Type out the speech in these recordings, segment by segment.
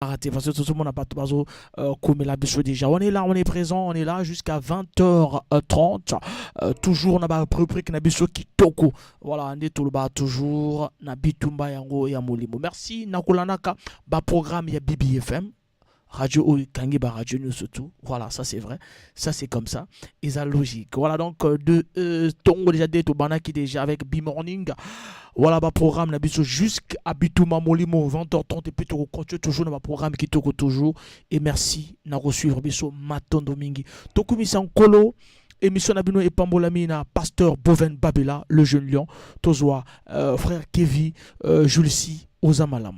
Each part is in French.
raté parce que tout le monde n'a pas tout comme la biso déjà. On est là, on est présent, on est là jusqu'à 20h30. Toujours na ba rubrique na biso kitoko. Voilà, on est tout le bas toujours na bitumba yango ya molimo. Merci na kulanaka ba programme ya BBFM. Radio Kangi ba radio nous surtout. Voilà, ça c'est vrai. Ça c'est comme ça. Et ça logique. Voilà donc de Tongo déjà de Tobana qui déjà avec B-Morning. Voilà ba programme na biso jusqu'à Bituma Molimo 20h30 et puis tu continues toujours dans ma programme qui toko toujours et merci na resuivre biso Matondo Mingi. Tokumisa Nkolo émission Nabino et Pambolamina pasteur Boven Babela le jeune lion Tozoa frère Kevi Julsi Ozamalam.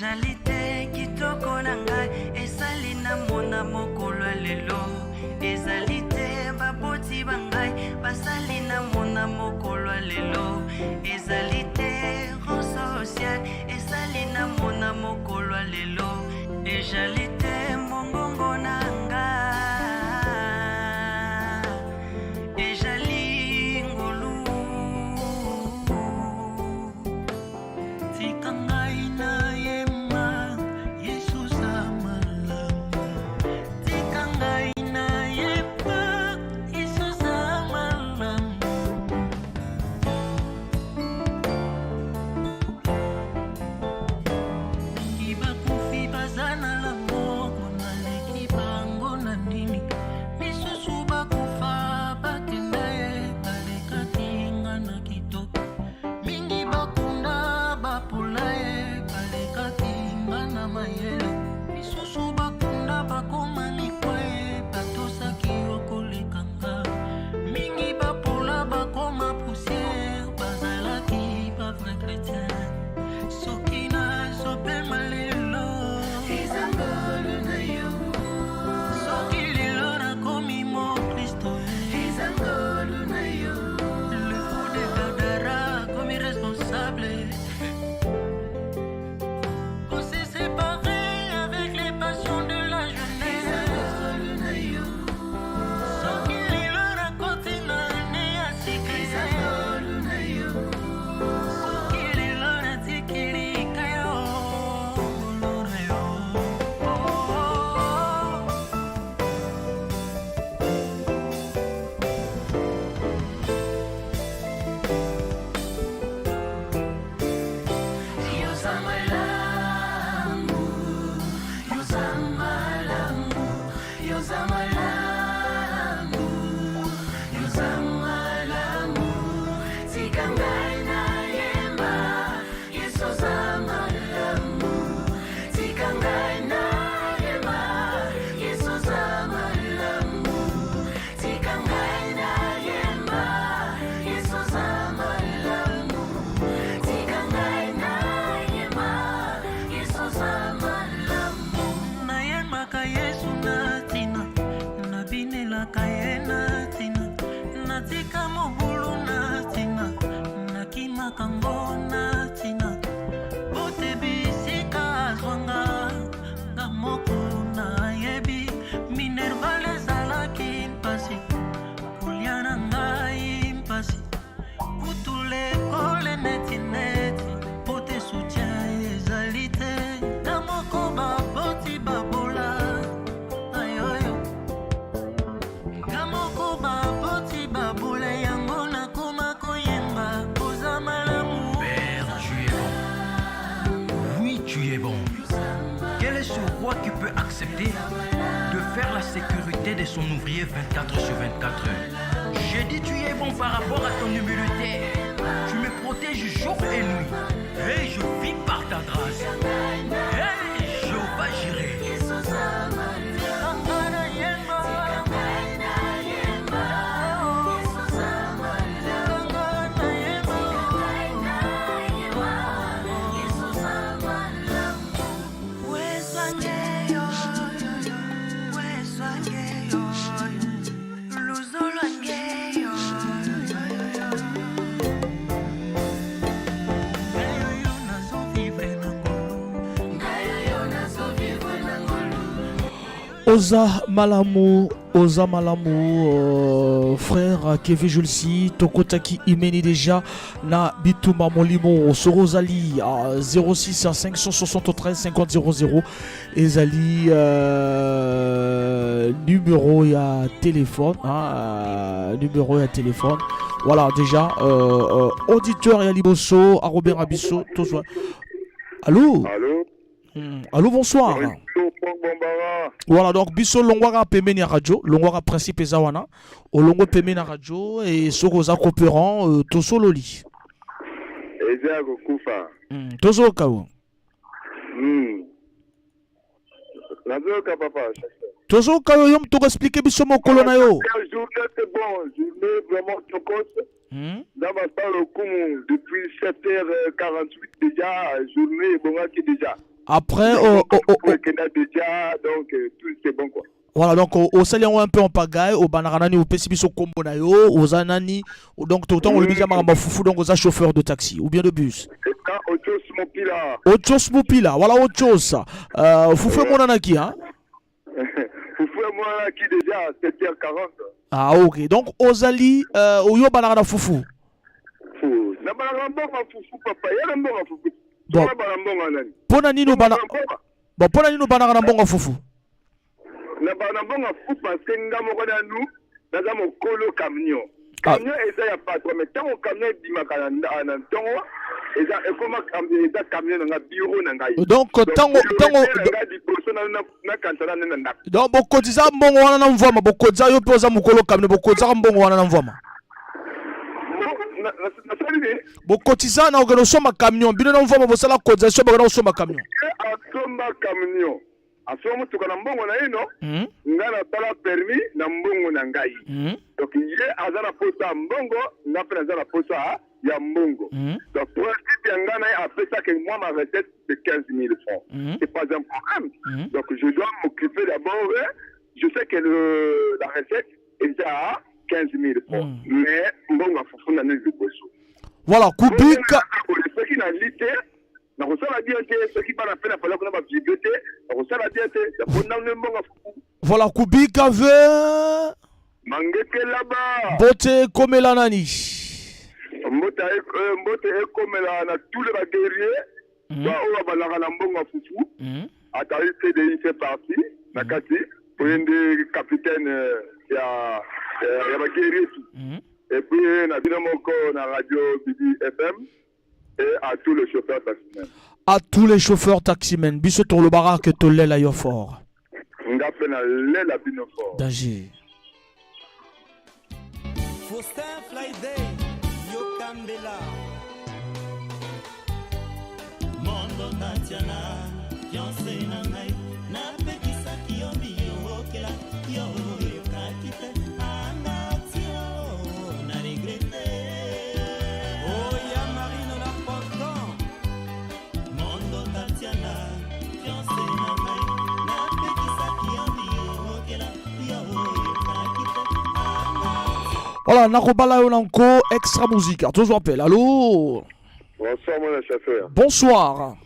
Jalite kitoko nanga esali na mona mokolo lelo ezalite baboti bangai basali na mona mokolo lelo ezalite social esali na mona mokolo lelo ejalite mongongo nanga ejali ngolu tikangai na Qui peut accepter de faire la sécurité de son ouvrier 24 sur 24 heures. J'ai dit tu es bon par rapport à ton humilité. Tu me protèges jour et nuit. Et je vis par ta grâce. Et je vais gérer. Oza Malamu, frère Kevin Julsi, Tokotaki Imeni déjà, na Bituma Molimo, Sorozali, 06 573 50 00, Ezali, numéro ya téléphone, numéro ya téléphone. Voilà, déjà, auditeur et Aliboso, Robert Abisso, tout ça. Allô? Allô? Allô, bonsoir. Voilà, donc biso longwara pemeni à radio, longwara principe zawana, au longo pemeni à radio et soroza coopérant tosololi. Eza kufa. Tozo kao. Nazoka papa. Tozo kao yom to expliquer biso mo kolona yo. C'est bon, je mets vraiment tokos. Dans ma salle au Koumou, depuis 7h48 déjà, journée bon qui déjà. Après, donc tout c'est bon quoi. Voilà, donc au salon un peu en pagaille, au banarani, au pessibiso combo na yo, aux anani, donc tout le temps on le dit à ma foufou, donc aux chauffeurs de taxi ou bien de bus. Autre chose mopila, voilà autre chose. Foufou mon anaki, hein? Foufou mon anaki déjà 7h40. Ah ok, donc aux ali, au yo banarana foufou. Na banarana foufou papa, y'a un bon foufou. Bon. Ponani no bana. Bon, ponani no bana bonga fufu. Na bana bonga fufu parce que ngamo kana nous, naza mo kolo camion. Camion eza ya patron, mais tant au camion dimaka na tongo, eza ekoma camion eza camion na bureau na ngai. Donc tango donc bokotiza mbongo wana na mvama, bokotiza yo poza mukolo camion, bokotiza mbongo wana na mvama. Bokotiza na ogeno soma camion bino na mvama bosala cotisation bagana soma camion asomba camion asoma tukana mbongo na ino ngana tala permis na mbongo na ngai donc ye azana posa mbongo ngape azana posa ya mbongo donc principe ya ngana ya pesa que moi ma recette de 15 000 francs c'est pas un problème donc je dois m'occuper d'abord je sais que la recette est à 15 000 francs mais mbongo afufuna ne liboso. Voilà, Kubika. Ce qui n'a lité, na kosala bien te, ce qui va la peine à parler qu'on a biblioté, na kosala bien te, ya bonam ne mbonga fuku. Voilà, Kubika veut. Mangeke là-bas. Bote komela nani. Mbote komela na tous les guerriers. Wa owa balanga na mbonga fufu. Atari CDI fait partie, na kati, pour une capitaine ya guerrier. Et puis, na Dinamoko, na radio Bibi FM et à tous les chauffeurs taximens. À tous les chauffeurs taximens, biso to le barak to le la yo fort. Ngape na le la bino fort. Danger. Faustin Friday, yo Kambela. Mondo Tatiana, fiancé na ngai, na pekisa kiyomi yo okela yo yo kakite. Voilà, Nakobala Yonanko, extra musique. Toujours appel. Allô? Bonsoir, mon chauffeur. Bonsoir.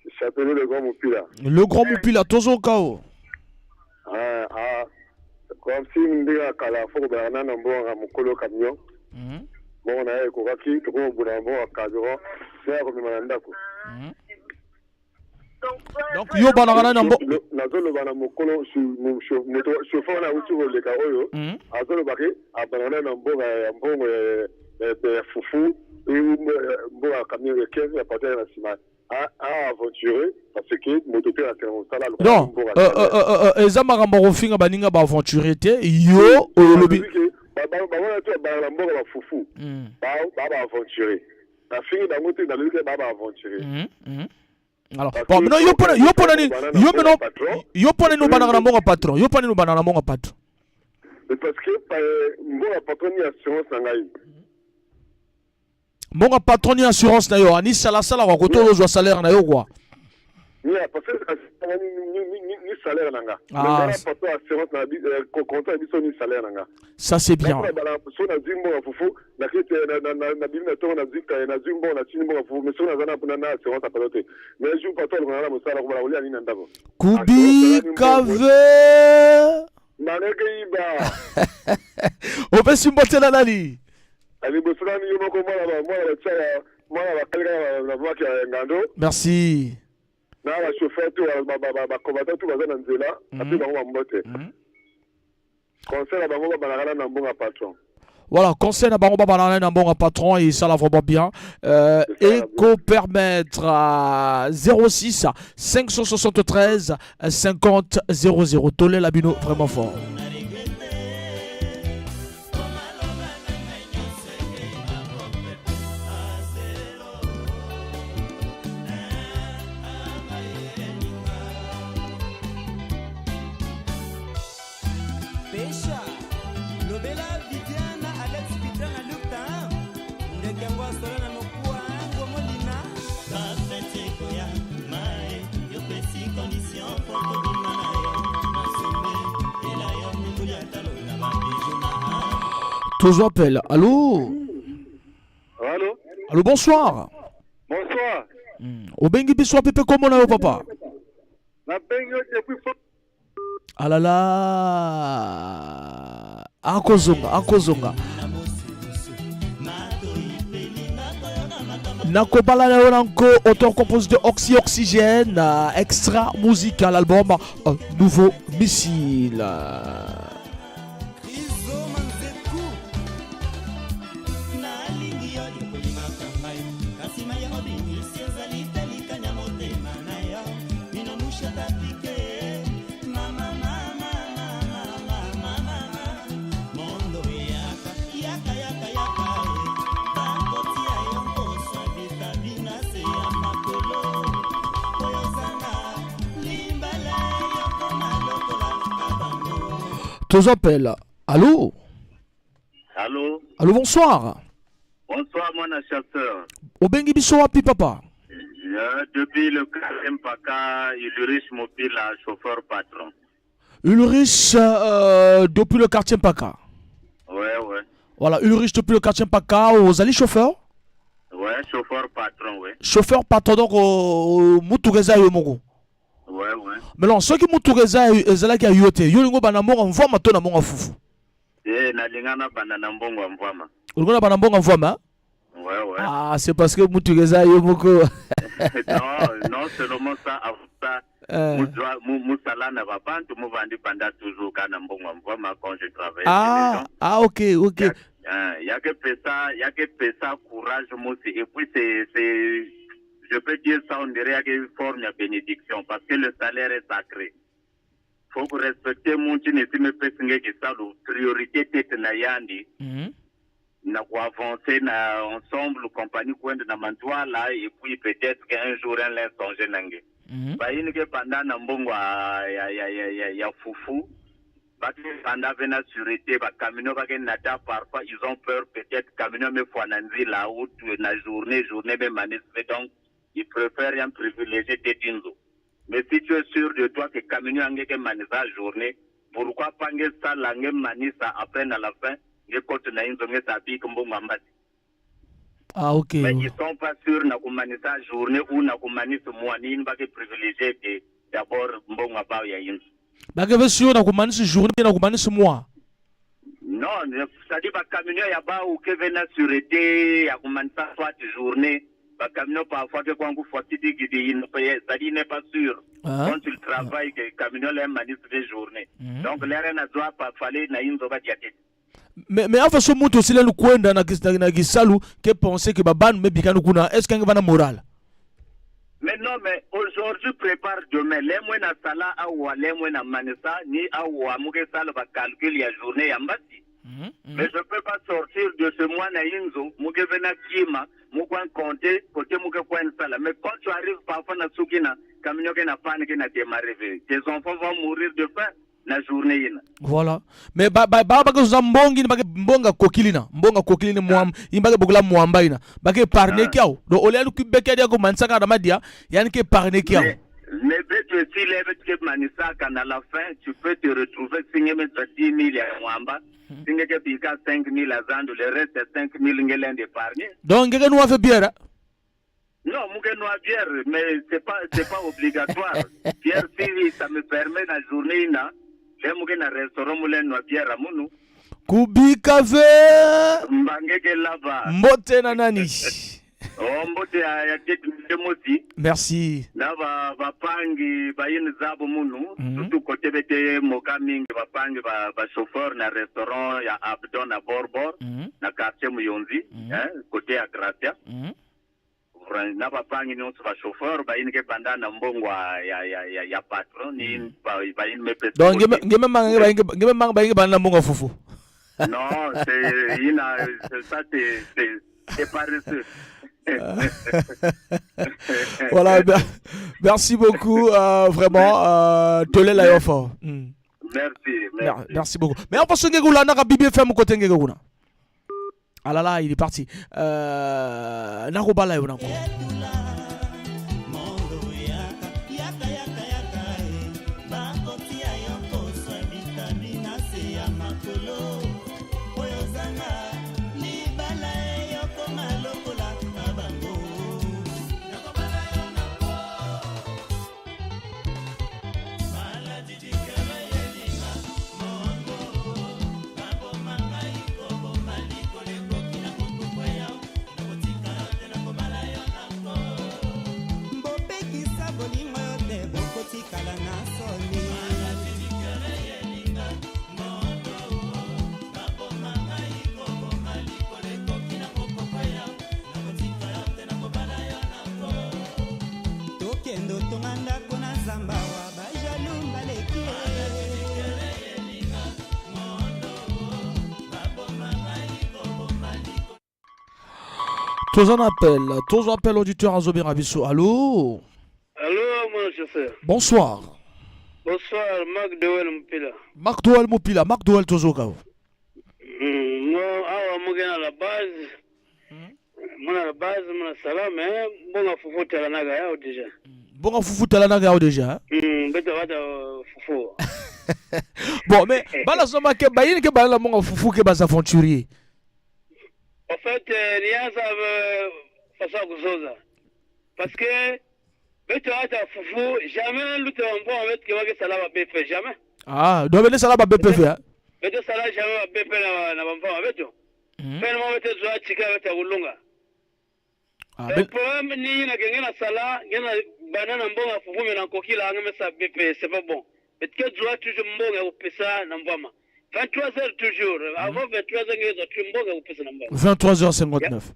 Je s'appelle le Grand Moupila. Le Grand Moupila, toujours Kao. Comme si nous disions qu'à la fois, on a un bon mokolo camion. Bon, on a un couraki, tout le monde a un bon cadran. C'est comme un mandako. Donc, yo banana nambo. Nazolo bana mokolo chauffeur na uti le kaoyo. Azolo baki abanana nambo ya mbongo ya fufu et mbo ya camion de 15 à partir de la semaine. À aventurer parce que motope ya terrain sala lo. Non, eza makambo kofinga baninga ba aventurer te yo olobi. Bangona tu ba mbongo ba fufu. Ba aventurer. La fille dans moto dans le ba aventurer. Alors, bon, maintenant yo pone no banana mbongo patron. Yo pone no banana mbongo patron. Parce que mbongo patron ni assurance ngai. Mbongo patron ni assurance na yo, ani sala kwa koto zo salaire na yo quoi. Ni parce que ni salaire nanga. Ah, patron assurance na contrat biso ni salaire nanga. Ça c'est bien. So na zimbo na fufu na kete na bimna to na zika na zimbo na chimbo na fufu mais so na zana na assurance apalote. Mais je patron na mosala ko bala ni ndako. Kubi kave. Maneke iba. Ope simbotela nani? Ali bosana ni yoko mwana tsaya mwana bakalika na voix ya ngando. Merci. Na la chauffeur tu ba combattant tu bazana nzela api bango mbote. Conseil à bango banana na mbonga patron. Voilà, conseil à bango banana na mbonga patron et ça la vraiment bien. Éco permettre à 06 573 50 00. Tolé Labino vraiment fort. Toujours appel. Allô? Allô? Allô, bonsoir. Bonsoir. Obengi biso pepe comment na yo papa? Na bengo depuis Ah là là. Akozonga. Nakobala na yo nanko, auteur-compositeur Oxygène, extra musical album Nouveau Missile. Tous appellent. Allô? Allô? Allô, bonsoir. Bonsoir, mon chasseur. Obengi biso wapi papa? Depuis le 4e PACA, Ulrich Mobile, chauffeur patron. Ulrich depuis le quartier Mpaka. Ouais. Voilà, Ulrich depuis le quartier Mpaka, aux allées chauffeur? Ouais, chauffeur patron, ouais. Chauffeur patron donc au Mutugeza Yomogo. Ouais. Mais non, ceux qui Mutugeza ezala ki ayote, yolingo banamong envoie mato na monga fufu. Na lingana banana mbongo envoie. Ulingo na mbongo envoie. Ouais. Ah, c'est parce que Mutugeza Yomoko. non, seulement ça, Moussala ne va pas, tout le monde pendant toujours quand quand je travaille. Ah, ok. Il y a que ça, courage, et puis c'est, je peux dire ça, on dirait qu'il y a une forme de bénédiction, parce que le salaire est sacré. Il faut respecter mon chine, si me fait que ça, la priorité tête na yandi. Na avancer ensemble, compagnie Kwende na Mantua là, et puis peut-être qu'un jour un l'instant nange. Bah il que pendant nambongo ya fufu, bah pendant vena sûreté, bah camion bah nata parfois ils ont peur peut-être camion me fois nanzi la route na journée même manifeste donc ils préfèrent un privilégié tétinzo. Mais si tu es sûr de toi que camion ange que manisa journée, pourquoi pas nge ça langue manisa après à la fin? Ah, ok. Mais ils sont pas sûrs de la journée ou de la mois. Ils ne sont pas privilégiés d'abord. Bah, que vous sûr de la journée ou de mois? Non, ça dit que le camion y a pas ou que venir sûreté, il y a soit journée. Le camion parfois que quand vous faites ça dit n'est pas sûr. Quand tu travailles, le camion est manifesté journée. Donc l'air n'a pas fallu na une zoba diaté. Mais en fait, ce monde aussi, le coin dans la Gisalu, qui pensait que Baban me bikanu kuna, est-ce qu'il y a une morale? Mais non, mais aujourd'hui, prépare demain. Les mois na sala, ou les mois na manesa, ni ou amouke sala va calculer la journée en bâti. Mais je ne peux pas sortir de ce mois naïnzo, moukevena kima, moukouan compter, côté moukouan sala. Mais quand tu arrives parfois na soukina, kaminoke na panique na démarrer. Tes enfants vont mourir de faim la journée. Voilà. Mais baga zambongi mbonga kokilina, mbonga kokilina muam, imbaga bogla muamba ina. Baga parne kiao. Do olelu kubeke dia ko mansaka ramadia, yani ke parne kiao. Mais tu si lève que manisaka à la fin, tu peux te retrouver signé mettre 10 000 à muamba. Signé que pika 5 000 à Zando, le reste 5 000 ngelen d'épargne. Donc ngeke nous a fait bière. Non, mouke noa bière, mais c'est pas obligatoire. Bière si ça me permet la journée na. Le mouke na restaurant moulin noa bière à mounou. Kubika ve. Mbangeke là-bas. Mbote na nani. Mbote ya tete moti. Merci. Na ba pangi ba yin zabo mounou. Surtout côté bete mokaming ba pangi ba chauffeur na restaurant ya Abdon na Borbor. Na quartier Muyonzi. Côté ya Gracia. Na bapangi ni ba chauffeur ba yin ke bandana mbongo ya patron ni ba yin me pesa. Donc ngeme mang ba yin bandana mbongo fufu. Non, ça c'est paresseux. Voilà, merci beaucoup, vraiment, Tolé la fort. Merci beaucoup. Mais on pense que vous l'avez Bibi FM côté ngeguna. Ah là là, il est parti. Naroba là on tous appels auditeurs à Zobé Rabisso. Allô? Allô, mon chauffeur. Bonsoir. Bonsoir, Marc Doel Moupila. Marc Doel Moupila, Marc Doel Tozokao. Moi, à la base, mon salam, bon, foufou talanaga déjà. Bon, foufou talanaga déjà. Foufou. Bon, mais, balasoma ke bayin ke balala mon foufou ke bas aventurier. En fait, rien ça veut faire ça. Parce que, tu as foufou, jamais l'autre enfant avec qui va ça va faire jamais. Ah, donc venez ça va faire. Mais ça là jamais va faire na enfant avec toi. Fais-moi avec toi chica avec ta ulunga. Le problème ni na gengena sala, gena banana mbonga foufou mais na kokila ngame ça BP, c'est pas bon. Et que tu dois toujours mbonga au pesa na mbama. 23h toujours. Avant 23h, tu mbonga au pesa na mbama. 23h59.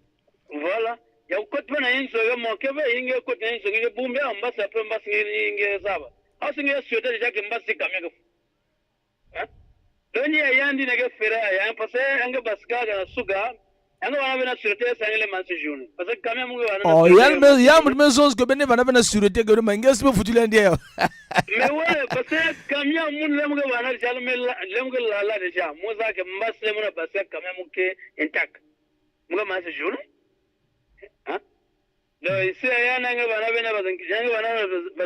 Voilà. Ya ukotwa na yinzo ya mokebe yinge ukotwa na yinzo nge bumbe ambasa pe mbasa nge zaba. Asi nge syote jake mbasa kamega. Doni ya yandi nge fera ya pase nge baskaga na suga. Anga wana bena syote sangele mansi june. Pase kamya mungu wana. Oh, ya mmezo que bene wana bena syote que mangi sibe futile ndiye. Mais ouais, parce que kamya mungu lemge wana jalme lemge la deja. Moza ke mbasa muna baska kamya muke intact. Mungu mansi june. Donc ici il y a un gars qui va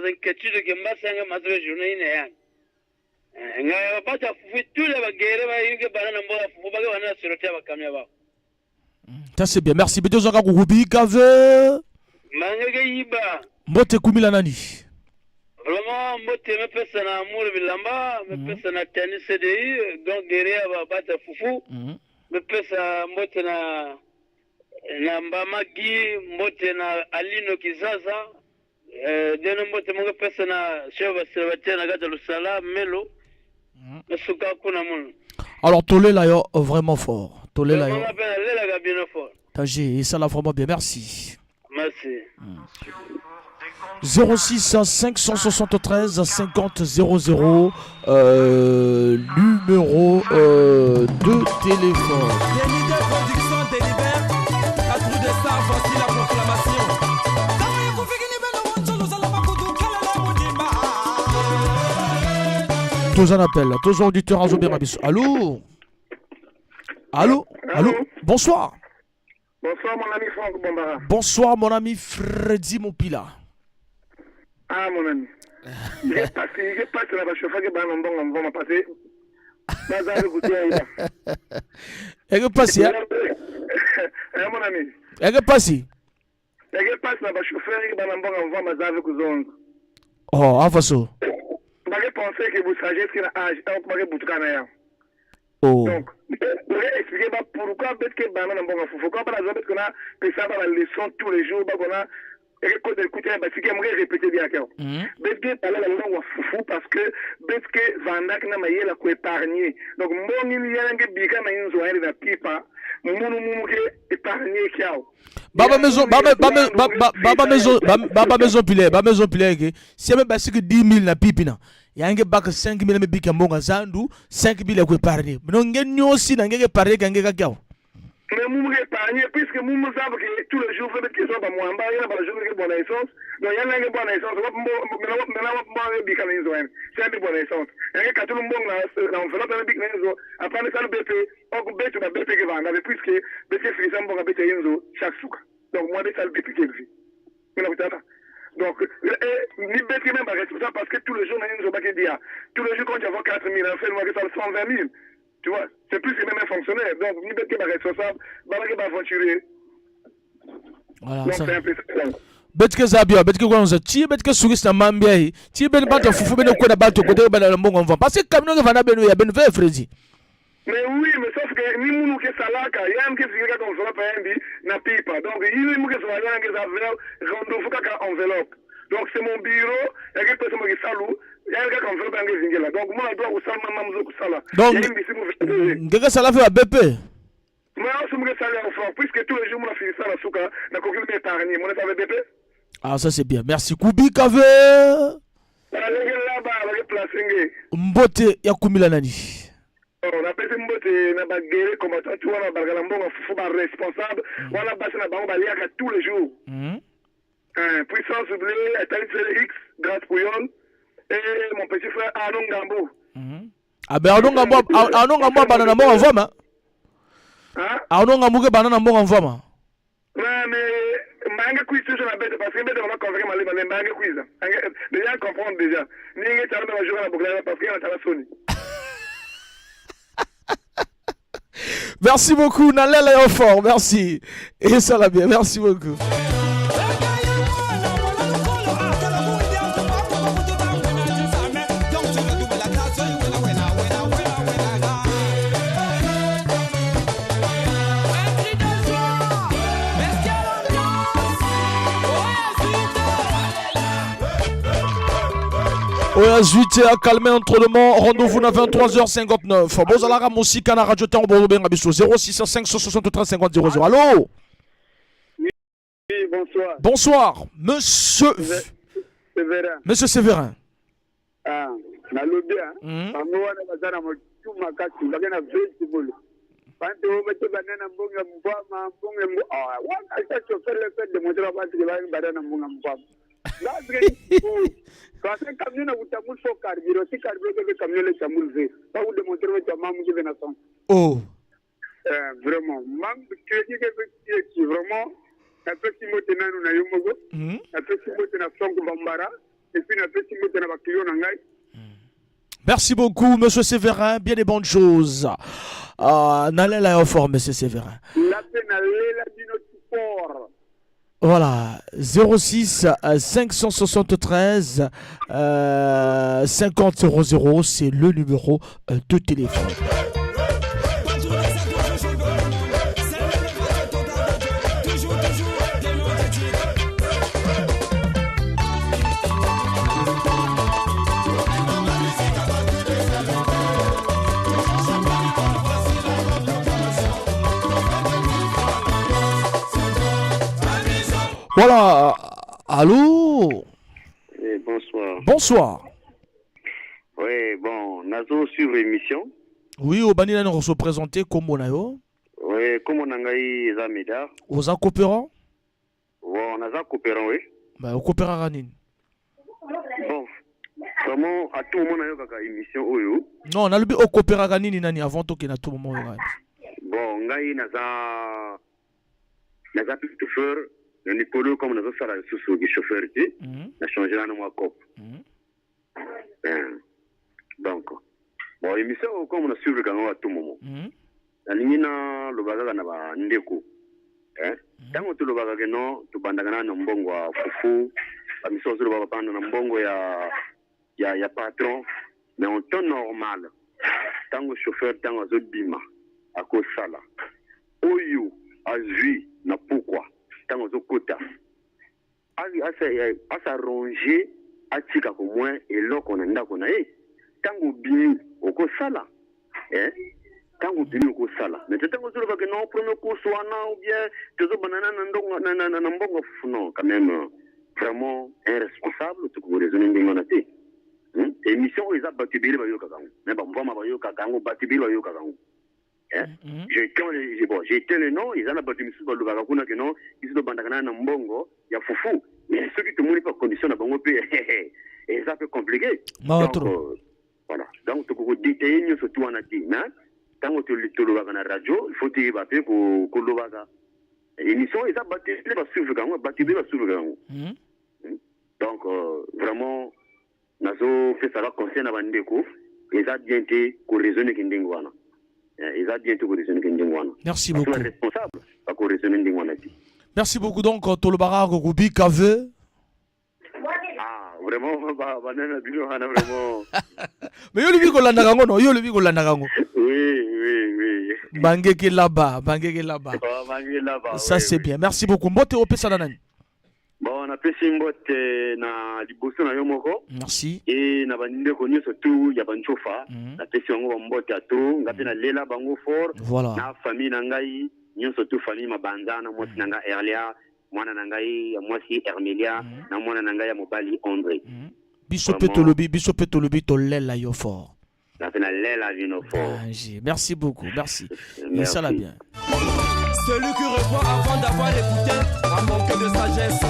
venir ketchup qui m'a fait un match journée né. Nga ba ta fu tous les baguettes ba yinga bana mbo fu ba wana sirotia ba kamya ba. Ça c'est bien. Merci Bédio Zaka Kurubi Kave. Manga yiba. Mbote kumila nani? Vraiment mbote me pesa na amour bilamba, me pesa na tennis CDI, donc derrière ba ta fufu. Me pesa mbote na Mbamagi mbote na Alino Kizaza deno mbote munga pesa na Sheva Silvatia na Gata Lusala Melo Nasuka kuna munu. Alors Tolé là yo vraiment fort. Tolé là yo. On appelle Lela Gabino fort. Tagé, ça là vraiment bien, merci. Merci. 06 573 50 00 numéro de téléphone. Délibère production, délibère. La trou de star, voici la proclamation. Tous en appel, tous auditeurs à Zobé Rabisso. Allô? Allô? Allô? Bonsoir. Bonsoir mon ami Franck Bombara. Bonsoir mon ami Freddy Mopila. Ah mon ami. Il est passé là-bas, chauffeur qui va nous bon, on va passer. Est-ce que passe hein? Mon ami. Est-ce que passe? Est-ce que passe là-bas, chauffeur qui va nous bon, on va m'azaver avec vous. Oh, à façon. Je pensais que vous sachiez ce qu'il y a à âge, donc je vais vous Oh. Donc, je vais expliquer pourquoi peut-être que Bana n'a pas de fou. Quand par exemple, qu'on a fait ça dans la leçon tous les jours, qu'on a écouté, parce que j'aimerais répéter bien. Peut-être que par là, on fou parce que peut-être que Vandak n'a pas eu la quoi épargner. Donc, mon il y a un bika na une zoé de pipa, mon épargner kiao. Baba maison pilé, si même parce que 10 000 na pipina. Yange baka 5 000 na bika mbonga zandu, 5 000 à quoi épargner. Mais non, n'engue si n'engue épargner qu'engue kakao. Mais nous épargner puisque nous savons que tous les jours peut-être qu'ils sont pas moins bas, il y a pas de jour de bonne essence. Donc il y a une bonne essence, mais bika na zoé. C'est une bonne essence. Il y a que tout le monde là, on fait la bika na zo. Après ça le BP, on BP na BP que va, mais puisque BP frisa mbonga BP yenzo chaque souka. Donc moi ça le BP que vie. Donc, ni bête même pas responsable parce que tous les jours, nous avons dit, tous les jours, quand tu as 4 000, on fait le ça 120 000. Tu vois, c'est plus que même un fonctionnaire. Donc, ni bête pas responsable, il va aventurer. Voilà, donc, ça. c'est un peu ça. Bête que Zabia, bête que Gonza, tu bête que Souris na Mambia, tu bête pas de foufou, bête de quoi de côté de la Mongon. Parce que comme nous, on va bien, il y a ben fait Freddy. Mais oui, mais sauf que ni nous que ça là, il y a un qui se comme ça, par exemple, n'a pas. Donc, il y a un qui se voit, qui s'appelle rendez-vous qu'à enveloppe. Donc, c'est mon bureau, il y a quelque chose qui salou, il y a un qui enveloppe un qui là. Donc, moi, je dois vous saluer, maman, vous saluer. Donc, quelqu'un ça l'a fait à BP. Moi, je me salue en France, puisque tous les jours, moi, je fais ça, la souka, n'a qu'aucune épargne. Moi, je BP. Ah, ça c'est bien. Merci. Kubi Kave. Mbote ya kumila nani. On appelle ça mbote na bagere combattant tu wana bagala mbongo fufu ba responsable wana basi na bango baliaka tous les jours. Puissance bleue, Italie X, grâce Pouyon et mon petit frère Arnon Gambo. Ah ben Arnon Gambo banana mbongo en voix. Hein? Arnon Gambo ke banana mbongo en voix. Mais manga quiz toujours la bête parce que bête on va convaincre malé malé manga quiz. Déjà comprendre déjà. Ni ngi tala ba jouer la boucle parce que on tala soni. Merci beaucoup, Nalela est fort, merci. Et ça l'a bien, merci beaucoup. Oya Zuite a calmé entre le monde. Rendez-vous à 23h59. Bozalara Moussika na Radio Terre Bozo Bengabiso 06 573 50 00. Allô? Oui, bonsoir. Bonsoir, monsieur. Séverin. Monsieur Séverin. Ah, na lobby hein. Pamwa na bazana mo tuma kati ngana vegetable. Pante o bete banana mbonga mbwa mbonga mbwa. Ah, wa ka chauffeur le fait de montrer la base de banana mbonga mbwa. Là, quand un camion a vous sur carburant, si carburant que le camion le chamoulé, pas vous démontrer votre maman qui vient à son. Oh. Vraiment, même tu dis que qui vraiment un petit mot tenant nous na yomogo, un petit mot tenant son bambara, et puis un petit mot tenant bakio nangai. Merci beaucoup, monsieur Séverin. Bien des bonnes choses. Nalela est au fort, monsieur Séverin. La peine à l'éla du notre sport. Voilà, 06 573 50 00, c'est le numéro de téléphone. Voilà, Allô? Oui, bonsoir. Bonsoir. Oui, bon, nazo suivre l'émission. Oui, au Banina nous se présenter comme on a yo. Oui, comme on a eu les médias. Aux coopérants? Oui, on a coopérant, oui. Bah, au coopérant Ranine. Bon, vraiment, à tout moment, on a eu une émission. Non, on a le but au coopérant Ranine nani avant tout qu'il y a tout moment. Bon, on a eu naza plus de chauffeur. Le Nicolo, comme on a fait ça, sur le chauffeur, on a changé la nomme à COP. Donc, bon, l'émission, comme on a suivi quand à tout moment. La ligne le baga na ba ndeko. Tango tu le baga que non, tu bandagana na mbongo wa fufu, la mission sur le baga panda na mbongo ya patron, mais en temps normal. Tango chauffeur tango zo bima ako sala. Oyo azui na pourquoi tango zo kota. Asa ronger atika ko moins et loko na ndako na tango bien oko sala. Tango bien oko sala. Mais tango zo ba que non premier cours soana ou bien tezo banana na mbongo fufu non quand même vraiment irresponsable tu ko raisonner ndingona te. Émission ils a battu bile ba yo kakango. Mais ba mboma ba yo kakango battu bile ba yo kakango. J'ai été le nom, ils ont battu Missou Balubaka kuna que non, ils sont bandakana na mbongo, ya fufu. Mais ceux qui te montrent pas condition na bango pe, et ça peut compliqué. Donc voilà. Donc tu peux détailler surtout en ati, hein? Tant que tu le vois na radio, il faut te battre pour le baga. Émission ils ont battu, les va suivre quand battu va suivre quand. Donc vraiment nazo fait ça va concerne bandeko, ils ont bien été pour raisonner kindingwana. Merci beaucoup. Responsable, merci beaucoup donc Tolobara Rubi Kave. Ah vraiment banana bino hana vraiment. Mais yo le bigo la narango no, yo le bigo la narango. Oui. Bangeke là-bas. Ça c'est bien. Merci beaucoup. Mbote opesa na nani? Bon, on a pesi mbote na liboso na yo moko. Merci. Et na bandinde konyo surtout ya banchofa. Na pesi ngo mbote ato, ngape na lela bango fort. Voilà. Na famille na ngai, nyo surtout famille mabanza na mwasi na ngai Erlia, mwana na ngai ya mwasi Ermelia, na mwana na ngai ya mobali André. Biso petolobi to lela yo fort. Na pena lela vino fort. Merci beaucoup, merci. Mais ça l'a bien. Celui qui répond avant d'avoir écouté a manqué de sagesse.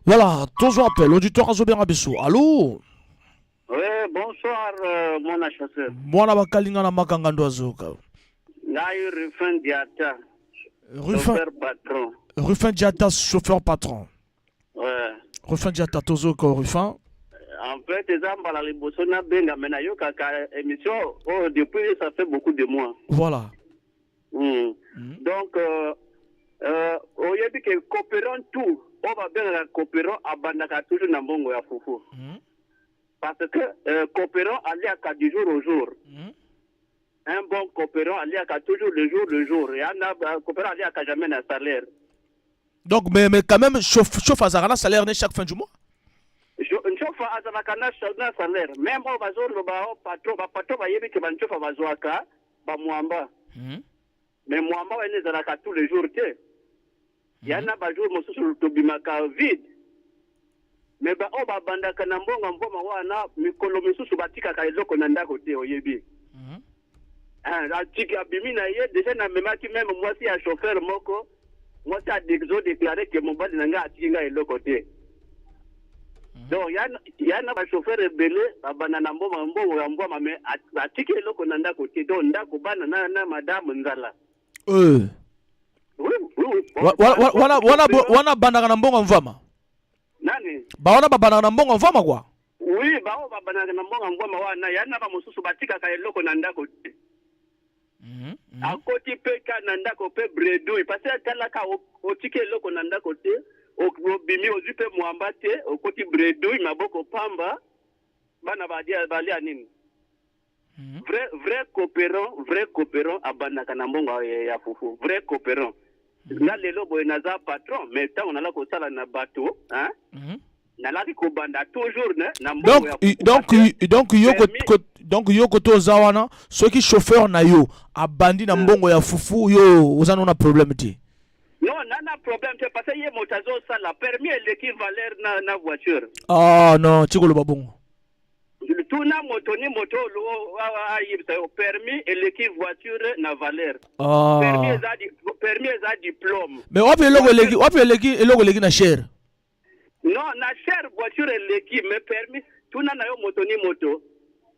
Voilà, toujours appel, auditeur Azobé Rabesso. Allô? Oui, bonsoir, mon chasseur. Moi, la Kalinga na Makangando Azoka. Là, Rufin Diata. Chauffeur patron. Rufin Diata, chauffeur patron. Ouais. Rufin Diata, Tozoko, Rufin. En fait, les amba la libosona benga menayo kaka émission. Oh, depuis ça fait beaucoup de mois. Voilà. Donc, on y a dit que coopérant tout, on va bien la coopérant à bandaka toujours na mbongo ya fufu. Parce que coopérant allait à 10 jours au jour. Un bon coopérant allait à toujours le jour. Et un coopérant allait à jamais un salaire. Donc, mais quand même, chauffe à Zarana salaire chaque fin du mois. Chauffe à Zarana salaire. Même au bazar, le patron va y aller que ban chauffe à Bazoaka, ba Mwamba. Mais Mwamba, on est à tous les jours. Il y en a des jours, je suis sur le vide. Mais on va banda kanambonga mboma wana mikolo misusu batika ka eloko na ndako te oyebi. La tika bimina ye déjà na memaki même moi si un chauffeur moko moi ça déclaré que mon bali nanga atinga eloko te. Donc yana ba chauffeur rebelle bana na mboma mboma mais atika eloko na ndako te donc ndako bana na madame Nzala. Oui. Wana banda na mbongo mvama. Nani? Baona babana na mbongo mvama kwa? Oui, babana na mbongo mvama wana yana ba mususu batika ka eloko na ndako te. Akoti peka na ndako pe bredo, parce que kala ka otike eloko na ndako te, obimi ozipe mwamba te, okoti bredo maboko pamba, bana balia nini? Vrai coopérant abana kana mbongo ya fufu, vrai coopérant. Là lelo boy naza patron, mais tant on a la ko sala na bateau, hein? Na la ko banda toujours na mbongo ya fufu. Donc yo koto zawana ceux qui chauffeur na yo abandi na mbongo ya fufu yo ozana na problème ti. Non, nana problème c'est parce que yé motazo ça la permis l'équivalent na voiture. Ah non, tikolo babongo. Tout na moto ni moto lo permis et l'équivalent voiture na valeur. Ah. Permis za diplôme. Mais wapi eloko leki na cher. Non, na cher voiture l'équivalent mais permis tout na yo moto ni moto.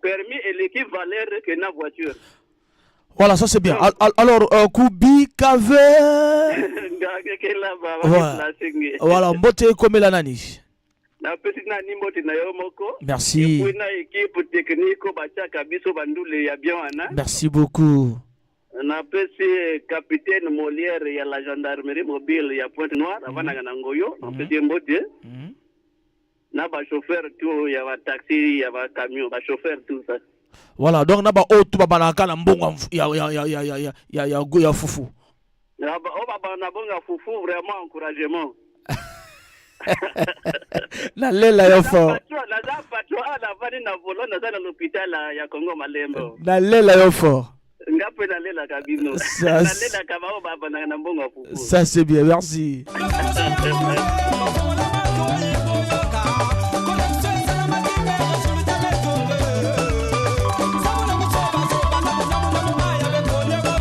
Permis et l'équivalent que na voiture. Voilà, ça c'est bien. Alors, Kubi Kave. Voilà, mbote komela nani. Merci. Merci beaucoup. Na pesi capitaine Molière ya la gendarmerie mobile ya Pointe Noire avant na ngoyo na pesi mbote. Na ba chauffeur tout ya ba taxi ya ba camion ba chauffeur tout ça. Voilà, donc naba otu baba na kala mbongo ya fufu. Na baba na bonga fufu vraiment encouragement. Na lela yo fort. Na za patwa na vani na volo na za l'hôpital ya Congo Malembo. Na lela yo fort. Ngape na lela kabino. Na lela kama baba na mbongo fufu. Ça c'est bien, merci.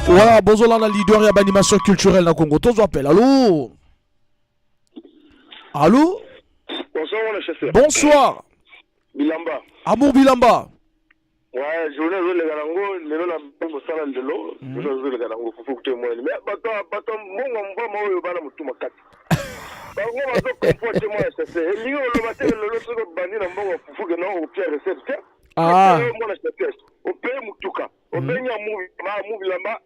Voilà, bonjour là, leader et animation culturelle dans Congo. Tous appellent. Allô? Allô? Bonsoir, mon chasseur. Bonsoir. Bilamba. Amour Bilamba. Ouais, je voulais le garango, le la bongo sala de l'eau. Je voulais le garango, faut que tu moi. Mais bato mon moi yo bana mutu makati. Bango bazo comporter moi chasseur. Liyo le matin le soko bani na bongo fufu que non au pire recette. Ah. Mon chasseur. Au pire mutuka. Au benya mu Bilamba.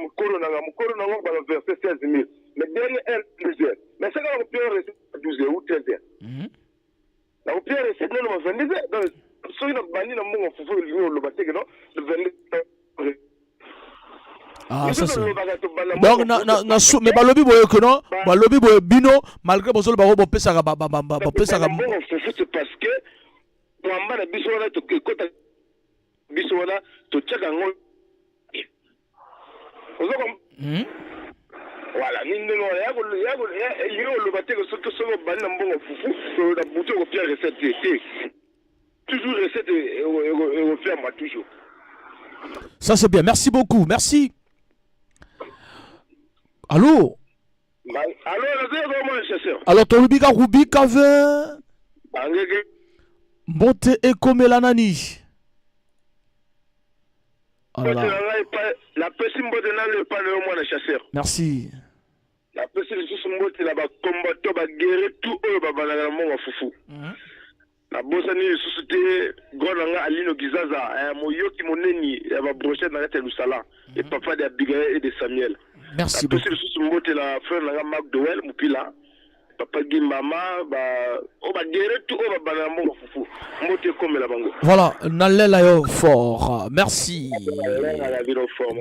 Mukoro na ngo bala verser 16000. Mais dernier heure 12h. Mais c'est quand au pire recette 12h ou 13h. Na au pire recette non ma 22h. Donc so ina bani na mbongo fufu le bateke non le 22. Ah ça c'est. Donc na mais balobi boye que non, balobi boye bino malgré bozolo ba pesa ka ba pesa ka mbongo fufu c'est parce que mwamba na biso wana to kota biso wana to tchaka ngo. Voilà, ni ndenge ya le bateke surtout solo bani na mbongo fufu so na buto ko pia recette. Toujours recette et faire moi toujours. Ça c'est bien, merci beaucoup, merci. Allô? Allô, le chasseur. Alors, ton Rubi Kave. Mbote et Komela nani. Oh là là. La personne mbote n'a pas le moins le chasseur. Merci. La personne sous mbote là ba combattre ba guerre tout eux ba banana mon fufu. La bossa ni société Gronanga Alino Gizaza, Moyoki Moneni, ya ba brochette na tête Lusala et papa de Abigail et de Samuel. Merci beaucoup. La personne sous mbote la frère na Marc Doel Mupila. Papa Gimbama ba o ba guerre tout eux ba banana mon fufu. Mbote comme la bango. Voilà, nalela yo fort. Merci. La ville fort.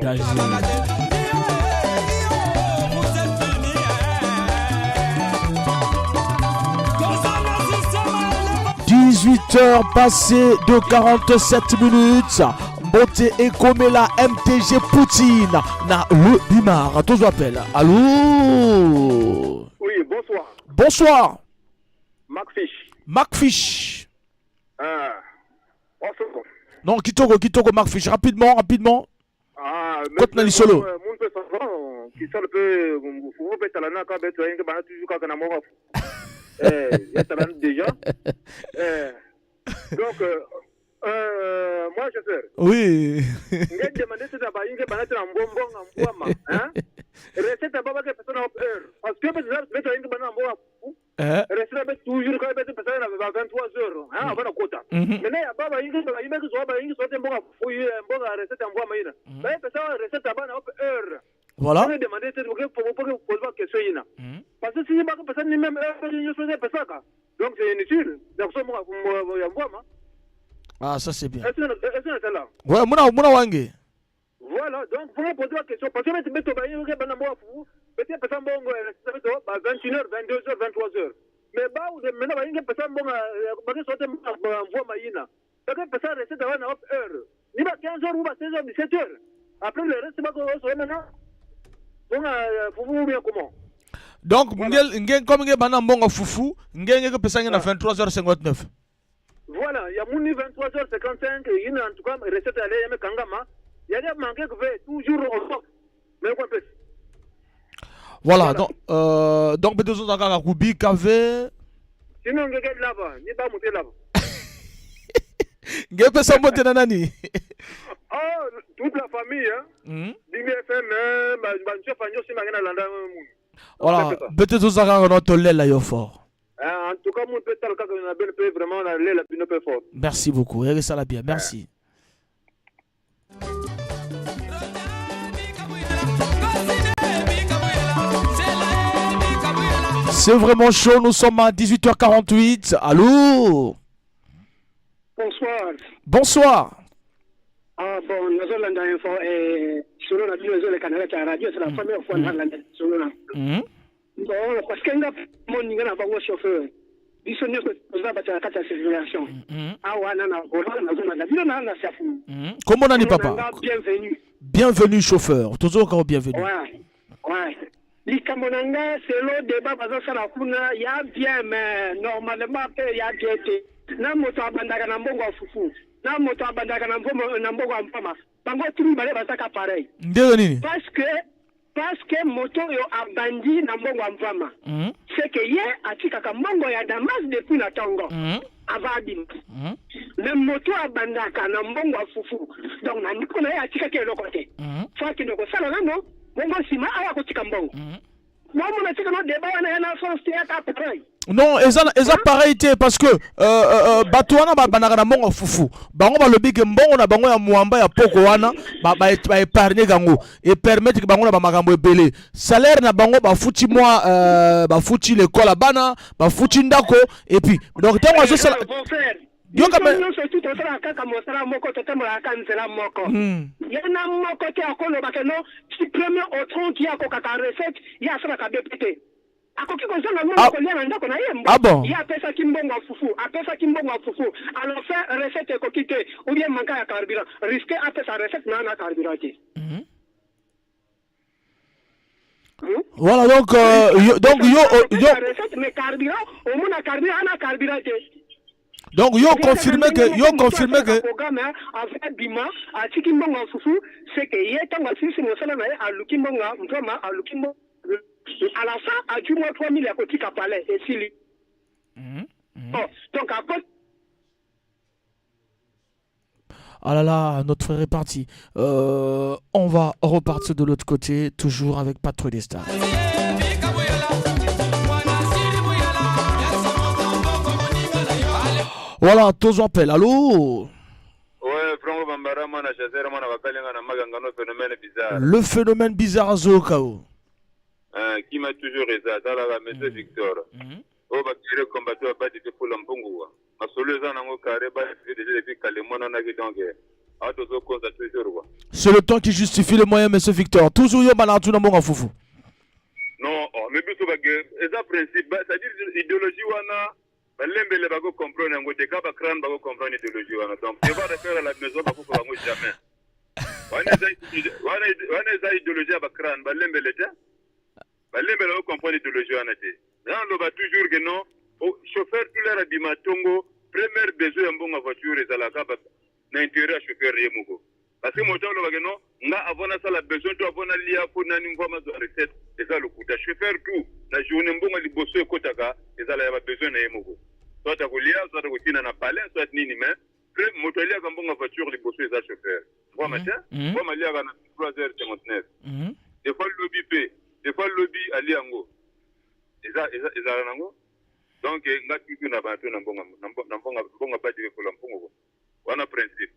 18h passées de 47 minutes. Mbote et Komela MTG Poutine. Na le Bimar. Tous appellent. Allô? Oui, bonsoir. Bonsoir. Macfish. Ah. Non, Kitoko, Macfish. Rapidement. Ah, Côte Nali Solo. Qui sort un peu. Vous faites la naka, vous avez toujours qu'à Kanamora. Déjà. Donc, moi, je sais. Oui. Je demandé si tu as un bonbon. Recette à Baba qui est personne en heure. Parce que tu as un bonbon. Recette toujours quand tu es à 23 heures. Avant la quota. Mais Baba, il y a un bon recette en bois maïna. Mais recette à Baba en heure. Voilà. Je demandé si tu as poser la question. Parce que si je ne sais même heure, je ne sais pas ça. Donc c'est inutile. Donc ça, moi, ah, ça c'est bien. Est-ce que là? Ouais, Mouna Wange. Voilà, donc pour me poser la question, parce que tu mets ton bain, tu mets peut-être que ça va 21h, 22h, 23h. Mais maintenant, il y a des personnes qui sont en voie maïna. Donc, ça reste dans une heure. Il va 15h ou 16h, 17h. Après le reste, c'est pas qu'on se maintenant. Donc, vous bien comment? Donc, comme il y a un bon foufou, il y a un peu de 23h59. Voilà, il y a mon 23h55, il y a en tout cas recette à l'AM Kangama. Il y a des manqués que fait toujours au top. Mais quoi peut voilà, donc peut-être que vous avez Kubi, Kave. Sinon, il y a là-bas, il n'y a pas monté là-bas. Il y a pas monté nanani. Oh, toute la famille, hein. DBFM, voilà, peut-être que vous avez notre lait là, fort. En tout cas, mon pétale, quand on a bien payé, vraiment, la lait, la pine peu fort. Merci beaucoup, et ça la bien, merci. C'est vraiment chaud, nous sommes à 18h48. Allô? Bonsoir. Bonsoir. Ah bon, nous allons dans l'info et sur la radio, la radio, c'est la première fois dans la radio. Bon, parce que mon niveau n'a pas de chauffeur. Il se dit que nous avons battu la carte de circulation. Ah ouais, non, comment on a dit papa? Bienvenue. Bienvenue chauffeur, toujours encore bienvenue. Ouais. Likamonanga, c'est le débat parce que la kuna y a bien mais normalement il y a bien. Na moto abandaka na mbongo fufu. Na moto abandaka na mbongo mpama. Bango turu bale basaka pareil. Ndio nini? Parce que moto yo abandi na mbongo mpama. C'est que ye atika ka mbongo ya Damas depuis na tongo. Avadi. Le moto abandaka na mbongo fufu. Donc na ndiko na ye atika ke lokote. Fa ki ndoko sala ngano. Bongo sima aya kotika mbongo. Moi mon atika no débat na na France théâtre pareil. Non, eza pareil parce que bato wana banaka na mbongo fufu. Bango balobi ke mbongo na bango ya muamba ya poko wana ba épargner gango et permettre que bango na ba makambo ebele. Salaire na bango ba futi moi ba futi l'école bana, ba futi ndako et puis donc tant moi je sala yo kama surtout to sala kaka mosala moko to temo la kanzela moko. Yana moko te akolo bakeno si premier au 30 ya ko kaka recette ya sala ka BPT. Ah bon? Il a appelé ça Kimbongo Foufou. Appelé ça Kimbongo Foufou. Alors faire recette coquille ou bien manquer à carburant. Risquer après sa recette non à carburant. Voilà donc yo recette mais carburant au moins à carburant à carburant. Donc yo confirmé que programme avec Bima à Kimbongo Foufou c'est que hier tant que si nous sommes à Lukimbongo Mtoma à Lukimbo à la fin, à du moins 3000 à côté à Palais et Sili. Donc après. Ah là là, notre frère est parti. On va repartir de l'autre côté, toujours avec Patrouille des Stars. Voilà, tous appellent. Allô? Ouais, Franco Bambara, mon chasseur, mon avocat, un phénomène bizarre. Le phénomène bizarre à Zokao. Qui m'a toujours réservé dans la maison Victor. Au bâtiment combattu à bâtir pour l'Ampongo. Ma solution n'a pas carré, déjà depuis Calémon, on a guidé. C'est le temps qui justifie le moyen, monsieur Victor. Toujours yo banatou na monga foufou. Non, mais plutôt c'est un principe, c'est-à-dire idéologie wana, l'embele bago comprendre ngo te ka ba crâne bago comprendre idéologie wana. Donc je vais refaire à la maison bago ko bango jamais. Wana za idéologie ba crâne ba l'embele te. Balembele o comprendre idéologie wana te. Dans le ba toujours que non, chauffeur tout l'air abima tongo, premier besoin en bonga voiture ezalaka ba na intérêt chauffeur yemuko. Parce que moto lo ba que non, nga avona ça la besoin to avona lia pour nani ngoma zo recette, eza le coup de chauffeur tout, na journée mbonga liboso ekotaka, ezala ya ba besoin na yemuko. Soit ta kolia, soit ta kotina na palais, soit nini mais moto lia mbonga voiture liboso eza chauffeur. Bon matin, bon malia na 3h59. Des fois le lobby paie. Des fois, le lobby ali yango. Eza nango. Donc, nga tutu na bantu na mbonga badi ko la mbongo. Wana principe.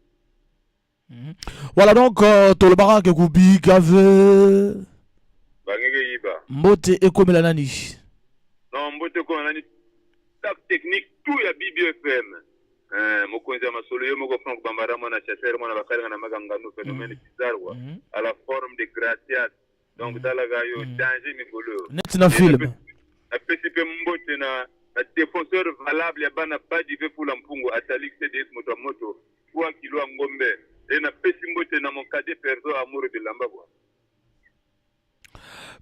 Voilà donc tolobara ke kubi kave. Bangeke yiba. Mbote ekomela nani? Non, mbote ko nani. Tak technique tout ya BBFM. Mokonzi masolo yo moko Franck Bambara mona chasseur mona bakala na maganga no phénomène bizarre wa. À la forme de gratiat. Donc dans la gaio danger migolo net na film a PCP mbote na défenseur valable ya bana badi ve pour l'ampungu atalik CDS moto 3 kilo ngombe et na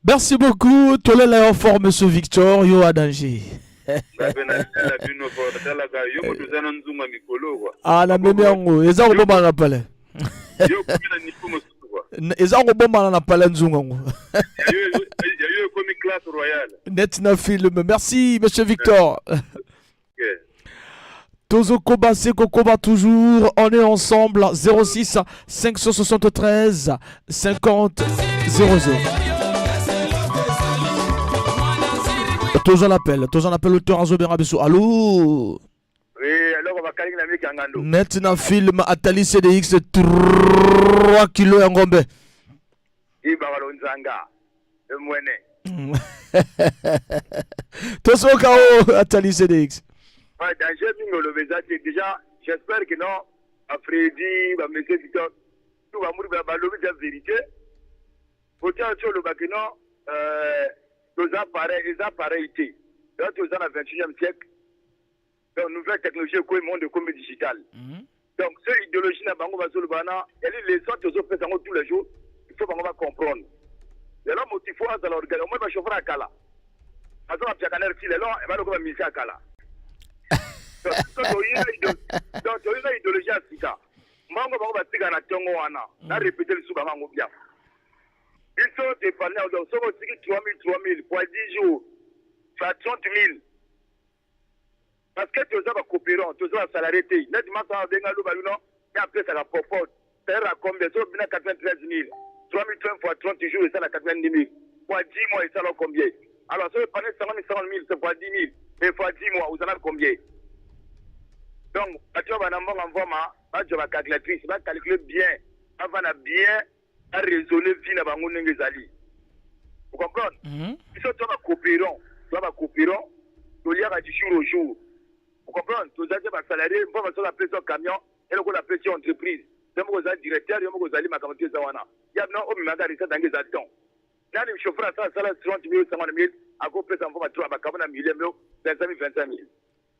Merci beaucoup. Tolé la fort, monsieur Victor. Yo à danger. Ah, la même yango. Eza ko bomba na pale. Eza ko bomba na pale nzungu. Yayo komi classe royale. Netna film. Merci, monsieur Victor. Tozo Koba, Seko Koba toujours. On est ensemble. 06 573 50 00. Toujours l'appel auteur Azo Berabeso. Allô? Oui, alors on va caler la musique en gando. Maintenant, film Atali CDX 3 kilos en gombe. Ibabalonzanga. Le moine. Tozo Kao Atali CDX. Danger Bingolo Bezati. Déjà, j'espère que non, à Freddy, à M. Victor, tout va mourir dans la vérité. Autant sur le bac, nos appareils étaient. Dans le 21e siècle, dans la nouvelle technologie, le monde comme digital. Donc, cette idéologie, elle est les autres fait tous les jours. Il faut qu'on va comprendre. Les hommes motivent à l'organisation. Moi, je vais chauffer à Kala. Parce que je vais faire un long, et je vais faire un à Kala. Donc, il y a une idéologie à Sika. Moi, je vais faire un tongo. Je vais répéter le souvent bien. Ils sont dépendants, donc, ça va aussi 3 000, pour 10 jours, ça 30 000. Parce que tu as un coopérant, tu as un salarié, nettement, ça va venir à l'eau, et après, ça va popote. Ça va combien? Ça va 93 000. 3 000 fois 30 jours, et ça va 90 000. Pour 10 mois, et ça va combien? Alors, ça va prendre 50 000, c'est pour 10 000. Et pour 10 mois, vous en avez combien? Donc, tu vas avoir tu vas calculer bien, avant de bien raisonner vie na bango ndenge ezali. Vous comprenez? Biso to ba coopérant, to liaka du jour au jour. Vous comprenez? To za ba salarié, mpo ba so la pression camion, et le ko la pression entreprise. Demo ko za directeur, demo ko za li makamati za wana. Ya no o mi magari sa dange za ton. Nani chauffeur ça sala 30 000, 50 000, a ko pesa mpo ba trois ba kabona million, 25 000.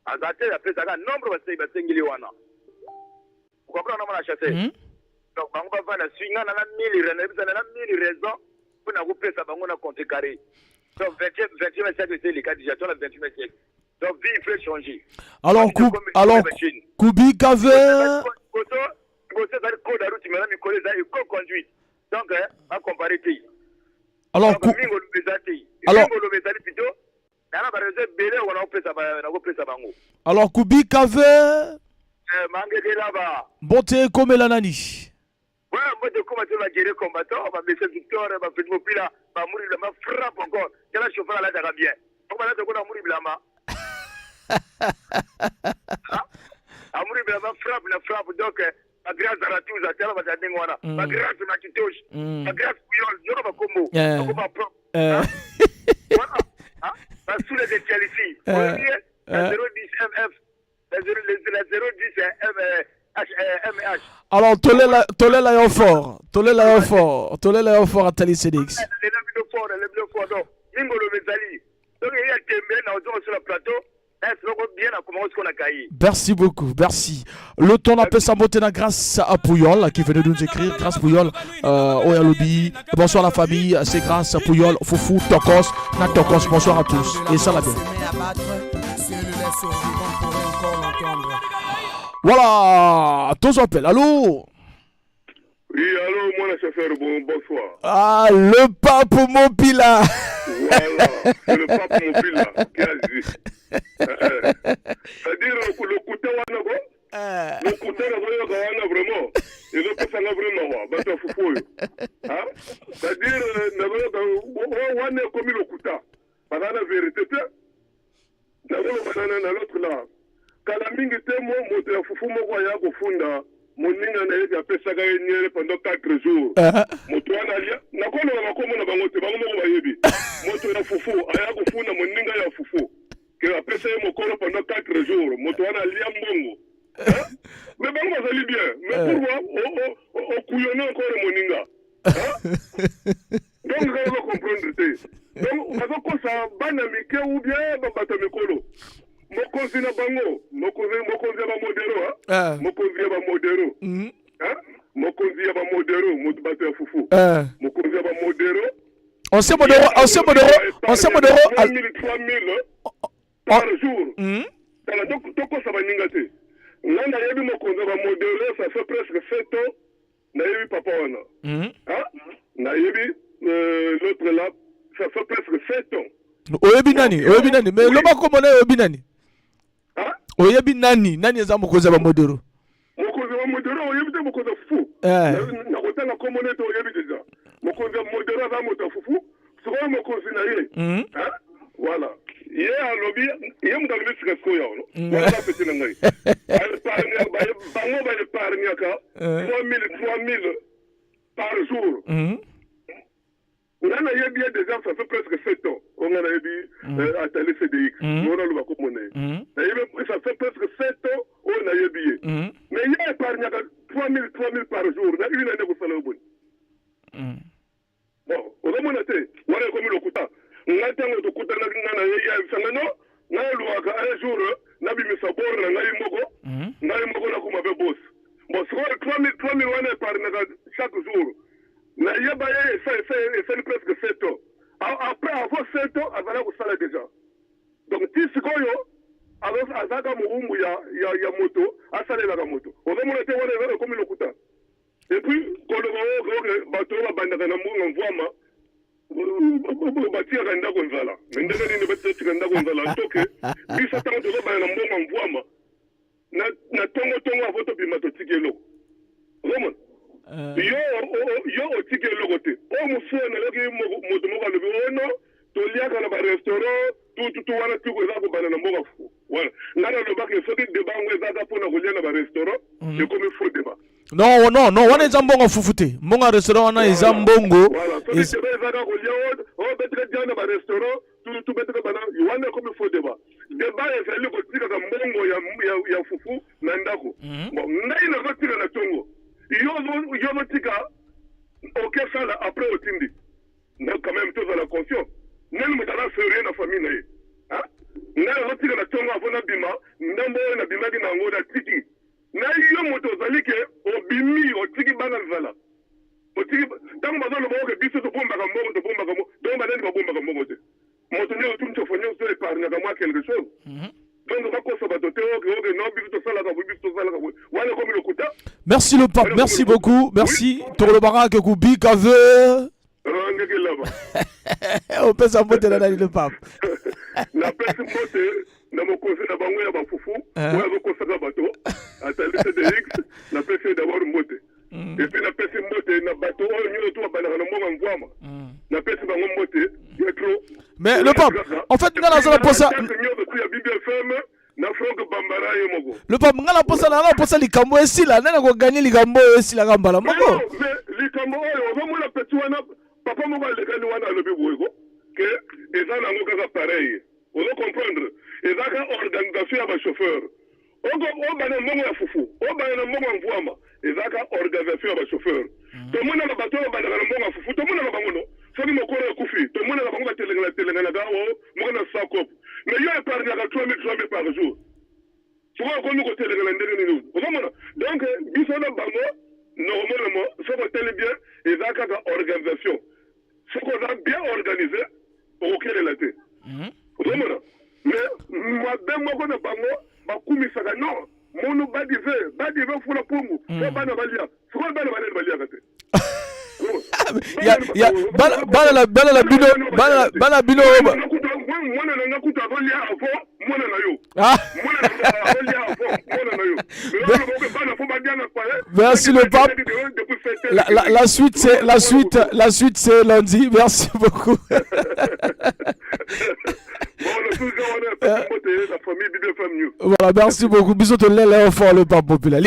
Azate la pesa ka nombre ba sei ba sengili wana. Vous comprenez? On a chassé. Donc, on va faire la suite. On a 1000 raisons pour nous faire ça. On a compté carré. Donc, 20e siècle, c'est les cas déjà. Dans le 20e siècle. Donc, vie, il faut changer. Alors, Koubi Kave. Donc, à comparer. Alors, Koubi Kave. Bonté comme la nani. Ouais, moi, je commence à gérer combattant, ma monsieur Victor, ma petite mobile, ma mourir, ma frappe encore. Quel chauffeur là, ça va bien. On va là, on va mourir, blama. Ah, mourir, ma frappe, la frappe, donc, ma grâce à la touche, à tel, ma jardin, voilà. Ma grâce, ma touche. Ma grâce, couillon, je ne vais pas combo. Je ne vais pas prendre. Voilà. Ma sous les étiels ici. La 010 MF, la 010 MH. Alors, Tolé la fort. Tolé la fort à Tali CDX. Merci beaucoup, merci. Le ton appelle sa beauté grâce à Pouyol qui venait de nous écrire. Grâce Pouyol, Oyalobi. Bonsoir la famille, c'est grâce à Pouyol, Foufou, Tokos, Natokos. Bonsoir à tous. Et ça la bien. Voilà, tous appels. Allô? Oui, allô, moi le chauffeur, bonsoir. Ah, le pape Mopila. Voilà, c'est le pape Mopila qui a dit. C'est-à-dire, le côté Wanago, le côté Wanago, vraiment, il ne peut pas vraiment, parce que faut. C'est-à-dire, on a commis le côté. Par la vérité, l'autre là. Kala mingi te mo moto ya fufu moko ya kofunda moninga na ye apesaka ye nyere pendant 4 jours. Moto wana lia nakolo na komo na bango te bango moko bayebi. Moto ya fufu aya kofunda moninga ya fufu ke apesa ye mokolo pendant 4 jours. Moto wana lia mbongo. Mais bango bazali bien. Mais pourquoi o couillonner encore moninga? Donc vous allez comprendre te. Donc on va kosa bana mike ou bien babato mikolo. Mokonzi na bango, mokonzi ya ba modero, mokonzi ya ba modero, mokonzi ya ba modero, moto bato ya fufu, mokonzi ya ba modero, Ancien modéro. 3 000 par jour. Donc ça va n'ingater. Là, on a eu mon compte, modéré, ça fait presque 7 ans. On a eu papa. On a eu l'autre là, ça fait presque 7 ans. Oyebinani, mais l'homme a commandé Oyebinani. Oyebinani, nani est un mokoza ba modéro. Mokoza modéro, oyebite mokoza fou. Na kotanga commandé to oyebi déjà. Mokoza modéro za moto fou. Soko mokoza na ye. Voilà. Ye a lobby, ye mo dalbi sikasko ya ono. Voilà petit na ngai. Bango ba le parniaka 3 000 par jour. On a eu déjà, ça fait presque 7 ans. On a eu à Télé CDX. On a eu ça fait presque 7 ans, on a eu billet. Mais il y a épargné 3 000 par jour. On a eu une année pour faire le bon. Bon, on a monté. On a comme le Kuta. On a été en Kuta. On a un jour, on a mis sa borne, on a eu Mogo. On a eu Mogo là comme avait boss. Bon, c'est 3 000 on a épargné chaque jour. Na yabaye c'est presque 7 ans. Après avoir 7 ans, elle va au salaire déjà. Donc si c'est quoi alors azaka muumbu ya moto, asale la moto. On va monter on comme le kuta. Et puis quand le bateau va bandaka na mungu mvwama batia kanda konzala. Mendele ni batia kanda konzala toke. Bisa tango to ba na mungu mvwama. Na tongo avoto bimato tikelo. Vraiment. Yo otike logote o musone logi moto moka lobi ono to liaka na ba restaurant tout wana tiko za ko bana na moka fu voilà ngana loba ke soki débat ngwe za pona ko liana ba restaurant c'est comme faux débat non wana ezambongo fufute mbongo restaurant wana ezambongo voilà soki débat za ko liao o betre diana ba restaurant tout betre bana wana comme faux débat ezali ko tika ka mbongo ya fufu na ndako bon ngai na ko tika na tongo yo tika ok ça là après au tindi mais quand même tous à la conscience même me dara faire na famille na ye na tika na tongo avona bima ndambo na bima ki na ngoda tiki na yo moto zalike obimi o tiki bana vala o tiki tango bazalo bo ke biso to bomba ka mbongo donc ba nani ba bomba ka mbongo te moto ne otum to fonyo so épargne ka moi quelque chose donc ba ko so ba to te o ke no biso to sala ka wala comme le kuta. Merci le pape, merci beaucoup, merci. Toro Barak Kubi Kave. On peut s'emboîter là le pape. La personne montée, na mo conseil na bango ya ba fufu, ou ya ko saka bateau, à Télé CDX, la personne d'avoir monté. Et puis la personne montée na bateau, on y retourne ba na mo ngwama. La personne bango montée, il y a trop. Mais le pape, en fait, ngala za pour ça. Le pape ngala posa likambo esila nana ko gagner likambo esila kambala moko likambo oyo va mona petit wana papa moko lekani wana lobi boyego que eza nango kaka pareil on doit comprendre eza ka organisation ya ba chauffeur o bana mbongo ya fufu o bana mbongo ya mvwama eza ka organisation ya ba chauffeur to mona ba bato ba na mbongo ya fufu to mona ba bango no soki mokolo ya kufi to mona ba bango ba telengana gawo moko na sakop mais il y a épargné à 3 000 par jour. Tu vois, comme nous côté les Landais, donc, bisona bango, normalement, ça va tellement bien, et ça a organisation. Ce qu'on a bien organisé, ok, la tête. Mais, moi, ben, moi, on a bango, ma koumi saga, non, mon badive, faut la pomme, faut pas la valia, faut pas la valia, la tête. Ya bala bino mwana na ngakuta volia afo mwana na yo mwana na volia afo mwana na yo mais bana fo badiana kwa merci le pape la suite c'est lundi merci beaucoup voilà merci beaucoup bisous to lele fort le pape populaire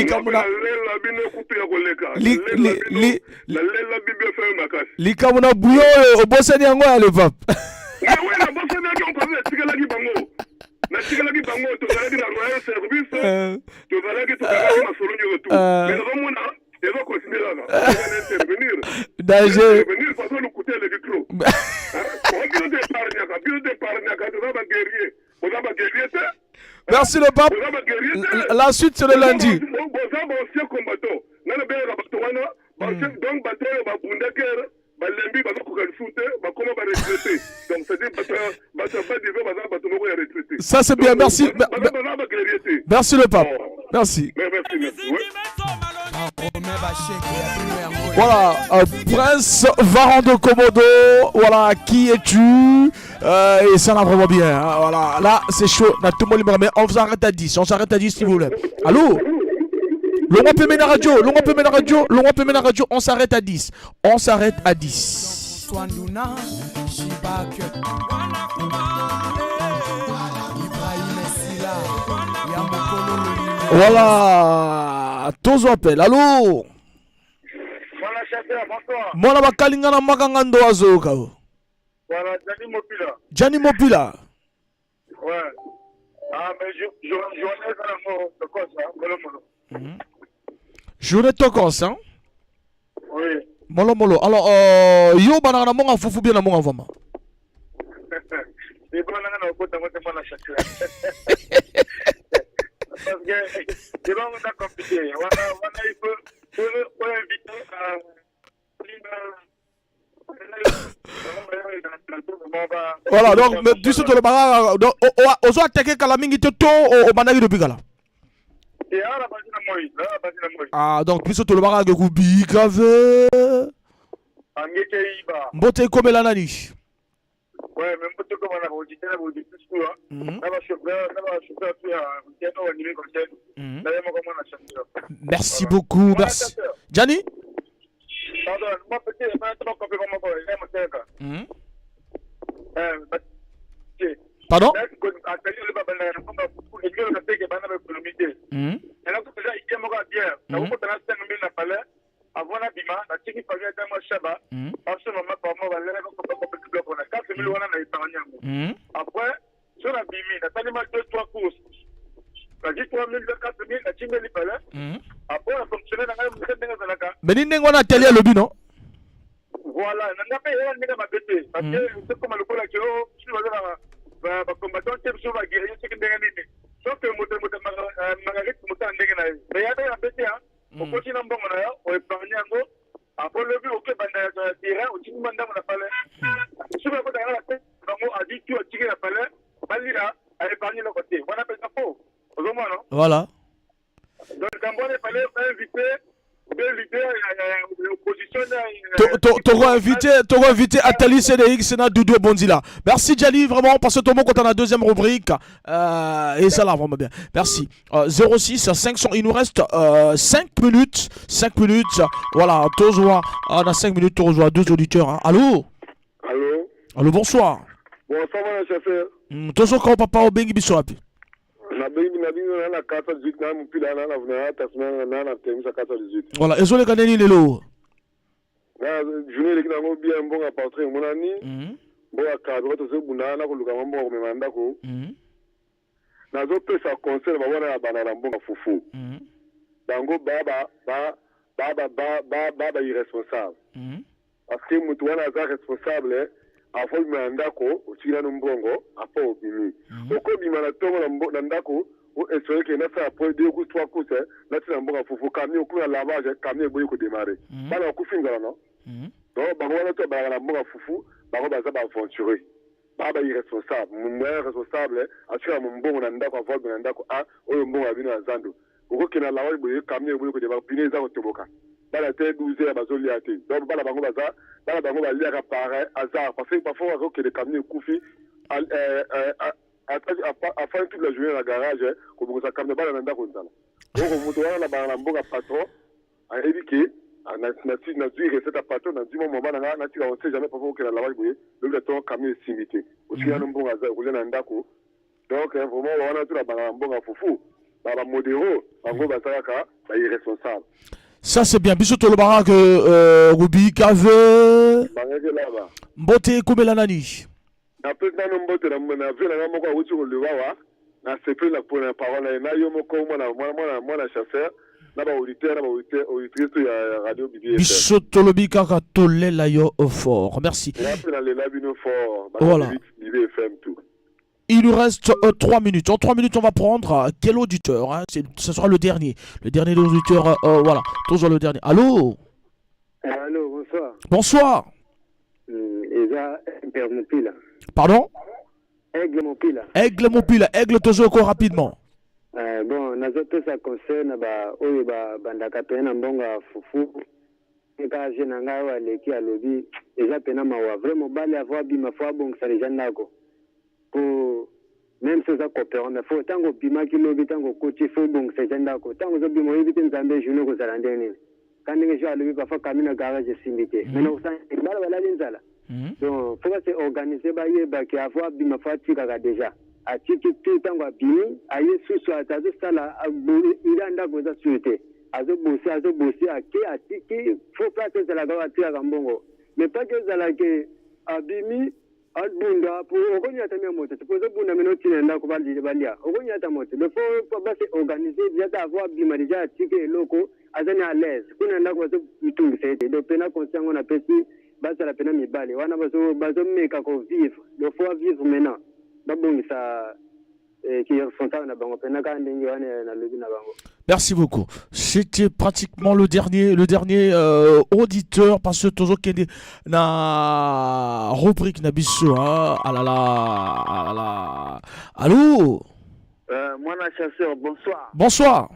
likamuna buyo obosani yango ya le pape na tikalaki bango tozalaki na royal service tozalaki tokalaki masolo nyonso tu mais nazomona eza continue kaka intervenir parce que lokute eleki tro bino te épargnaka toza baguerrier oza baguerrier te merci le pape la suite c'est le lundi boza bancien combattant nana bengaka bato wana donc bato oyo babundakere balembi bazokoka lisusu te bakoma baretraité donc c'est-à-dire bato pas dive baza bato moko ya retraité. Ça c'est bien, merci. Merci le pape. Merci. Voilà, Prince Varan de Komodo, voilà, qui es-tu? Et ça va vraiment bien, hein, voilà, là c'est chaud, mais on s'arrête à 10, s'il vous plaît. Allô? L'on peut mettre la radio, on s'arrête à 10. Voilà, tous appel, allô? Mwana bakalinga na makanga ndo azoka. Voilà, Gianni Mopila. Ouais. Ah, mais journée dans la mort, de quoi ça? Journée Tokos, hein? Oui. Molo. Alors, yo banana monga fufu bien na monga vama. C'est bon, on a kota mote mwana chakra. Parce que c'est bon, on a compliqué. On a il faut inviter à voilà, donc du tout le baga ozo attaquer kala mingi to o banagi do bigala. Ah donc plus tout le baga ke kubi grave. Angeke iba. Mbote komela nani? Ouais, même mbote komela bo ditela bo ditu là. Na ba chauffeur tu a tieno wa nimi comme ça. Na yemo comme on a chanté. Merci beaucoup, merci. Gianni? Pardon, moi peut-être maintenant qu'on peut comment il est mon pardon? Mais il n'y a pas télé à l'objet, non? Voilà, on n'a pas eu un parce que c'est comme le coup là qui est combattant qui est sur la guerre, c'est que sauf que Marguerite Moussa mais il y a des appétits, on continue en bon, on est parvenu en gros, après le but, ok, terrain, on dit que mandat, on a parlé. Si vous avez la tête, on a dit que tu as tiré la palais, Balira a épargné le côté. On appelle ça faux. Voilà. Donc, quand on est parlé, on a invité. T'auras invité Atali CDX et Doudou Bonzila. Merci Djali, vraiment, parce que tout le monde, quand on a la deuxième rubrique, et ça là, vraiment bien. Merci. 06 500, il nous reste 5 minutes. 5 minutes. Voilà, on a 5 minutes, on rejoint deux auditeurs. Hein. Allô? Allô, bonsoir. Bonsoir, mon chauffeur. Toujours quand papa au Bengi Bissoapi. Voilà, et sur les canaux, lelo. Je vais les gagner bien bon à partir mon ami. Bon à cadre, tout ce bunda na kuluka mambo au memanda ko. Nazo pesa conseil ba wana banana bon à fufu. Bango baba irresponsable. Parce que mutu wana za responsable. Afo mandako uchira numbongo apo obimi oko bimana tongo na ndako o esore ke na sa po de ku 3 coups na tina mbonga fufu kamni oku na lavage kamni boyi ko démarrer bana ku fingala no donc bango na to ba na mbonga fufu bango baza ba aventurer baba irresponsable mumwe responsable achira mbongo na ndako afo na ndako oyo mbongo abino na zando oko ke na lavage boyi kamni boyi ko démarrer pineza ko toboka bala te 12 bazoli ate donc bala bango baza bala bango baliaka par hasard parce que parfois que les camions couffent afin toute la journée dans le garage comme ça camion bala nanda konzala donc moto wana na mboka patron a éduqué na recette à patron na du moment na tu on sait jamais parfois que la lavage boye le temps camion est simité aussi na mboka za ko na ndako donc vraiment wana tu la bala mboka fufu ba modéro bango bazaka ba irresponsable. Ça c'est bien. Bisous tout le barak Ruby Cave. Mbote Komela nani. Na pesa no mbote na mwana vile na moko wuti kuliwawa na sepe la pour la parole na yo moko mwana chasseur na ba auditeur auditrice ya radio BBFM. Bisous tout le bikaka tolela yo fort. Merci. Na le labino fort. Voilà. BBFM tout. Il nous reste 3 minutes. En 3 minutes, on va prendre quel auditeur hein? Ce sera le dernier. Le dernier des auditeurs. Voilà. Toujours le dernier. Allô? Allô, bonsoir. Bonsoir. déjà Aigle Mopila. Pardon? Aigle Mopila. Aigle Mopila, Aigle Tozoko rapidement. Bon, nazoto ça concerne oyo bandaka pena mbonga fufu. Nka jena ngawa leki alobi eza pena mawa vraiment bale avoir bima fwa bon ça les gens nako. Pour même si ça coopère mais faut tango bima ki lobi tango coach faut bon ça gens nako. Tango zo bima yibite nzambe journée ko zalande nini. Quand les gens alobi parfois kamina garage simité. Mais non ça bala linzala. Donc faut se organiser ba yeba ki avoir bima fwa tika déjà. A tiki tango bimi aye susu atazo sala iranda ko za suite. Azo bossi a tiki faut pas que la gawa tia gambongo mais pas que la ke abimi albunda pour okonya ta moto pour zo bunda meno tina nda ko baldi balia okonya ta moto il faut pas se organiser déjà avoir bima déjà tiki loko azani à l'aise kuna nda ko zo mitungi sete do pena conscient on a pesi basa la pena mibale wana bazo meka ko vivre il faut vivre maintenant babongi ça Merci beaucoup. C'était pratiquement le dernier auditeur parce que toujours qu'il y a na rubrique nabiso ah là là. Allô. Moi la chasseur, bonsoir. Bonsoir.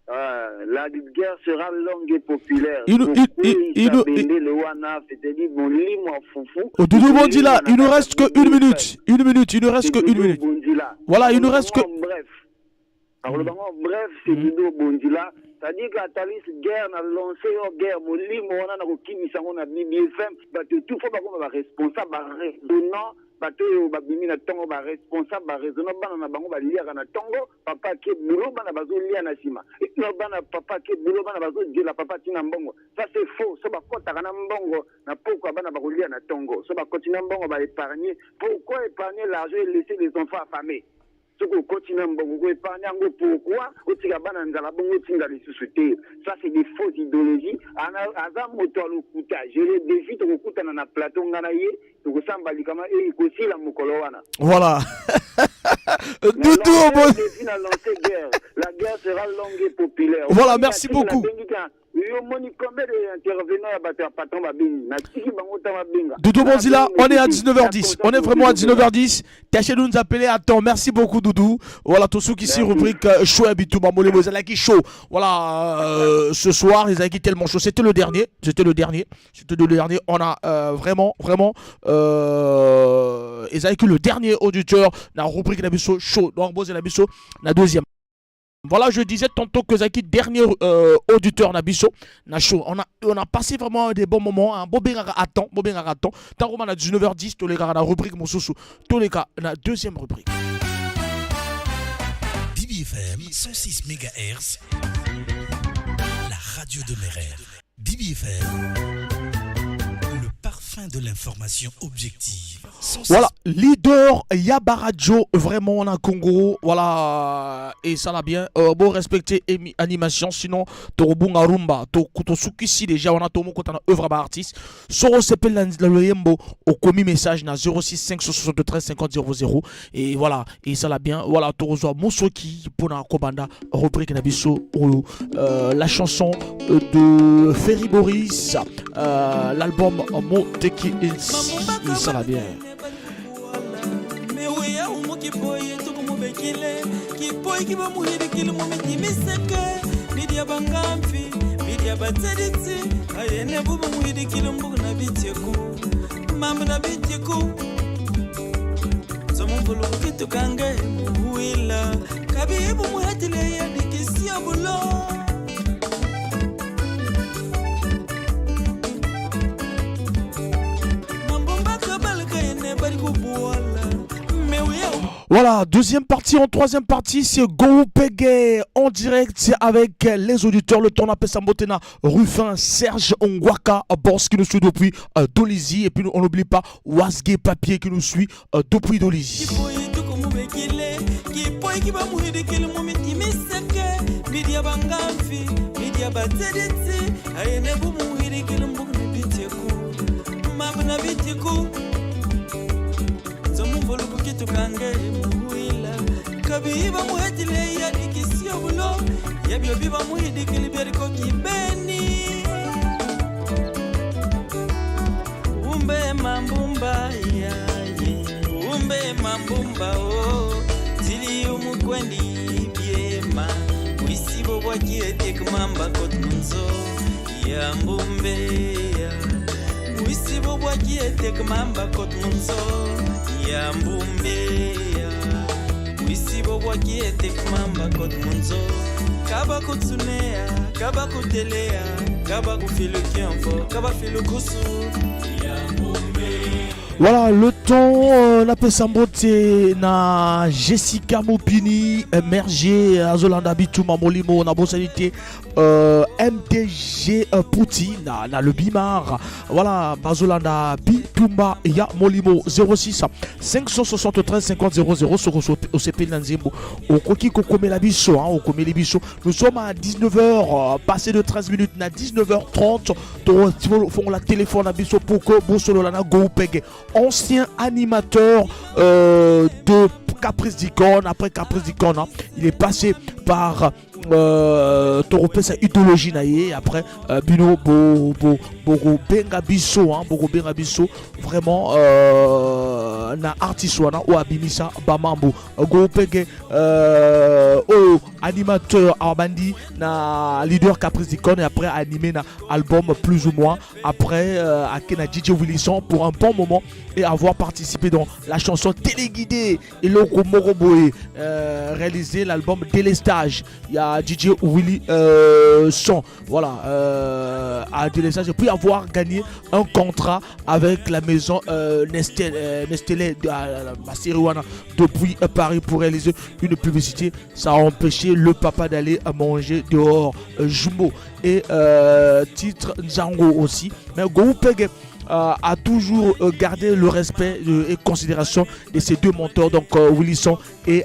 La guerre sera longue et populaire. Il nous reste que une minute. Il nous reste que une minute. Voilà, il nous reste que. Bref. Alors, bref, c'est Dudo Bondila. C'est-à-dire que la guerre n'a lancé une guerre. Mon lit, on a qui on a mis BFM. Tout faut pas qu'on va responsable, raisonnant. Bato babimi na tongo ba responsable ba raisonner bana na bango ba liaka na tongo papa ke bulo bana bazo lia na sima no bana papa ke bulo bana bazo dila papa tina mbongo ça c'est faux so ba kota kana mbongo na pourquoi bana ba lia na tongo so ba kotina mbongo ba épargner pourquoi épargner l'argent et laisser les enfants affamés ce que continue mbongo ko épargner ngo pourquoi otika bana nzala bongo tinga les sociétés ça c'est des fausses idéologies ana aza moto lokuta je les défie to kokuta na plateau ngana ye to kosamba likama e kosila mukolo wana voilà la guerre sera longue et populaire voilà merci beaucoup Doudou Bonzila, on est à 19h10. On est vraiment à 19h10. Tâchez de nous appeler à temps. Merci beaucoup, Doudou. Voilà, tous ceux qui s'y rubrique chaud habitou, mamolé, vous allez qui chaud. Voilà, ce soir, ils ont tellement chaud. C'était le dernier. On a vraiment, ils ont le dernier auditeur dans la rubrique Nabiso chaud. Donc, Bozé Nabiso, la deuxième. Voilà, je disais tantôt que Zaki, dernier auditeur Nabiso, na chaud. On a passé vraiment des bons moments. Un beau bien à temps. Tant qu'on a 19h10, tous les gars, la rubrique Moussousou. Tous les gars, la deuxième rubrique. DBFM 106 MHz, la radio de mes rêves. DBFM, le parfum de l'information objective. Voilà, leader Yabaradjo, vraiment on a Congo, voilà, et ça l'a bien, bon respecter animation, sinon Torobunga Rumba, Tokutosukisi déjà, on a Tomo quand on a œuvre à artiste, Soro Sepel le Yembo, au commis message na 06 573 50 00, et voilà, et ça l'a bien, voilà, Torozo Moussoki, Pona Kobanda, rubrique Nabiso, la chanson de Ferry Boris, l'album Moteki et ça l'a bien. Kipoy kiba muhidi kili mumiti miseke Lidia bangamfi, lidia batediti Ayene bubu muhidi kili mbugu na bityeku Mambu na bityeku Somu mfulu kitu kange muhuila Kabibu muhatile ya dikisi ya bulo Mambomba kabalka yene bari kubuwala Voilà, deuxième partie, en troisième partie, c'est Go Pege en direct avec les auditeurs. Le temps appelle Sambotena, Ruffin, Serge Ongwaka, Boss qui nous suit depuis Dolizy. Et puis on n'oublie pas Wasge Papier qui nous suit depuis Dolizy. Tukange muhuila kabiba muhetile ya dikisi obulo yabyo biba muhidikili beriko kibeni umbe mambumba mbumba o zili umukwendi biema wisi bobwaki etek mamba kotmunzo ya mbumbeya wisi bobwaki etek mamba kotmunzo ya mbumbeya wisi bobwaki etek mamba kotmunzo kaba kutsunea kaba kutelea kaba kufilukianfo kaba filukusu ya mbumbeya. Voilà, le temps, la pesambote na Jessica Mopini, Merger, Azolanda Bitouma Molimo, na Bossanité, MTG Pouti, na le Bimar. Voilà, Bazolanda Bitouma, Ya Molimo, 06 573 50 00, sur OCP Nanzimbo, au Koki Kokome la Bisso, au Kome les Bisso. Nous sommes à 19h, passé de 13 minutes, na 19h30, font la téléphone à Bisso pour que Bossolo Lana Goupeg. Ancien animateur de Caprice d'Icône. Après Caprice d'Icône, hein, il est passé par Toropé sa idéologie naïe. Après Bino Bogo Benga Bisso, hein, Bogo Benga Bisso, vraiment na artiste wana ou abimisa Bamambo Gopege animateur Arbandi na leader Caprice d'Icône et après animé na album plus ou moins après Akena DJ Willisson pour un bon moment et avoir participé dans la chanson téléguidée et le Moroboé réalisé l'album Délestage. Il y a DJ Willy Son, voilà, à Délestage et puis avoir gagné un contrat avec la maison Nestlé de Massiriwana depuis Paris pour réaliser une publicité. Ça a empêché le papa d'aller manger dehors. Jumbo et titre Nzango aussi. Mais Goupege a toujours gardé le respect et considération de ces deux mentors, donc Willisson et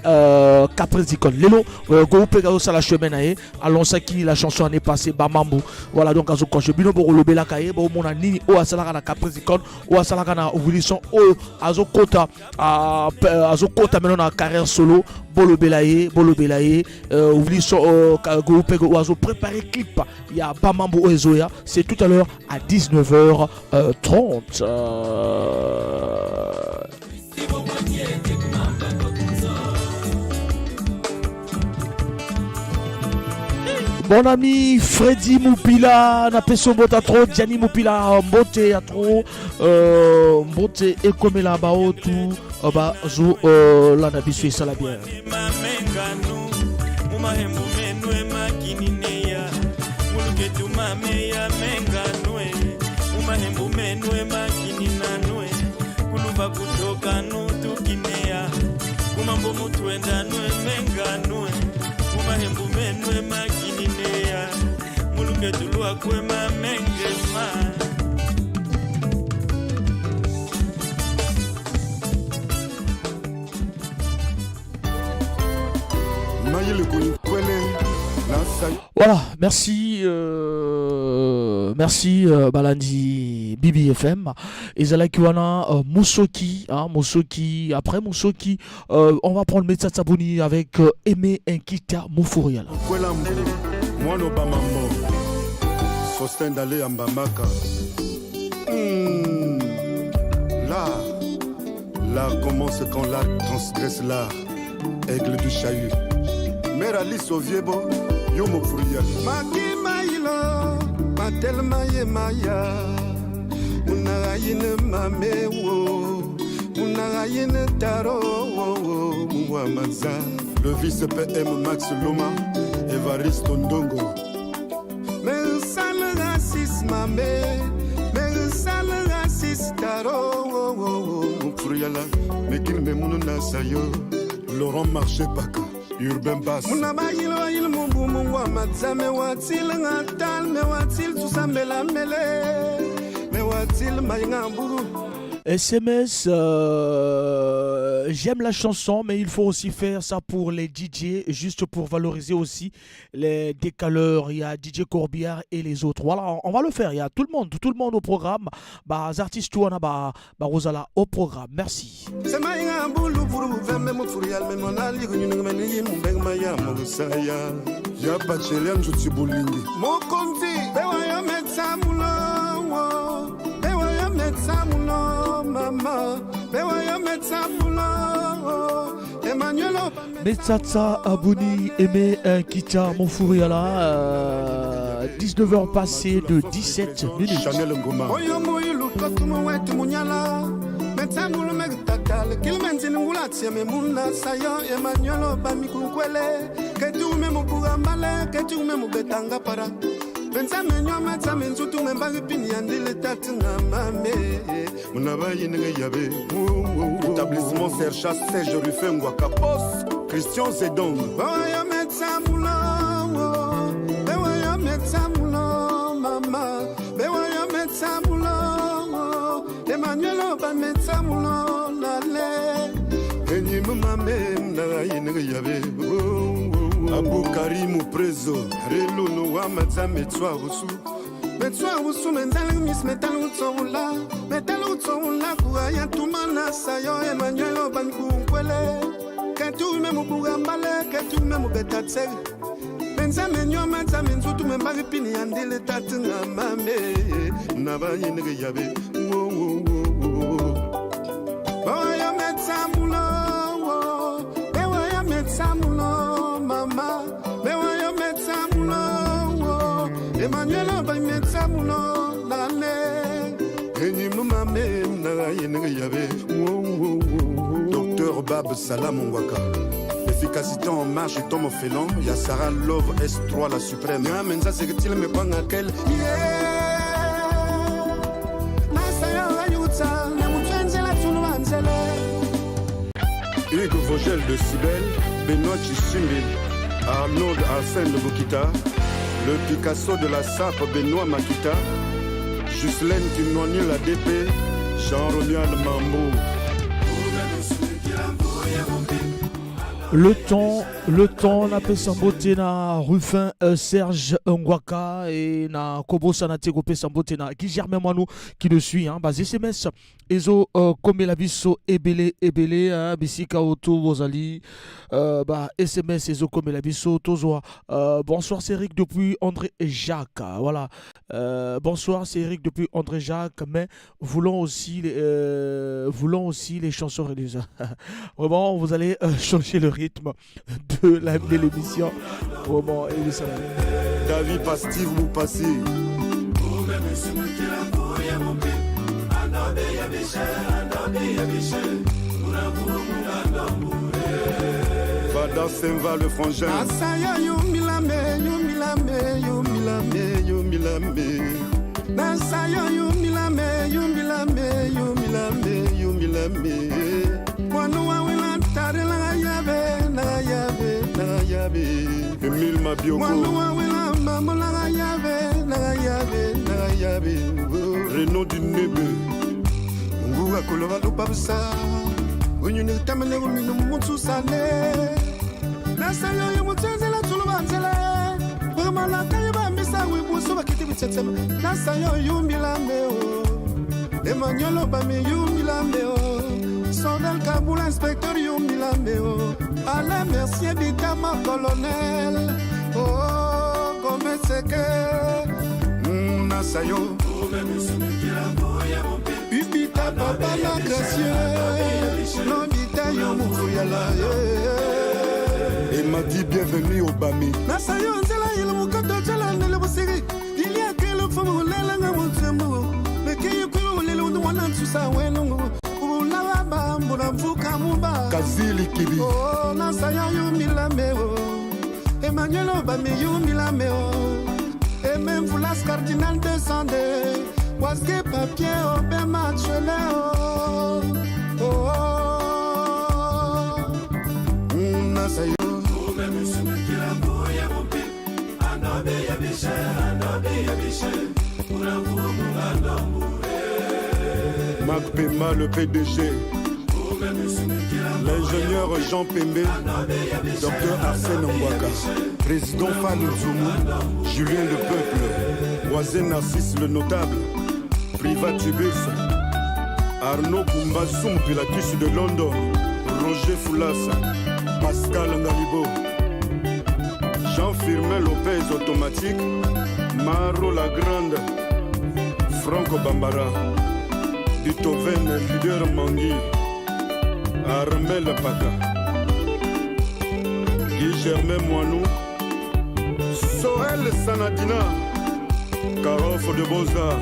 Caprice d'Icône. Lelo Goupega au sala chemin aé allons ça qui la chanson année passée Bamambo. Voilà donc azo koche bino bo le bela kaye bo mona nini o asala na Caprice d'Icône o asala na Willisson o azo kota maintenant na carrière solo bolo belaye Willisson Goupega o azo préparer clip. Il y a Bamambo Ezoya, c'est tout à l'heure à 19h30. Mon ami Freddy Moupila na peso mbota trop Gianni Moupila mbote ya trop mbote ekomela baotu ba zo la na biso esala bien. Mahembu menwe makini nanwe kuluba kutoka nutukinea kumambo mutwenda nwe menganwe kumahembu menwe makini nea muluke tulua kwema mengema Voilà, merci merci Balandi Bibi FM Ezala Kiwana Moussoki, hein, Moussoki, après Moussoki on va prendre Metsa Tsabouni avec Aimé Nkita Moufuriala. Moi no Bamambo Sosten d'aller en Bamaka. L'art commence quand l'art transgresse l'art. Aigle du chahut. Mère Alice Oviebo Yomo Furial. Maki Maïlo Matel Maye Maya Unayine Mamewo Unayine Taro Mouamaza. Le vice-PM Max Loma Evaristo Ndongo. Mais ça le racisme mais ça le racisme Taro Furiala. Mais qu'il me mouna sayo Laurent Marché Baka Urbain Bass Munabayilo il mumbu mungwa matzame watil ngatal me watil tusambela mele me watil mayngamburu. SMS, j'aime la chanson, mais il faut aussi faire ça pour les DJ, juste pour valoriser aussi les décaleurs. Il y a DJ Corbière et les autres. Voilà, on va le faire. Il y a tout le monde au programme. Bah, les artistes, tout on a bah Rosala au programme. Merci. C'est mayngamburu pour vous faire même furial mais mon ali que nous menons mon beng maya mon saya. Ya bachelian jutsu bolingi. Mon konti, bewa metsa mulo. Samuno mama Bewaya Metsamulo, Emmanuel Metsatsa Abouni Aimé Kita Monfouriala, 19h passées de 17 minutes. Chanel Ngoma. Oyo moyilu totumo wetu munyala. Metsamulo megtakal, kilmenzini ngulatia memuna sayo Emmanuel Bamikunkwele, ketu memukugambale, ketu memubetanga para. Pensa menyo metsa menzutu membagi pini andile tatinga mame. Munabayi nenge yabe. Établissement Sercha Serge Rufengwa Kapos, Christian Zedong. Bewaya Metsamulo, Bewaya Metsamulo, mama. Bewaya Metsamulo, Emmanuel Bametsamulo, lale. Enyi mame nayi nenge yabe. Abu Karim Prezo, Relo no Wamatsa Metswa Wusu. Metswa Wusu Mendal Miss Metal Utsola, Metal Utsola, Kuaya Tumana Sayo, Emmanuel Bankunkwele, Katu Memubugambale, Katu Memubetatse. Pensa Menyo Matsa Menzutu Membaripini and Dile Tatunga Mame, Navayi Negabe. Boya Metsamulo, Bewaya Metsamulo. Mama, bewaya Metsamulo, Emmanuel by Metsamulo, Nale, Enyi Mumame, Naraye Negabe, Docteur Bab Salam Mwaka. Efficacité en marche et tombe au félon, Y'a Sarah Love S3 la suprême. Y'a Menza c'est que tu me prends à quel. Hugues Vogel de Cybèle, Benoît Chichimbi, Arnaud Arsène de Bokita, le Picasso de la Sape Benoît Makita, Ghislaine Kimoni la DP, Jean-Romuald Mambo. Le temps na pesa mbote na Rufin Serge Ngwaka et na Kobo Sanatego pesa mbote na qui gère même nous qui le suit hein basé SMS ezo comme la biso ebele bisika auto bozali bah SMS ezo comme la biso tozo bonsoir c'est Eric depuis André Jacques voilà bonsoir c'est Eric depuis André Jacques mais voulons aussi les chansons religieuses vraiment vous allez changer le rythme de l'émission. Vraiment, David Pastive vous passez. Vada Senva le frangin. Asaya yo milame. Nasaya yo milame. Wanu wawila tare la yabe. Emile Mabioko. Wanu wawila mamu la yabe. Renaud du Nebe. Ungu akolova lupabsa. Unyune tamele uminu mutsu sale. Nasaya yo mutenzela tulubanzele. Bamala kayeba mbisa wibuso bakiti bitsetsema. Nasaya yo milame o. Emmanuel Bami yo milame o. Sondel Kaboul, inspecteur Yumilameo. Alain Mercier, Bitama, colonel. Oh, comme c'est que. Nasayo. Ubita, papa, la gracieux. L'obita, Yomouyala. Et m'a dit bienvenue au Bami. Nasayo, Nzela, il m'a dit Nzela, il m'a dit il y a quelle femme, on l'a la gamme, mais qu'il y a quelqu'un, on l'a tout ça, ouais, non. Kazili Kibi. Oh, Nasaya Yumilameo. Emmanuel Obame Yumilameo. Et même vous las cardinal descendez. Wasque papier au Bemacheleo. Oh, Nasaya. Mac Pema, le PDG. L'ingénieur Jean Pembe, Dr Arsène Ngwaka, président Fanu Zoumou, Julien le Peuple, Voisin Narcisse le Notable, Privatubus, Arnaud Koumbasoum, Pilatus de London, Roger Foulassa, Pascal Ngalibo, Jean-Firmin Lopez Automatique, Maro la Grande, Franco Bambara, Dutoven, leader Mangui, Armel Paka, Guy Germain Moinou, Sorel Sanadina, Carof de Boza,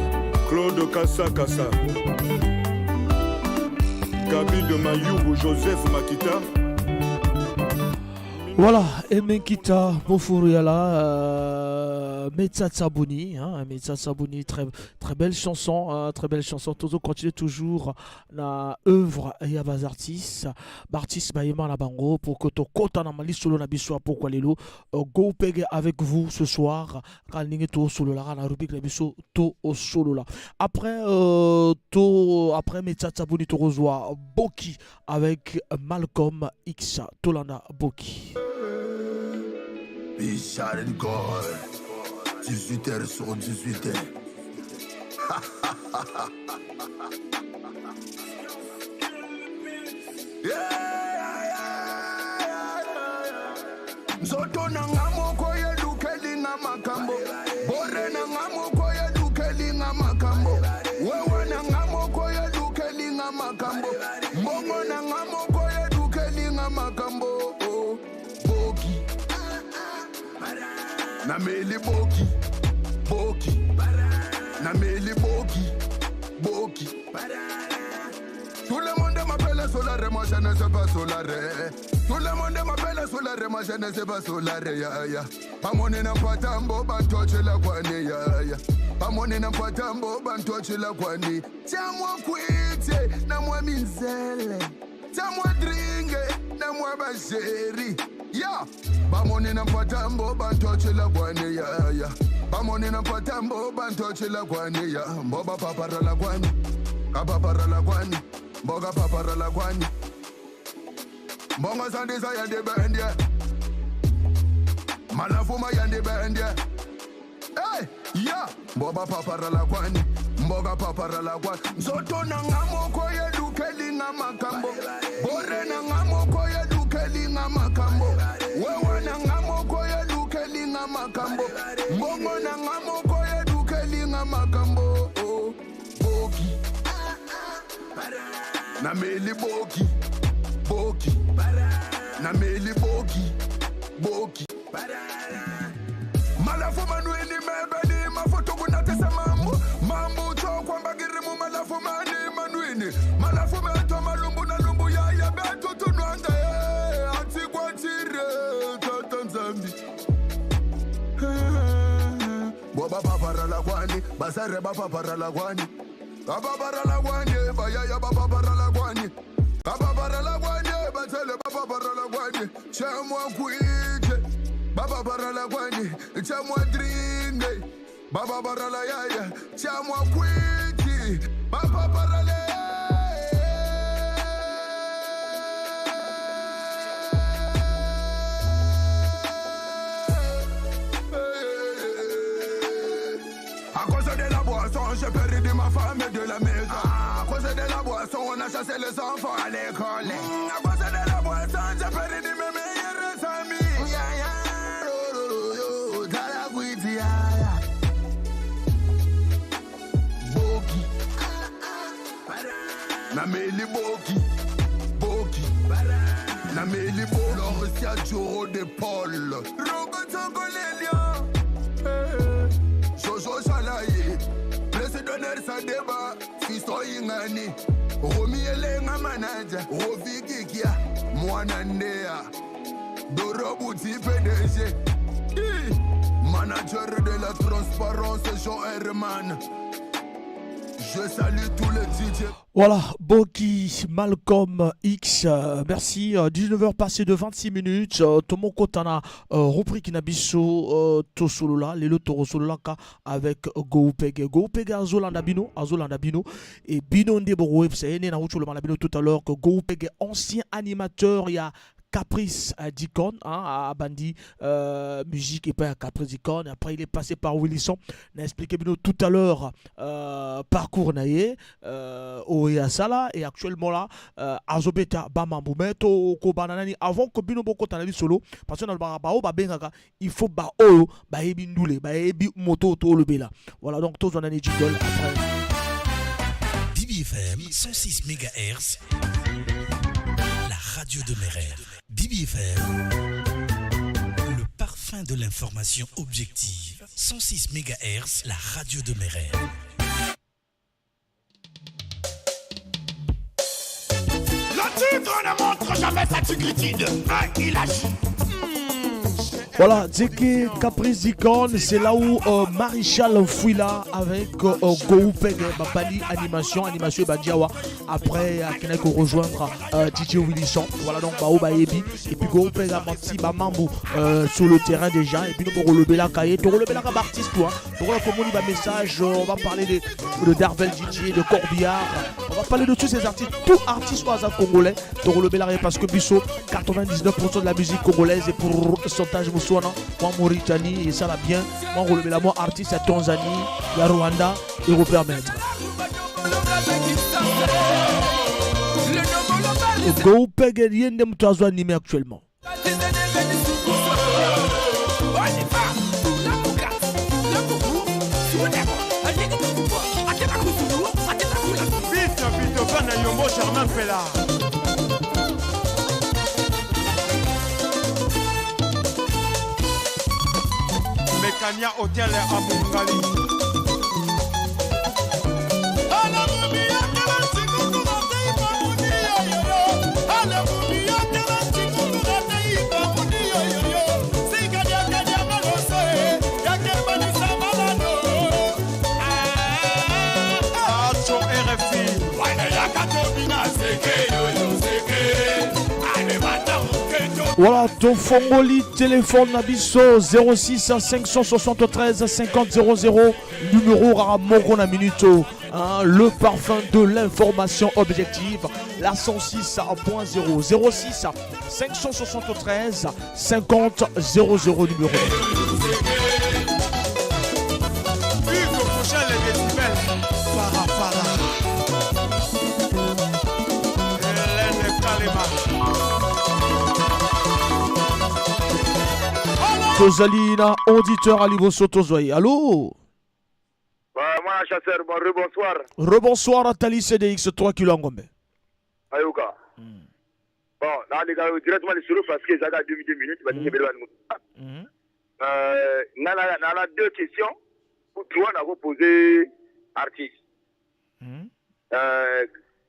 Claude Kassa Kassa, Gabi de Mayoubou, Joseph Makita. Voilà, Emenkita Mofuriala, Metsa Sabuni, Metsa Sabuni, très belle chanson, Tozo continue toujours la œuvre Yabaz artistes, Bartis Bayema la Bango, pour que tu kota na mali solo na biswa pourquoi lelo, go peg avec vous ce soir, Kalninge to solo la na rubrique la biso to au solo la. Après Metsa Sabuni to reçoit Boki avec Malcolm X, Tolanda Boki. Bichard God, 18h sur 18h. Zoto na ngamo koye dukeli nga makambo. Bore na ngamo koye dukeli nga makambo. Wewe na ngamo koye dukeli nga makambo. Mbongo na ngamo koye dukeli nga makambo. Boki na meli boki, boki na meli boki, boki. Tout le monde m'appelle Solare, moi je ne sais pas Solare. Tout le monde m'appelle Solare, moi je ne sais pas Solare, ya ya. Pamone na patambo bantoche la kwani, ya ya. Pamone na patambo bantoche la kwani. Tiens-moi kwite, na moi minzele. Tiens-moi dringue, na moi bajeri. Ya, pamone na patambo bantoche la kwani, ya ya. Pamone na patambo bantoche la kwani, ya. Mboba papara la kwani, kapapara la kwani. Boga papara la kwani. Bonga sandisa yande bendye. Malafuma yande bendye. Hey, yeah. Boba papara la kwani. Boga papara la kwani. Zoto na ngamo koye dukeli nga makambo. Bore na ngamo koye dukeli nga makambo. Wewe na ngamo koye dukeli nga makambo. Mbongo na ngamo koye dukeli nga makambo. Oh, boki na meli boki, boki na meli boki, boki. Malafu manueni mebeni mafoto kunatesa mambo. Mambo chokwa mbagiri mu malafu mani manueni. Malafu meto malumbu na lumbu ya beto tunwanga ati kwa tire tatanzambi. Boba papara la kwani, basare ba papara la kwani. Babara la guanye, bayaya babara la guanye. Babara la guanye, batele babara la guanye. Chamo kuite, babara la guanye. Chamo drinde, babara la yaya. Chamo kuite, babara la. J'ai perdu ma femme et de la maison. À cause de la boisson, on a chassé les enfants à l'école. À cause de la boisson, j'ai perdu mes meilleurs amis. Ya ya, yo, talaguiti ya ya. Boki, na meli boki, boki, na meli boki. Lorisia Joro de Paul. Roberto Golelian, Jojo Chalaye. Président sa débat, fisto ingani. Romi elenga manager, Roviki kia, Mwanandea. Dorobuti PDG. Manager de la transparence, Jean Herman. Je salue tous les DJ. Voilà, Boki, Malcolm X, merci. 19h passé de 26 minutes. Tomoko Tana, rubrique Nabiso, Tosolula, Lelo Toro Sololaka avec Goupege. Goupege Azolanda Bino, et Bino Ndeboro, c'est Nena Uchulo Bino tout à l'heure que Goupege, ancien animateur, il y a Caprice d'Icon, à Bandi musique et pas à Caprice d'Icon. Après il est passé par Willisson. On a expliqué tout à l'heure parcours naïe au Sala et actuellement là Azobeta Bamamboumeto Kobanani avant que Bino Boko Tanavi solo parce que dans le barabao Bengaga il faut ba oyo ba ebi ndule ba ebi moto to le bela. Voilà donc tous on a des jingles après. DBFM 106 MHz. radio de mes rêves. DBFM, le parfum de l'information objective. 106 MHz, la radio de mes rêves. Le tigre ne montre jamais sa tigritude, mais il agit. Voilà, Zeke Caprice d'Icône, c'est là où Maréchal Fouila avec Goupeg Bapali animation Badiawa. Après, il faut rejoindre DJ Wilson. Voilà donc Baoba Ebi. Et puis Goupeg a menti Bamambu sur le terrain déjà. Et puis nous allons relever la cahier. Nous relever la artiste, toi. Nous allons communiquer un message. On va parler de Darvel DJ, de Corbillard. On va parler de tous ces artistes. Tous artistes oiseaux congolais. Nous relever la parce que Bissot, 99% de la musique congolaise est pour pourcentage moi Mauritanie et ça va bien. Moi relever la moi artiste à Tanzanie, la Rwanda et vous permettre. Go Peg rien de m'toiso animé actuellement. Kanya Hotel à Mungali. Voilà, ton Fongoli téléphone Nabiso 06 573 50 00, numéro Raramoko na Minuto, hein, le parfum de l'information objective, la 106.0 06 573 50 00 numéro. Tozalina, auditeur à Liboso Tozoy. Allô? Moi, chasseur, bon, rebonsoir. Rebonsoir à Tali CDX 3 kg. Ayouka. Bon, là, les gars, directement les solo parce que j'ai 2 minutes. On a deux questions pour toi, on a posé artiste.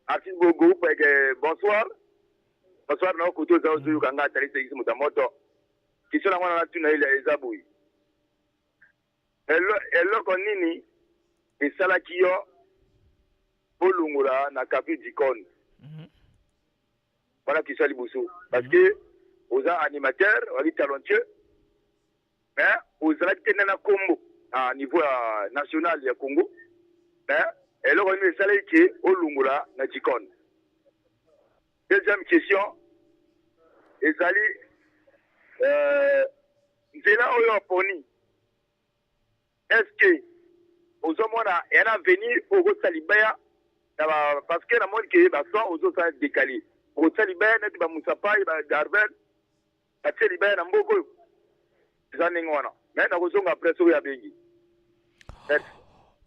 Artiste Bogo, bonsoir. Bonsoir, non, Kouto Zaouzou, Kanga, Tali CDX Moutamoto. Question la mwana tuna ile ezabuyi eloko nini esalaki yo olungola na kapi d'Icône. Voilà question liboso parce que aux animateurs wali talentueux mais aux acteurs na Congo à niveau national ya Congo mais eloko nini esalaki olungola na d'Icône. Deuxième question ezali nzela oyo poni est-ce que ozomona un avenir okosalibaya parce que na moni ke baso ozosa décalé okosalibaya neti bamusapai bagarvel batie libaya na mboko oyo eza ndenge wana mais nakozonga presse oyo ya bengi.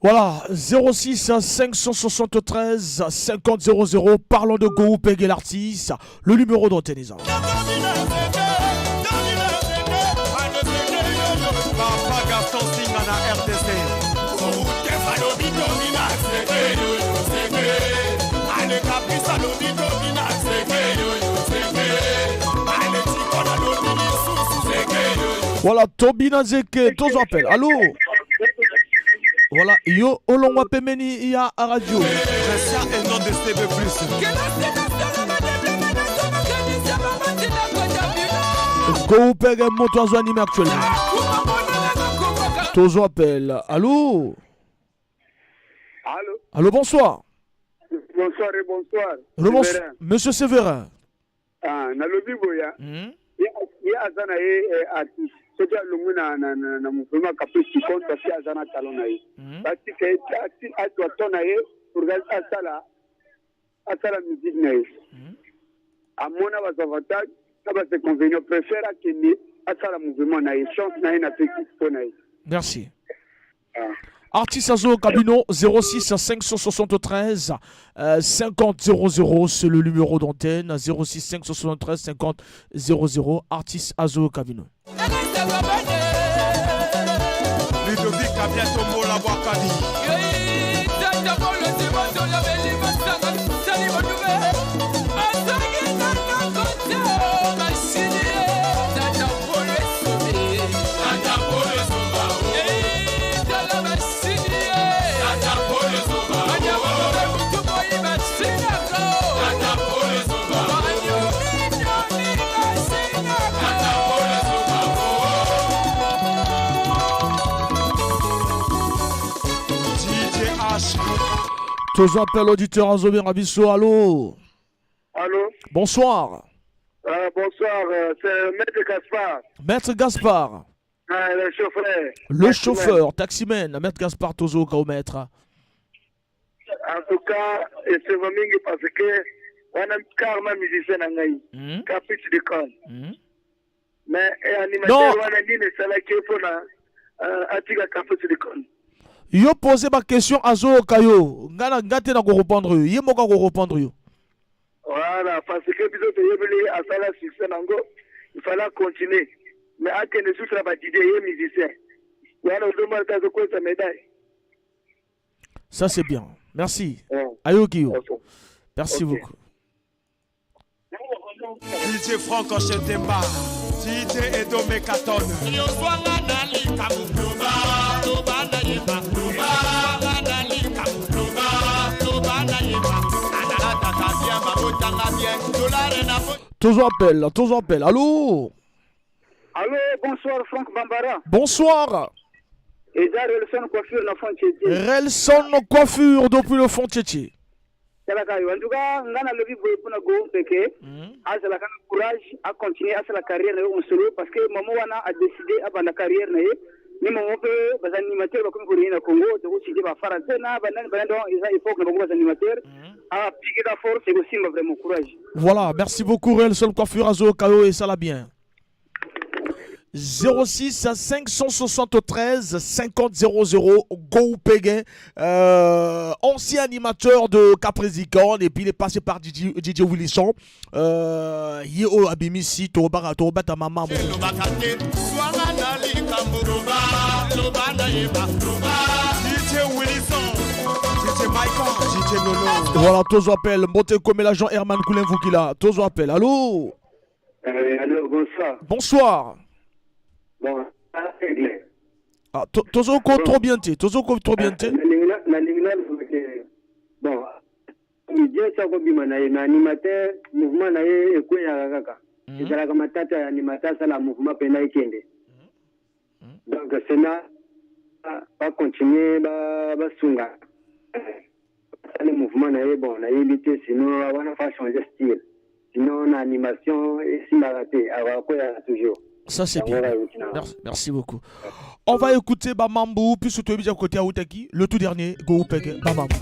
Voilà, 06 573 50 00, parlons de Goupeg et l'artiste, le numéro d'Antenisa. Papa Gaston Singa na RDC. Voilà, Tobina Zeke, tous appellent. Allô? Voilà, yo, Olongwa Pemeni, il y a à radio. Je tiens un nom de CB+. Goupeg est mon toiseau animé actuellement. Tozo appelle. Allô? Allô? Allô, bonsoir. Bonsoir et bonsoir. Rebonsoir. Monsieur Séverin. Ah, na lobi boya. Ya azana ye artiste. Soja lungu na mouvement Caprice d'Icône parce que azana talon na ye. Parce que artiste a doit ton na ye pour asala musique na ye. Amona bas avantage, ça va se convenir préfère que asala mouvement na ye chance na ye na petit pour na ye. Merci. Artiste Azo Cabino 06 573 50 00, c'est le numéro d'antenne. 06 573 50 00. Artiste Azo Cabino. Ludovic a bientôt mot la voix Kadi. Tous appels auditeurs à Zobé Rabisso, allô. Allô. Bonsoir. Bonsoir, c'est Maître Gaspard. Maître Gaspard. Le chauffeur. Le chauffeur, taximan, Maître Gaspard Tozo Kaometre. En tout cas, c'est vraiment parce que on a carrément musicien en Gaï. Capite de con. Mais animateur, on a dit que c'est la qui est pour la Atiga Capite de con. Yo posé ma question à Zo Kayo. Ngana ngate na ko répondre yo. Yemo ka ko répondre yo. Voilà, parce que biso te yebeli à ça la succès nango, il fallait continuer. Mais à que ne soutra pas d'idée et musicien. Voilà, on demande à quoi sa médaille. Ça c'est bien. Merci. Ayo Kiyo. Merci beaucoup. DJ Franck Enchetemba, DJ Edo Mekaton. Tous appels. Allô? Allô, bonsoir Franck Bambara. Bonsoir. Et là, Relson Coiffure dans fond Tchétché. Relson Coiffure depuis le fond Tchétché. En tout cas, on a le vie pour nous go péké. À la courage à continuer à la carrière on solo parce que maman a décidé à la carrière ni maman peut les animateurs comme pour rien au Congo de aussi des français na banan il faut que les animateurs à piquer la force et aussi vraiment courage. Voilà, merci beaucoup Relson Coiffure Azo Kayo et ça l'a bien. 06 573 50 00 Go Péguin, ancien animateur de Capricorn et puis il est passé par DJ Wilson. Yeo Abimisi Toba ta maman. Voilà, tous appellent. Montez comme l'agent Herman Koulin Voukila. Tous appellent. Allô? Allô, bonsoir. Bonsoir. Bon, ah, Tozo trop bien té. Tozo trop bien té. Bon, bien ça ko bima na animateur mouvement na ye ko ya kaka. Ezala kama tata animateur ça la mouvement pena ikende. Donc c'est là pas continuer ba sunga. Le mouvement na ye bon na éviter sinon on va faire changer style. Sinon l'animation et si raté avoir quoi toujours. Ça c'est bien. Merci beaucoup. On va écouter Bamambou, puis surtout bien côté Aoutaki, le tout dernier, Go Peg, Bamambou.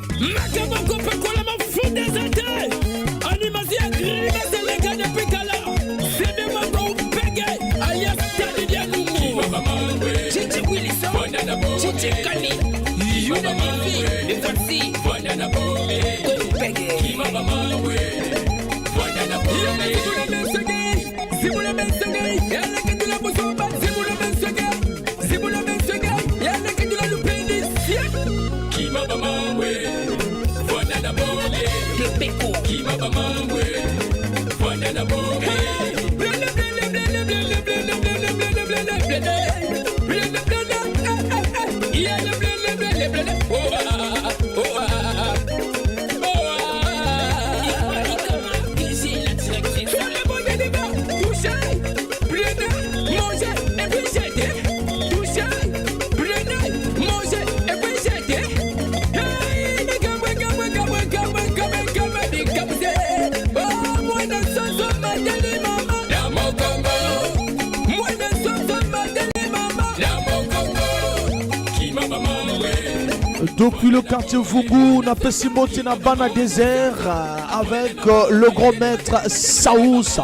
Depuis le quartier Vungu, na Pessimoti na Bana Désert avec le grand maître Saous.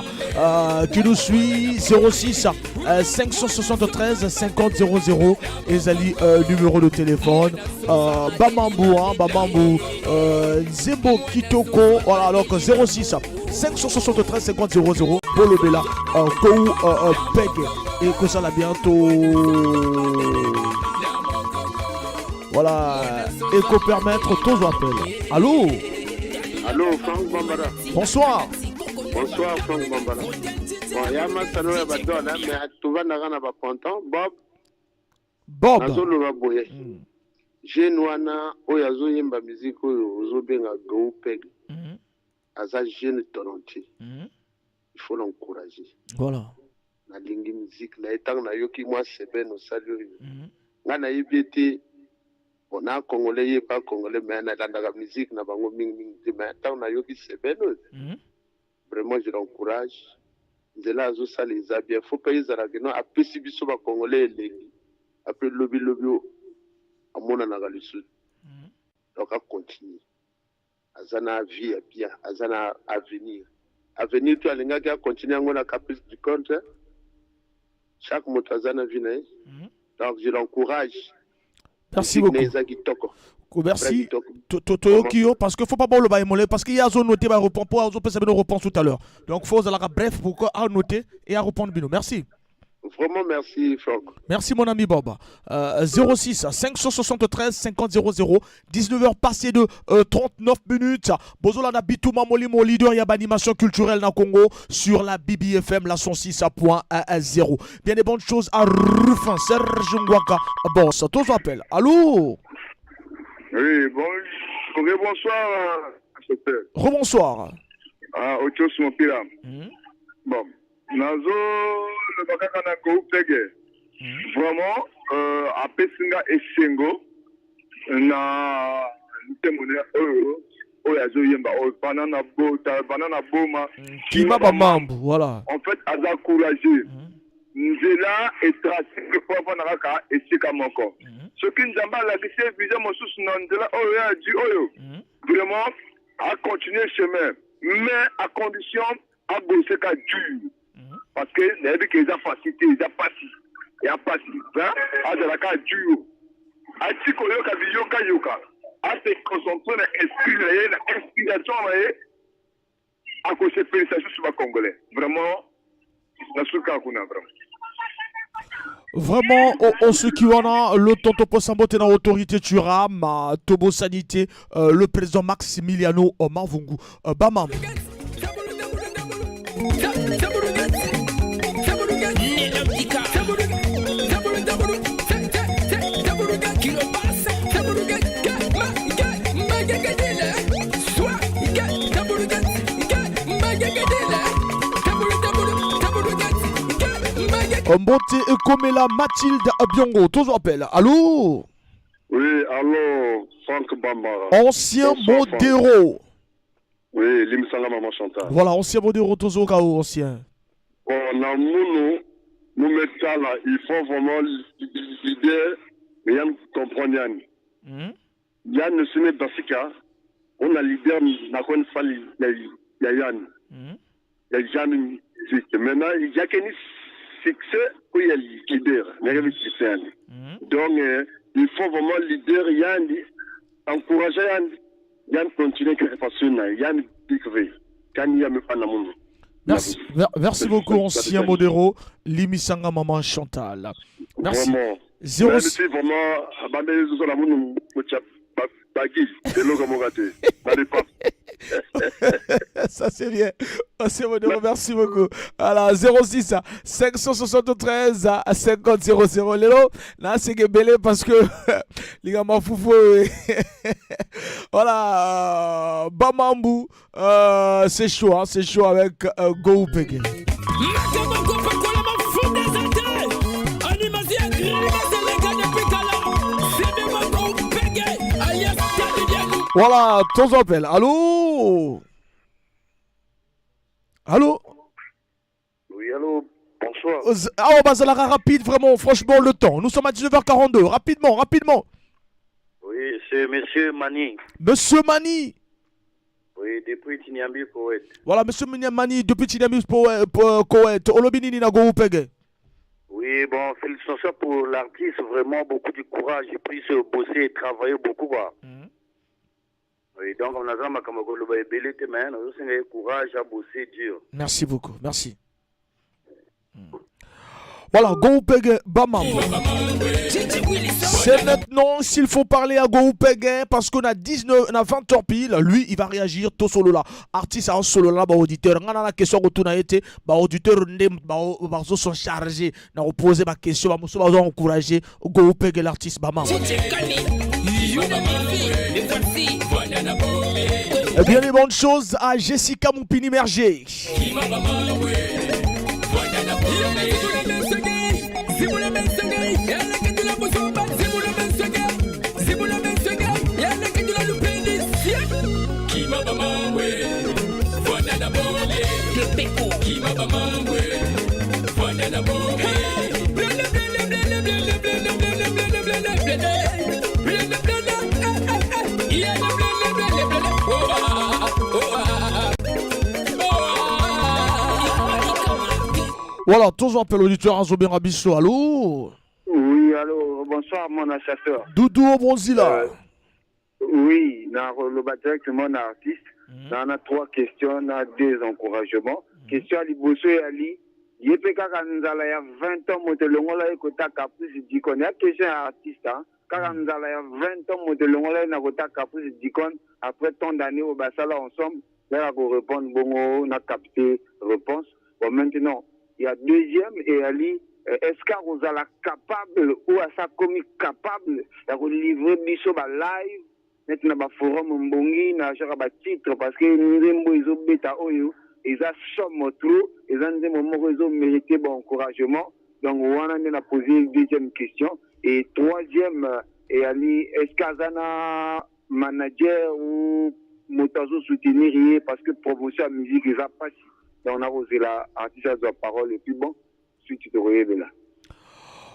qui nous suit. 06 573 50 00 ezali numéro de téléphone. Bamambou, hein, Bamambou, Zembo Kitoko. Voilà, donc 06 573 50 00 Bolobela, Kou Peg. Et que ça l'a bientôt. Voilà, et qu'on permettre tous appels. Allô? Allô, Franck Bambara. Bonsoir. Bonsoir, Franck Bambara. Bon, il y a un masano ya badona, mais tu vas n'a pas content. Bob. Nazolo va boyer. Jeune wana oyazo yemba musique ozo benga Go Peg. Aza jeune talentueux. Il faut l'encourager. Voilà. Na lingi musique na etang na yoki moi sebe no salut. Ngana yibete on a congolais et pas congolais mais na la musique na bango ming mais etang na yoki sebe no. Vraiment je l'encourage. Nzela azo saliza bien faut pas izara no apesi biso ba congolais elengi. Après lobby amona na galisu. Donc à continuer. Azana vie bien, azana avenir. Avenir tu alinga ki continuer ngona caprice du compte. Chaque motazana vient. Donc je l'encourage. Merci beaucoup. Merci. Toyokio, parce qu'il ne faut pas le baïmoler, parce qu'il y a zone notée, il y a réponse tout à l'heure. Donc il faut bref pour noter et à répondre. Merci. Vraiment merci, Franck. Merci, mon ami Bob. 06 573 50 00, 19h passées de 39 minutes. Bozola na Bitou Mamoli, mon leader, il y a animation culturelle dans Congo sur la BBFM, la 106.0. Bien des bonnes choses à Rufin, Serge Ngwaka. Bon, ça tous appelle. Allô? Oui, bonsoir. Rebonsoir. Ochos mon pire. Bon. Nazo le bakaka na Go Peg. Vraiment apesinga esengo na ntemone oyazo yemba banana boma Kima Bamambu, voilà. En fait aza courageux. Nzela et tracé pour avoir naka esika moko. Ce qui nzamba la gise vision mosusu na nzela oyo di oyo. Vraiment à continuer le chemin mais à condition à bosser ka dur. Parce que les gens qui ont facilité, ils ont passé. Il y a passé. À de la cas du. À Tikoyoka, Yoka, Yoka. À se concentrer dans l'inspiration, à cause de félicitations sur le Congolais. Vraiment, dans ce cas, on a vraiment. Vraiment, ce qui en a, le tonton Posambote dans l'autorité Turam, Tobo Sanité, le président Maximiliano Mavungu, Bamam. Mbote et Komela Mathilde Biongo, tous appellent. Allô? Oui, allô, Franck Bambara. Ancien Modéro. Oui, Limsala Maman Chantal. Voilà, ancien Modéro, Tozo Kao, ancien. On a nous mettons là, il faut vraiment l'idée, mais Yann comprend Yann. Yann ne se met pas si car, on a l'idée, n'a pas une falle, il y a Yann. Il y a Yann, maintenant, il y a qu'un succès où il y a leader, donc il faut vraiment leader Yann, encourager Yann, Yann continue que façon Yann découvrir quand il y a même pas dans le monde. Merci beaucoup, ancien Modéro, Limisanga Maman Chantal. Merci. Vraiment. 06 vraiment, ça c'est bien. Merci beaucoup. Alors 06 573 50 00. Lélo, là c'est belé parce que les gars m'en foufou. Voilà, Bamambou, c'est chaud, hein, c'est chaud avec Go Peg. Voilà, ton appel. Allô? Allô? Oui, allô, bonsoir. Ah, on va aller rapide, vraiment, franchement, le temps. Nous sommes à 19h42, rapidement. Oui, c'est Monsieur Mani. Monsieur Mani? Oui, depuis Tiniambi, Koweït. Voilà, monsieur Mani, depuis Tiniambi, Koweït. Olobini na go pege. Oui, bon, félicitations pour l'artiste, vraiment beaucoup de courage, j'ai pris se bosser et travailler beaucoup, quoi. Oui, donc on a vraiment comme le courage à bosser dur. Merci beaucoup, merci. Voilà, Goupege Bamam. C'est maintenant s'il faut parler à Goupege parce qu'on a 20h pile. Lui, il va réagir tout solo là. Artiste en solo là, auditeur. On a la question que tu as été, auditeur, sont chargés. On a posé ma question, on va encourager Goupege l'artiste Bamam. Et bien les bonnes choses à Jessica Moupini Merger. Voilà, toujours appel auditeur à Zobin Rabisso. Allô? Oui, allô, bonsoir mon chasseur. Doudou au Bronzilla. Oui, le directement un artiste. On a 3 questions, on a 2 encouragements. Question à Liboso et Ali. Il y a 20 ans, motelongola ekota kapus dikon. Il y a question à artiste. Car on a 20 ans, motelongola ekota kapus dikon. Après tant d'années au Bassala ensemble, là on répond bon, on a capté réponse. Bon maintenant. Il y a deuxième et Ali, est-ce qu'on est capable ou à sa commis capable de livrer biso ba live maintenant ba forum mbongi na jara ba titre parce que nous ils ont bêta oyo ils a somme trop ils ont des moments ils ont mérité bon encouragement donc on a posé une deuxième question et troisième et Ali est-ce qu'azana manager ou motazo soutenir parce que promotion à musique ils a pas on a osé la artiste de parole et puis bon suite Tokoye Bella.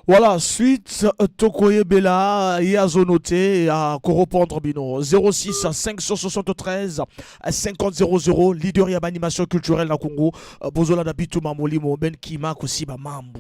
Voilà, suite Tokoye Bella, il y a zonoté à correspondre bino 06 573 50 00 leader ya animation culturelle na Congo bozola da bitu mamolimo ben kima kosiba mambo.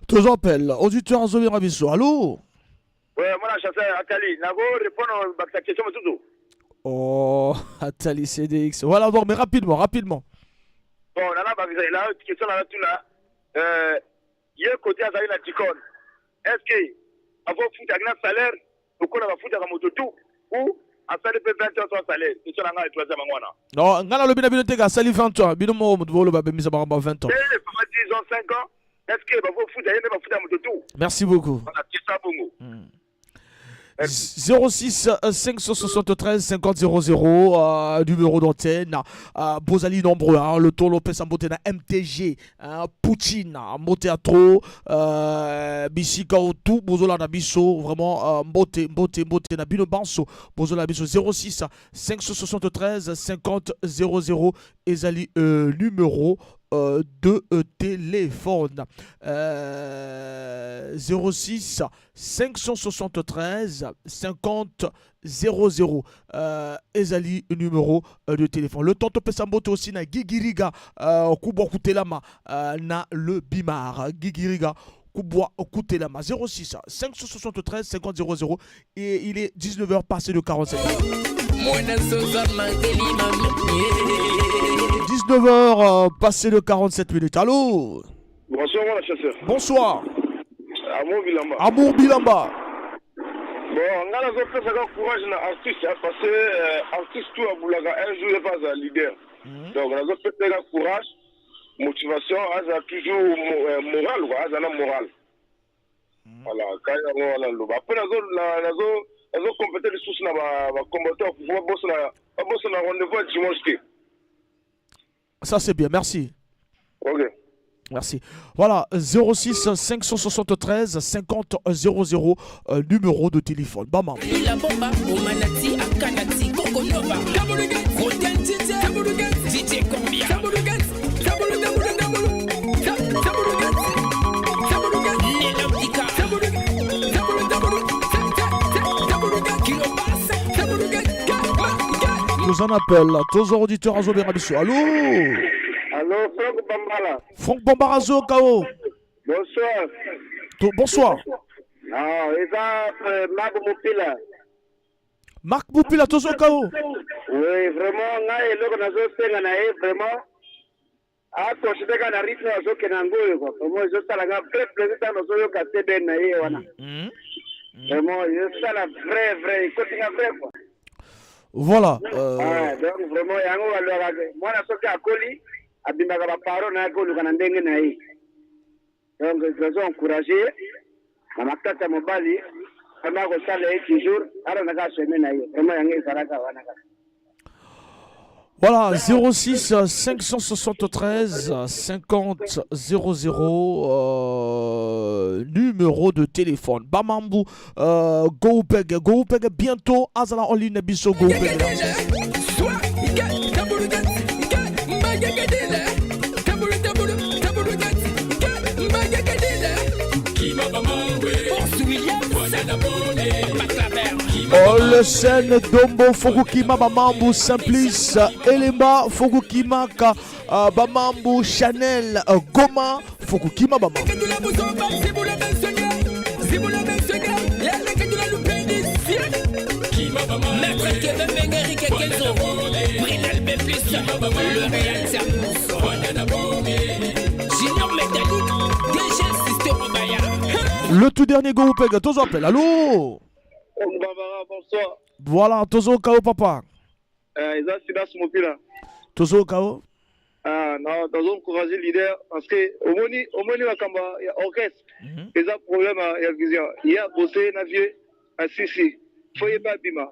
Toujours appel, auditeur Zobin Rabisso. Allô? Ouais, moi, la chasseur Atali, n'a pas répondre à ta question, tout. Oh, Atali CDX. Voilà, bon, mais rapidement. Bon, là, la question là, tout là. Il y a un côté à la Ticon. Est-ce que, avant de foutre un salaire, ou qu'on va foutre un moto tout, ou à faire 20 ans sans salaire? C'est ça, la troisième angwana. Non, ngana le bina bina tega sali 20 ans. Bino mo mutvolo ba bemisa ba 20 ans. 10 ans, 5 ans. Est-ce que va foutre un moto tout? Merci beaucoup. On a dit ça, bongo. 06 573 50 00 numéro d'antenne Bozali nombreux le ton Lopez Ambote na MTG Poutine Moteatro Bisika tout Bozola na biso vraiment Mbote na bino banso Bozola biso 06 573 50 00 ezali numéro de téléphone 06 573 50 00 ezali numéro de téléphone. Le temps de Sambote aussi na Gigiriga Kubwa Kutelama na le Bimar Gigiriga Kubwa Kutelama 06 573 50 00 et il est 19h passé de 47 19h passé de 47 minutes. Allô? Bonsoir, mon chasseur. Bonsoir. Amour Bilamba. Amour Bilamba. Bon, on a la courage na artiste parce que artiste tout a voulu un jour il pas un leader. Donc on a fait courage, motivation, a toujours moral quoi, a un moral. Voilà, quand on a le après nazo compéter les sources na ba combattant pour bosser na rendez-vous dimanche. Ça c'est bien, merci. OK. Merci. Voilà, 06 573 50 00, numéro de téléphone. Bama. Nous en appelle tous auditeurs à Zobé Rabisso. Allô? Allô, Franck Bambala. Franck Bambarazo, Kao. Bonsoir. Bonsoir. Ah, Marc Moupila. Marc Moupila, Tozo Kao. Oui, vraiment, vraiment. Ah, considère qu'on arrive à ce qu'on a quoi. Vraiment, je suis là, très plaisir dans nos yeux, cassé ben naïe, voilà. Vraiment, je suis là, vrai, il continue vrai, quoi. Voilà. Donc, vraiment, il y a un alors, moi, je suis à Coli, à Bimbaga Paro, na Coli, on a dengue naïe. Donc, je suis encouragé, à ma tête à mon bali, on a reçu les toujours, alors on a gâché naïe. Vraiment, il y a un Saraka, Wanaka. Voilà, 06 573 50 00, numéro de téléphone. Bamambu, Goupeg, bientôt, Azala en ligne, Bisso Goupeg. Oh, le scène Dombo Fogukima Bamambu Simplice Elema Fogukima Ka Bamambu Chanel Goma Fogukima Bamambu. Le tout dernier go Pega, tous appelle. Allô? Bonsoir. Voilà, Tozo Kao papa. Ils ont Sidas Mopila. Tozo Kao. Non, Tozo encourager le leader parce que au moni wakamba orchestre. Ils ont problème à vision. Il y a bossé na vieux à Sisi. Faut y pas bima.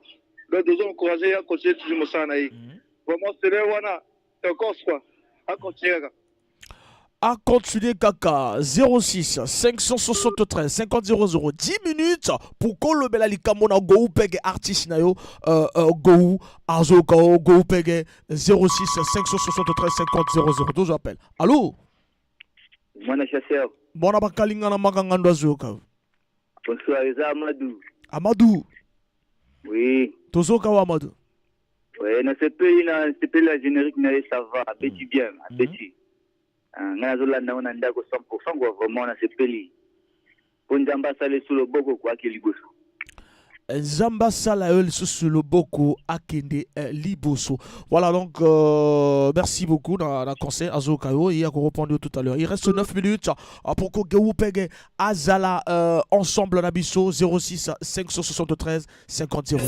Donc Tozo encourager à continuer toujours Moussa naï. Vraiment c'est le wana. C'est encore quoi. À continuer. À continuer Kaka 06 573 50 00 10 minutes pour que le belali kamona go pege artiste na yo go azo go pege 06 573 50 00 12 appels. Allô? Mwana chasseur. Bona bakalinga na makangando azoka. Bonsoir, Eza Amadou. Amadou. Oui. Tozoka wa Amadou. Oui, na ce pays la générique na ça va, petit bien, petit. Ngazola na ona ndako 100% kwa vraiment na sepeli. Ponjamba sale sous le boko kwa kiliboso. Zamba sala el sous le boko akende liboso. Voilà donc merci beaucoup dans la concert Azokayo et a répondu tout à l'heure. Il reste 9 minutes pour que Geoupege Azala ensemble Nabiso 06 573 50 00.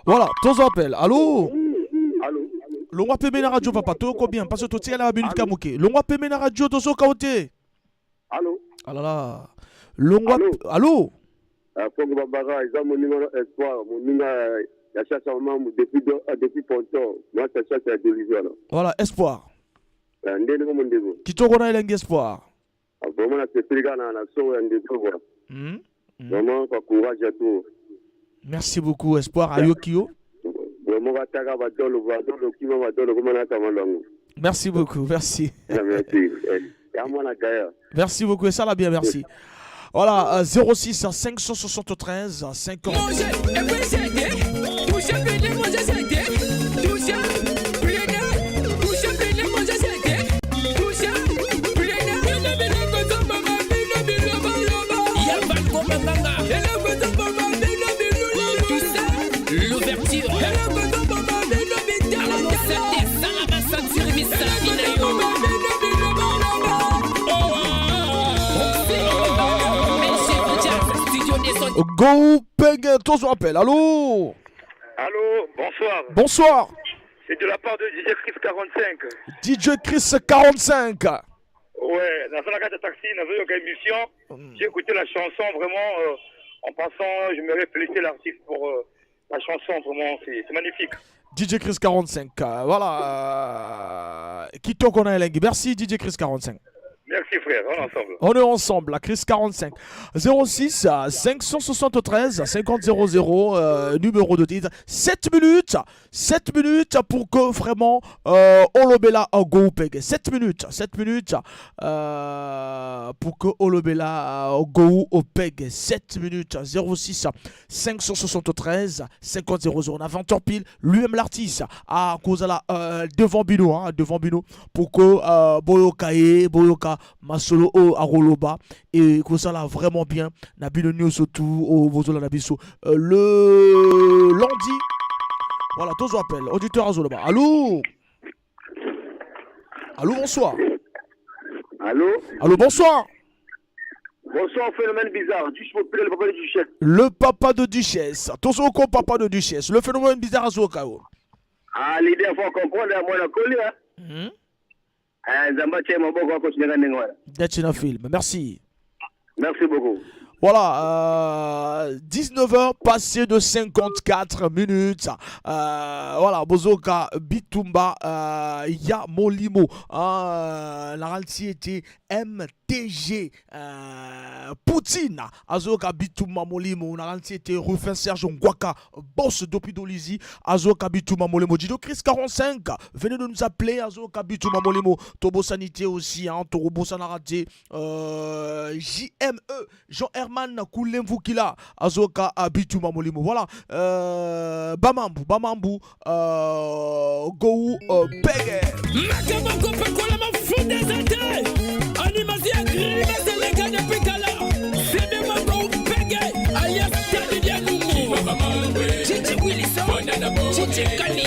Voilà, tous appels. Allô? Allô? L'on peut mener radio, papa. Tout bien? Parce que tu tiens la minute Kamouké. L'on peut mener radio, tout ça, Kaoté. Allô? Ah là là. L'on allô? Faut que Barbara, ils ont mon numéro espoir. Mon numéro, il y a chaque membre depuis Ponton. Moi, c'est ça, c'est la division. Voilà, espoir. Ndé mon dégo. Qui t'en connaît l'espoir? Vraiment, c'est plus grand, on a sauvé un dégo. Vraiment, pas courage à tout. Merci beaucoup, espoir. Ayokio. Merci beaucoup, merci. Merci beaucoup, et ça l'a bien, merci. Voilà, 06 573 50. Go Peg, tous appel. Allô? Allô, bonsoir. Bonsoir. C'est de la part de DJ Chris 45. DJ Chris 45. Ouais, dans la carte de taxi, dans une émission, j'ai écouté la chanson vraiment en passant, je me féliciter l'artiste pour la chanson, vraiment, c'est magnifique. DJ Chris 45, voilà. Qui qu'on a merci DJ Chris 45. Merci frère, on est ensemble. On est ensemble, la Chris 45. 06 573 50 00, numéro de titre. 7 minutes pour que vraiment Olobela go peg. 7 minutes pour que Olobela go peg. 7 minutes. 06 573 50 00. On a 20h pile. Lui-même l'artiste à cause de la devant Bino, pour que Boyoka Masolo Aroloba et que ça là vraiment bien Nabino News surtout au Vozola Nabiso le lundi. Voilà, tous appels auditeur Azoloba. Allô, bonsoir. Allô, bonsoir. Bonsoir, phénomène bizarre. Le papa de Duchesse. Le papa de Duchesse. Tous au papa de Duchesse. Le phénomène bizarre à Zokao. Ah, l'idée, il faut comprendre, moi, la colère. D'être un film. Merci. Merci beaucoup. Voilà, 19h passé de 54 minutes. Voilà, Bozoka Bitumba Ya Molimo. La réalité était MTG Poutine. Azoka Bitumba Molimo. La réalité était Rufin Serge Ngwaka, boss d'Opi Dolizi. Azoka Bitumba Molimo. Dido Chris 45. Venez de nous appeler. Azoka Bitumba Molimo. Tobo Sanité aussi. Tobo Sanarate. JME. Jean Herman Koulemvukila Azoka Abituma Molimo. Voilà. Bamambu Go Pege. Makamako Pekola ma fou des athées. Animation grille c'est les gars de Pekala. C'est de ma Go Pege. Alias Tadi Dianou. Chichi Wilson. Chichi Kani.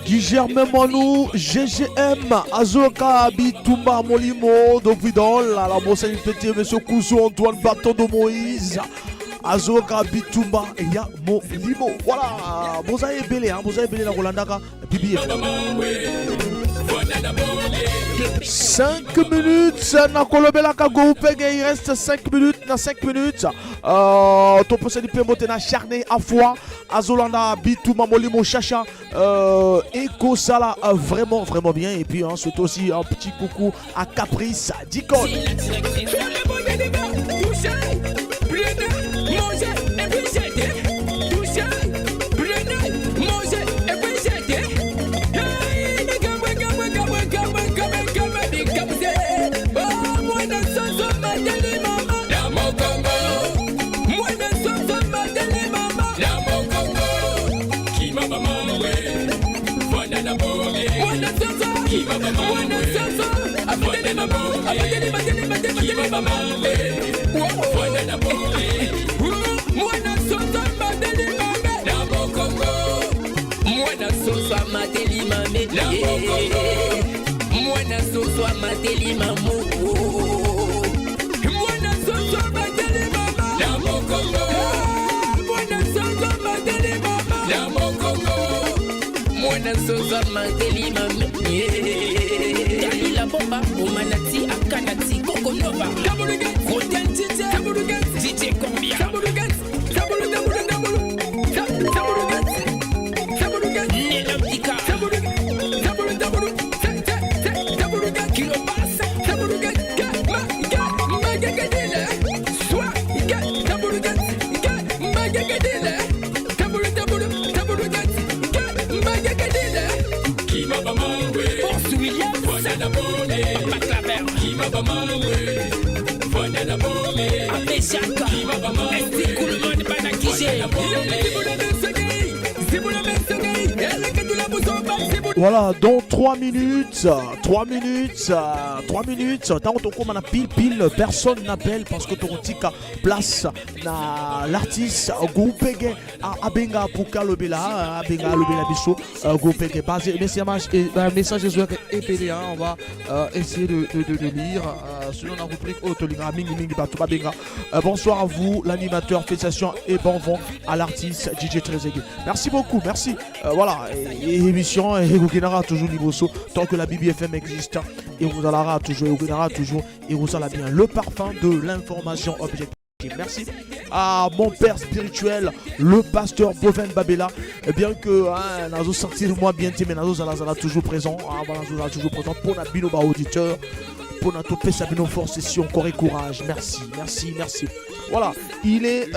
Guillerme Monou, GGM, Azoka Bitumba Molimo, Dovidol, la Mossani Petit, Monsieur Kouzou, Antoine Baton de Moïse, Azoka Bitumba et Ya Molimo. Voilà, vous avez belé la Rolandaka, Bibi. 5 minutes, Nakolobela Kago Pege, il reste 5 minutes, dans 5 minutes. Ton possède peut monter dans charné à foi. Azolanda Bitumba Molimo Chacha. Eko Sala, vraiment bien. Et puis ensuite aussi un petit coucou à Caprice, Dicon. La bomba, Omanati, Akanati, Kokonova, DJ Combia, Voilà, dans 3 minutes, tant qu'on a pile, personne n'appelle parce que ton tika place na l'artiste Goupege à Abenga pour Kalobela, Abenga Lobela Bisso, Goupege basé message et on va essayer de lire Sinon, on a rubrique Otolinga, Mingi Mingi Batouba Benga. Bonsoir à vous, l'animateur, félicitations et bon vent à l'artiste DJ Trezeguet. Merci beaucoup, merci. Voilà, émission, et vous gagnera toujours Liboso, tant que la BBFM existe, et vous allera toujours, et vous gagnera toujours, et vous allez bien. Le parfum de l'information objective. Merci à mon père spirituel, le pasteur Boven Babela. Bien que Nazo sortir moi bien mais Nazo Zala toujours présent. Nazo toujours présent pour notre bino auditeur, pour notre fait Sabino force et encore et courage. Merci, merci, merci. Voilà, il est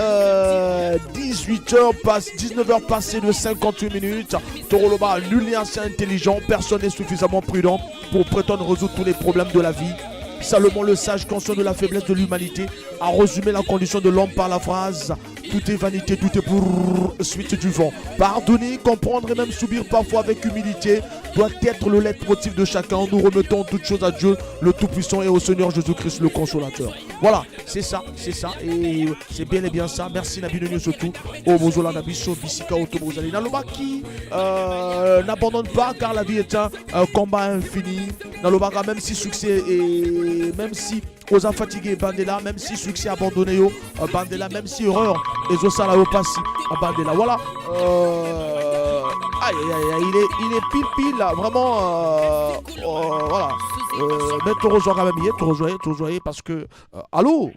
19h passé de 58 minutes. Toroloba, nul n'est assez intelligent, personne n'est suffisamment prudent pour prétendre résoudre tous les problèmes de la vie. Salomon le sage, conscient de la faiblesse de l'humanité, a résumé la condition de l'homme par la phrase « Tout est vanité, tout est pour suite du vent ». Pardonner, comprendre et même subir parfois avec humilité doit être le leitmotiv de chacun. Nous remettons toutes choses à Dieu, le Tout-Puissant, et au Seigneur Jésus-Christ, le Consolateur. Voilà, c'est ça, et c'est bien et bien ça. Merci Nabi surtout au Mozola Nabiso, Bissika, Otobozali. Nalobaki n'abandonne pas car la vie est un combat infini. Nalobaka, même si succès et même si aux fatigués Bandela, même si succès abandonné Bandela, même si erreur et Zosala Opassi Bandela. Voilà. Il est pile là, vraiment. Voilà. Mais tu rejoins quand même, tu rejoins parce que. Allô?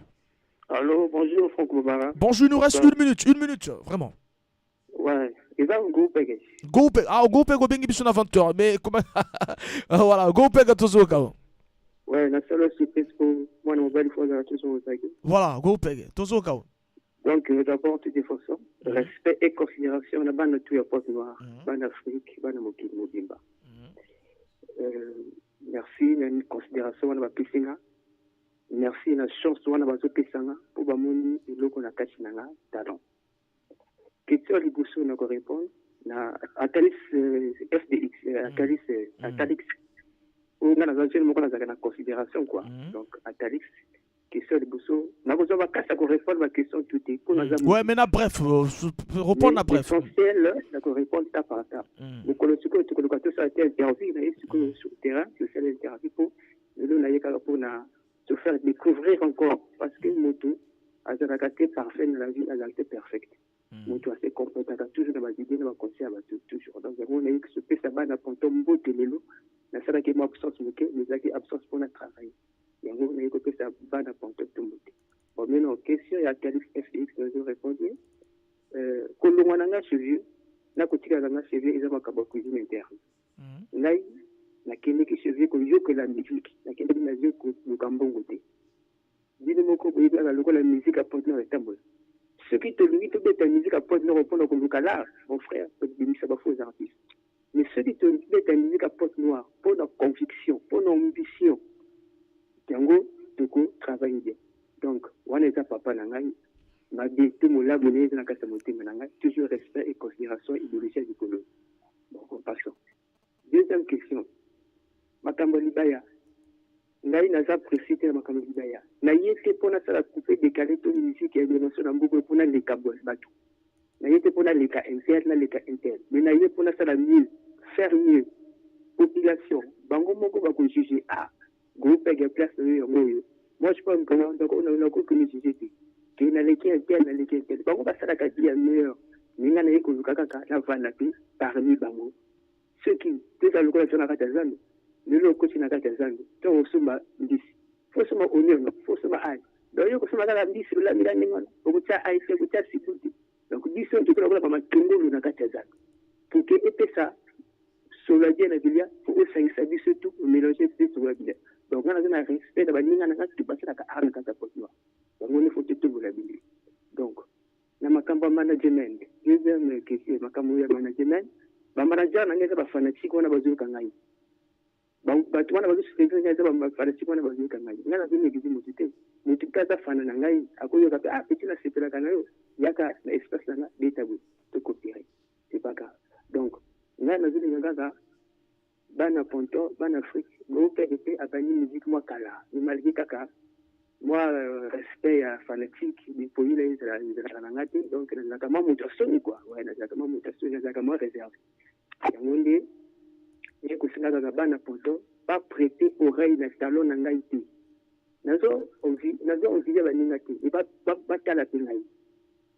Allô, bonjour Franck Moubara. Bonjour, il nous reste une minute, vraiment. Ouais, et là, Goupeg. Goupeg, Goupeg, bisous à 20h, mais comment. Voilà, Goupeg, toujours quand. Ouais, la seule surprise pour moi, mon bel fois, voilà, Goupeg, toujours quand. Donc, d'abord, toutes les façons, respect et considération, la bande de tout, la porte noire, bande Afrique, bande Moki, Mobimba. Merci, la considération, la piscine. Merci, la chance, la base de piscine, pour Bamoni, et l'eau qu'on a caché dans la talent. Question à l'Iboussou, on a répondre. Atalis FDX, Atalix, on a la considération, quoi. Donc, Atalix. Question de Bousso. On a besoin de répondre à la question tout est. Ouais, mais bref, répondre à bref. L'essentiel, c'est qu'on répond étape par étape. Donc, le tout ça a été interview, sur le terrain, c'est l'interview pour se faire découvrir encore. Parce que Moto a la qualité parfaite dans la vie, la qualité perfecte. Moto a ses compétences, toujours dans ma idée, dans ma conseil, toujours. Donc, on a eu que ce peu ça va dans le tombeau de l'élo. La salle qui est absence, mais qui est absence pour notre travail. Et on a écouté ça va dans le tombeau. Bon, maintenant, question, il y a Calix FX, nous répondre. Quand on a un cheveu, na kotika na cheveu, ils ont un cuisine interne. Là, la clinique cheveu, qu'on joue que la musique, la clinique na joue que le cambongoté. Dis-moi que la musique à porte nord est un ce qui te limite de la musique à porte nord répondre comme le calage, mon frère, peut dire ça va faux artistes. Mais ce qui te limite de la musique à porte noire, pour notre conviction, pour notre ambition, Tiango, Toko, travaille bien. Donc, on est à papa Nangai, ma vie, tout mon labonné dans la casse montée Nangai, toujours respect et considération idéologique du colon. Donc, passons. Deuxième question. Makambo Libaya. Ngai naza précité Makambo Libaya. Naïete pour na sala couper décaler ton musique et dimension dans beaucoup pour na les cabos bateau. Naïete pour na les cas interne. Mais naïete pour na sala mieux, faire mieux. Population. Bango moko ba ko juger groupe de place de Moyo. Moi, je pense qu'on a encore que nous juger. Qu'il y a l'équipe interne, l'équipe interne. Bango ba sala kati ya meilleur. Ninga na yeko kaka la vanité parmi bango. Ceux qui te la locola sur la katazano. Le loco sur la katazano. Donc, suma ndisi. Faut suma oignon, faut suma ail. Donc, yoko suma la ndisi la mila ninga. Pour ça ail, pour ça sibuti. Donc, disi on te kola pas matungo le na katazano. Pour que épée ça sola bien la bilia, pour eux ça s'habille surtout mélanger plus sur la bilia. Donc, on a un respect de la ninga na tu passes la arme quand ça porte noir. Donc, on est faut tout la bilia. Donc, na makamba management. Deuxième question, makamba management. Bamanager na ngeza bafanatique wana bazuka ngai. Batu wana bazuka ngeza bafanatique wana bazuka ngai. Ngana zini gizi mutite. Mutika fana na ngai akoyo ka petit na sepela kanayo yaka na espace na data bu to copier. C'est pas grave. Donc, ngana zini ngaga bana ponto, bana Afrique, groupe PDP a banni musique moi kala. Mais malgré kaka moi respect à fanatique des pays là ils la ngati donc na kama mutasoni quoi. Ouais, na kama mutasoni na kama réserve. Yangonde et que singa bana poto pas prêter oreille na salon na ngai ti nazo ouvir baninga te et batala pe ngai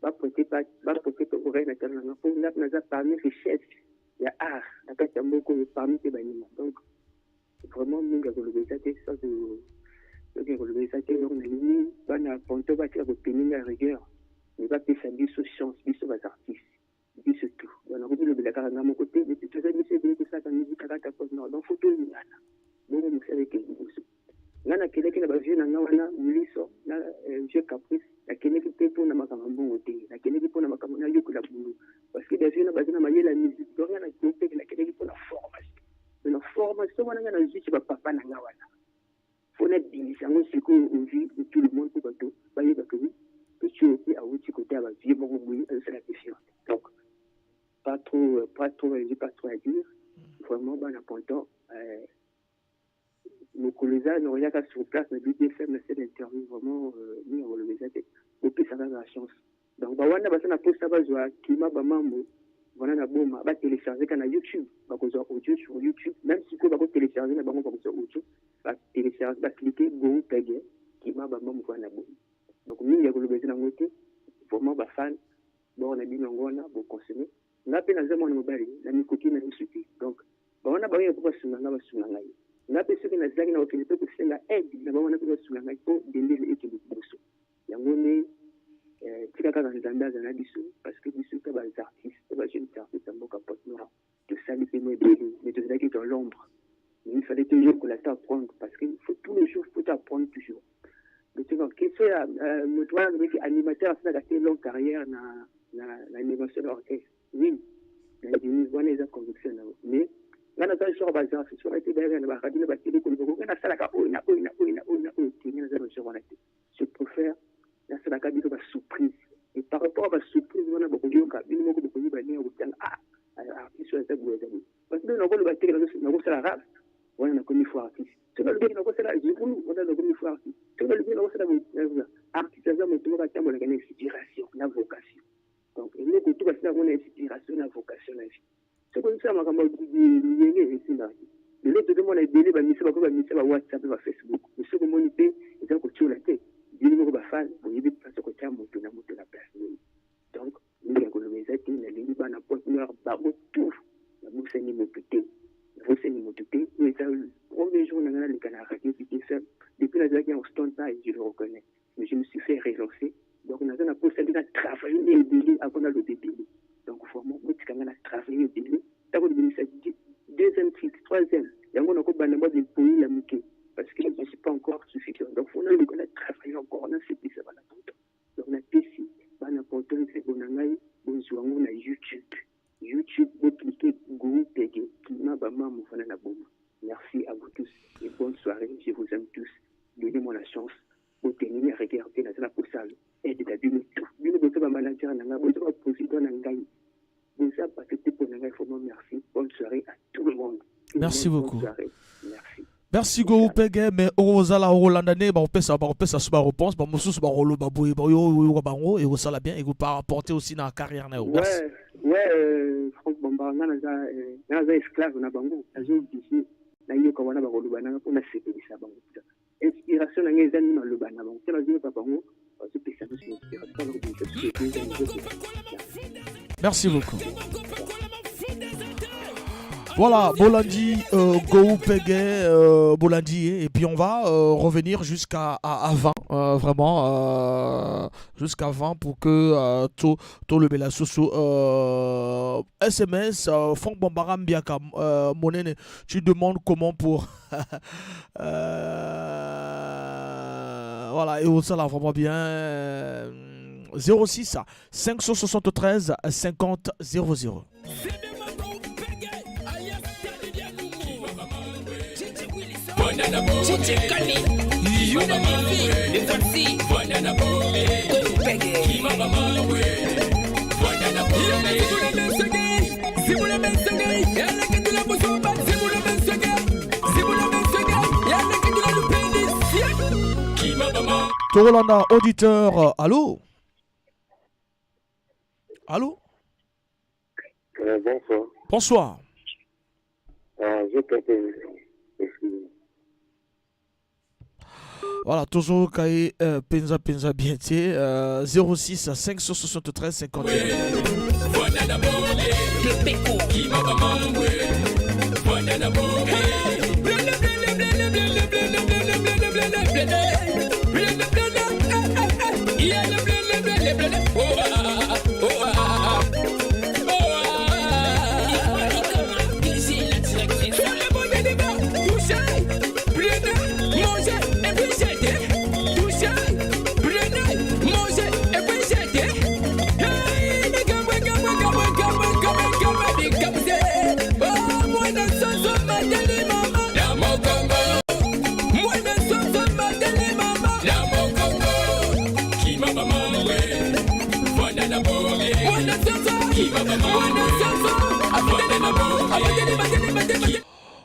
bapote oreille na tala nanga mpo ngapi naza parmi richesse ya art na kati ya mboka oyo parmi pe baninga donc vraiment mingi akolobisa te soki akolobisa te donc nalingi bana ponto batika kopeninga ya rigueur me bapesa biso chance biso baartiste biso tout donc nakoki lobela kaka nga moko te depuis toza biso ebele tosaka musique kaka ta pose nord donc foto olingana bongo mosala ekeli biso nga nakeleki na bavieux na nga wana liso na vieux caprice nakendeki mpe mpona makambo mbongo te nakendeki mpona makambo nayokola bulu parce que bavieux na baza na mayele ya musique donc nga nakendeki mpona formation na formation wana nga nazwiki bapapa na nga wana fo nabimisa yango sikoyo ovi de tout le monde mpo bato bayebaka wi petit opi awuti kote ya bavieux moko boye azosala question donc pas trop à dire vraiment bana ponton mokoloza nakoyaka sur place na BDFM na cette interview vraiment mingi akolobeza te opesaka la chance donc bawana baza na posta bazwa kima bamambo wana na boma batelecharge ka na YouTube bakozwa audio sur YouTube même sikoyo bakotelecharge na bango bakozwa audio batelecharge baklike go pege kima bamambo wana na boma donc mingi akolobeza nango te vraiment bafan bon na bino yango wana boconsommer nga mpe naza mwana mobali na mikoki na miso te donc bawana baoyo mpo basunga nga basunga ngai nga mpe soki nazalaki na kokende mpe kosenga aide na bawana mpe basunga ngai mpo bendele ekende liboso yango nde tika kaka nzambe aza na biso parce que biso mpe baartiste mpe bajeune artiste ya mboka Pointe Noire tosali mpe mo ebele mais tozalaki dans l'ombre mais il fallait toujours kola t'apprendre parce que tous les jours faut t'apprendre toujours mais tu vois question ya moto wana azalaki animateur asalaka te longue carrière na animation d'orchestre oui na wana eza conviction na mais nga naza genre baza soki ete bayaka na baradio na batele koloboko nga nasalaka oyo na oyo na oyo na oyo na oyo te nga naza na genre wana te je préfère nasalaka bino basurprise et par rapport à basurprise wana bokoyoka bino moko bokoyiba ndenge kotanga artiste oyo aza boye aza boye parce que nakoloba teke nakosala rap wana nakomi fo artiste soki nalobeki nakosala zikulu wana nakomi fo artiste soki nalobeki nakosala artiste aza moto moko atambolaka na inspiration na vocation donc eloko tu basala yango na inspiration na vocation na vie soki osala makambo yenge esindaki lelo tozomona ebele bamisa bakoki bamisa bawhatsapp bafacebook mais soki omoni mpe eza kotiola te bino moko bafane boyebi place kotia moto na place nini donc mingi yakoloba eza te nalingi bana Pointe Noire bango tout nabosani moto te oyo eza premier jour na nga naleka na radio BDFM depuis nazalaki en stone time je le reconnais mais je me suis fait relancer donc naza na posali na travaille na ebele avant naloba ebele donc vraiment motikanga na travaille ebele ntango libimisa deuxième titre troisième yango nakobanda mwa depoyi ya moke parce que je ne suis pas encore suffisant donc fona leko na travaille encore na sepisa bana poto donc napesi bana poto nsebo na ngai bozwa yango na YouTube boklike groupe ege kima bamamo fana na boma merci à vous tous et bonne soirée je vous aime tous donnez-moi la chance botenini regarder naza na posalo aide na bino tout bino boza bamanager na ngai boza baprésident na ngai boza batete mpo na ngai vraiment merci bonne soirée à tout le monde merci beaucoup merci merci go pege mais ozala rolanda ne bapesa so bareponse bamosusu baroloba boye oyoka bango ekosala bien ekopa apporter aussi na carrière na yo Franck Bambara nga naza esclave na bango nazobisi nayoka wana bakoloba nanga mpo nasepelisa bango inspiration na ngai eza nini maloba na bango te nazoyoka bango bazopesa biso inspiration. Merci beaucoup. Voilà, Bolandi, Go Pege, Bolandi, et puis on va revenir jusqu'à 20, vraiment, jusqu'à 20 pour que tout le bela soso SMS, Franck Bambara Mbiaka, Monene, tu demandes comment pour... voilà, et ça là vraiment bien. 06 573 50 00. Chichikali, Unamifi, Lizarsi, Banana Boy, Peggy, Mama Way, Banana Boy, Zibula Mensagay, Yalakatula Musoma, Zibula Mensagay, Yalakatula Lupendis, Kimama. Torolanda, auditeur, allô? Allô? Bonsoir. Bonsoir. Je t'appelle. Voilà, toujours Kaye Penza bien, 06 573 50.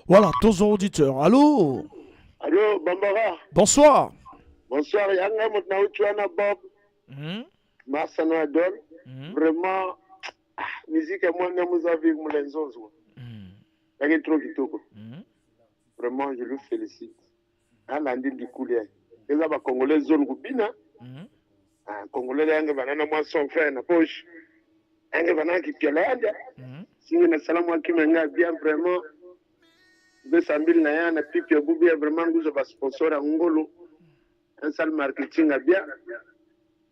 Voilà, tous aux auditeurs. Allô? Allô, Bambara. Bonsoir. Bonsoir, Yanga Moutnaoutuana Bob. Massano Adol. Vraiment, musique et moi, nous avons vu Moulenzonzo. Il y a trop kitoko. Vraiment, je le félicite. À l'andine du coulier. Les Aba Congolais zone Goubina. Congolais, il y a banana moi son frère na poche. Il y a banana qui est là. Si vous avez salam qui m'a bien vraiment. 200 000 na na pipi ya bubi vraiment nguzo ba sponsor ya ngolo un sale marketing a bien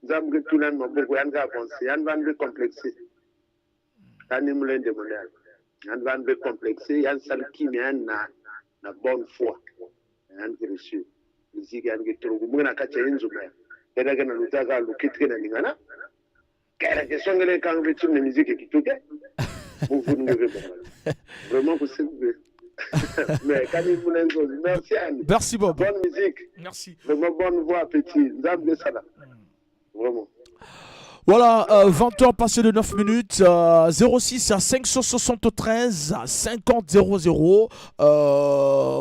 zamge tunan maboko yanga avancer yan van be complexé tani mulende mondial yan van be complexé yan sale kimi yan na bonne foi yan reçu musique yan getrogu muna kacha enzo me tena kana lutaka lukitke na lingana kera ke songele kan vetu na musique kituke vous ne vraiment vous savez. Mais merci Anne. Merci Bob. Bonne musique. Merci. Vraiment bonne voix petit. Vraiment. Voilà, 20h passé de 9 minutes, 06 à 573 50 00,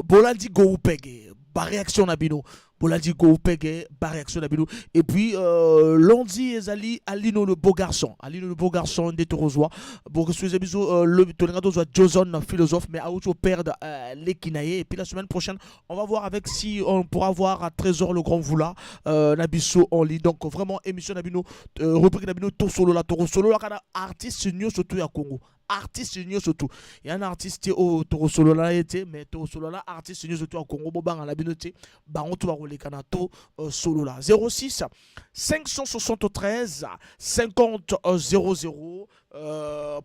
Bolandi Goupege, par réaction Nabino. Bolandi Goupege, par réaction Nabino. Et puis, lundi, Ezali, Alino le beau garçon. Alino le beau garçon, des Torozois. Pour que ce soit le Tonegado soit Joson, philosophe, mais à où perdre l'Ekinaye. Et puis la semaine prochaine, on va voir avec si on pourra voir à Trésor le Grand Voula, Nabiso en ligne. Donc vraiment, émission Nabino, rubrique Nabino, Toro Solo, la Toro Solo, la artiste new surtout à Congo. Artiste new surtout. Il y a un artiste au Toro Solo là, mais Toro Solo là, artiste new surtout à Congo. Bobang à la binote, baron tout à rouler Kanato Solo là. 06 573 50 00.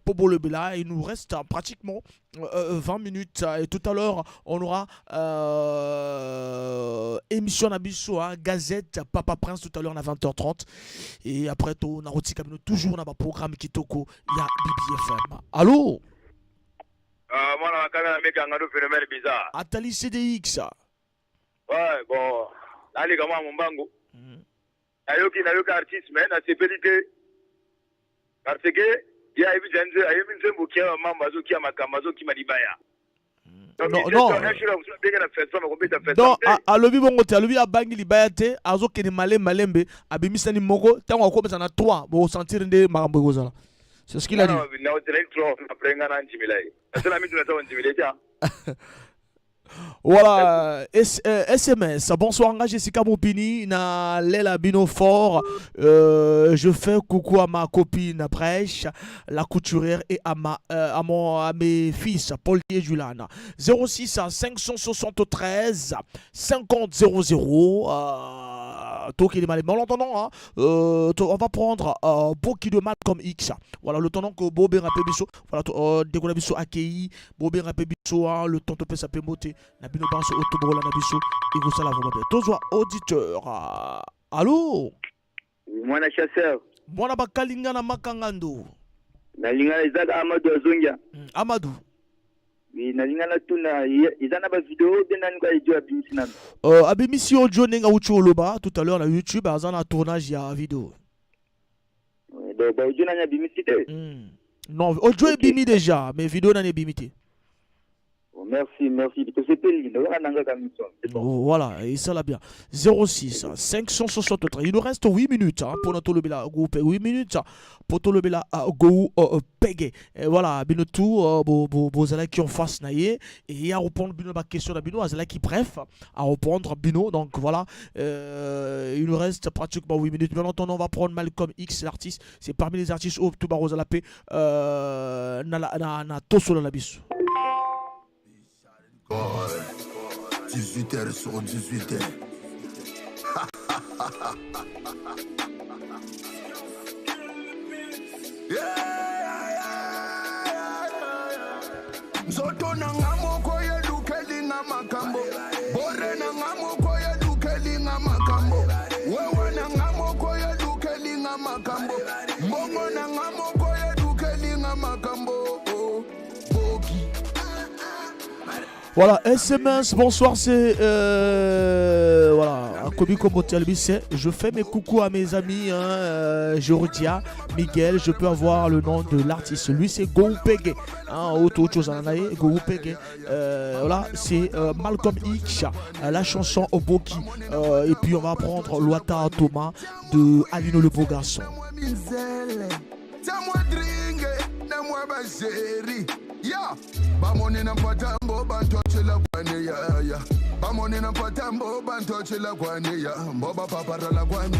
Pobo le Bela, il nous reste pratiquement 20 minutes et tout à l'heure on aura émission Nabiso, Gazette Papa Prince tout à l'heure à 20h30 et après on a toujours dans programme Kitoko, il y a BBFM. Allô? Moi la caméra mec un phénomène bizarre. Atali CDX. Ouais, bon, là les gars mon bango. Ayoki artiste mais na sécurité parce que il y a une qui a mambazo qui a makamazo qui m'a dit baya. Non, alobi bongo te alobi abangi libaya te azo kene malembe abimisani moko tango akomeza na 3 bo sentir nde makambo kozala. C'est ce qu'il a dit. Non, après ngana njimilai. C'est la minute na njimilai. Voilà, SMS. Bonsoir, Jessica Moupini, na Lela Bino Fort. Je fais coucou à ma copine Brèche, la couturière, et à mes fils, Paul et Julana. 06 à 573 50 00. Mais en attendant, on va prendre beaucoup de mal comme X. Voilà, le temps que Bobé Rapebiso, voilà, dès qu'on a biso Akei, Bobé Rapebiso, le temps de peut s'appeler Moté, Nabino Banso, Otobrola Nabiso, et vous savez, vous tous auditeurs. Allô? Moi, la chasseur. Moi, la Bakalinga na Makangando. Na linga Isaac Amadou Azongia. Amadou. Na linga la tuna, izana ba vidéo de nan kwa idio abimisi nan. Abimisi audio nenga uchi oloba tout à l'heure na YouTube, azana tournage ya vidéo. Ba audio na abimisi te. Non, audio est bimi déjà, mais vidéo na bimité. merci. C'est Peli. Voilà, et ça l'a bien. 06 563. Il nous reste 8 minutes pour notre lobela go 8 minutes pour tout lobela go pege. Et voilà, bino tout bo zala qui en face naie et à répondre bino ma question de bino zala qui bref à répondre bino. Donc voilà, il nous reste pratiquement 8 minutes. Bien entendu, on va prendre Malcolm X, l'artiste. C'est parmi les artistes au tout barreau la paix na toso la biso. 18h sur 18h. Zoto na ngamoko ye dukeli na makambo. Bore na ngamoko ye dukeli na makambo. Wewe na ngamoko ye dukeli na makambo. Mbongo na ngamoko ye dukeli na makambo. Voilà, SMS, bonsoir, c'est voilà, Kobi Komotelbi, c'est je fais mes coucous à mes amis, Georgia, Miguel, je peux avoir le nom de l'artiste, lui c'est Goupege, autre chose en anaïe, Goupege, voilà, c'est Malcolm X, la chanson Oboki, et puis on va prendre Loata Thomas de Alino le beau garçon. Yeah, bamoni na patambo bantochela kwani ya. Bamoni na patambo bantochela kwani ya. Mboba papara la kwani,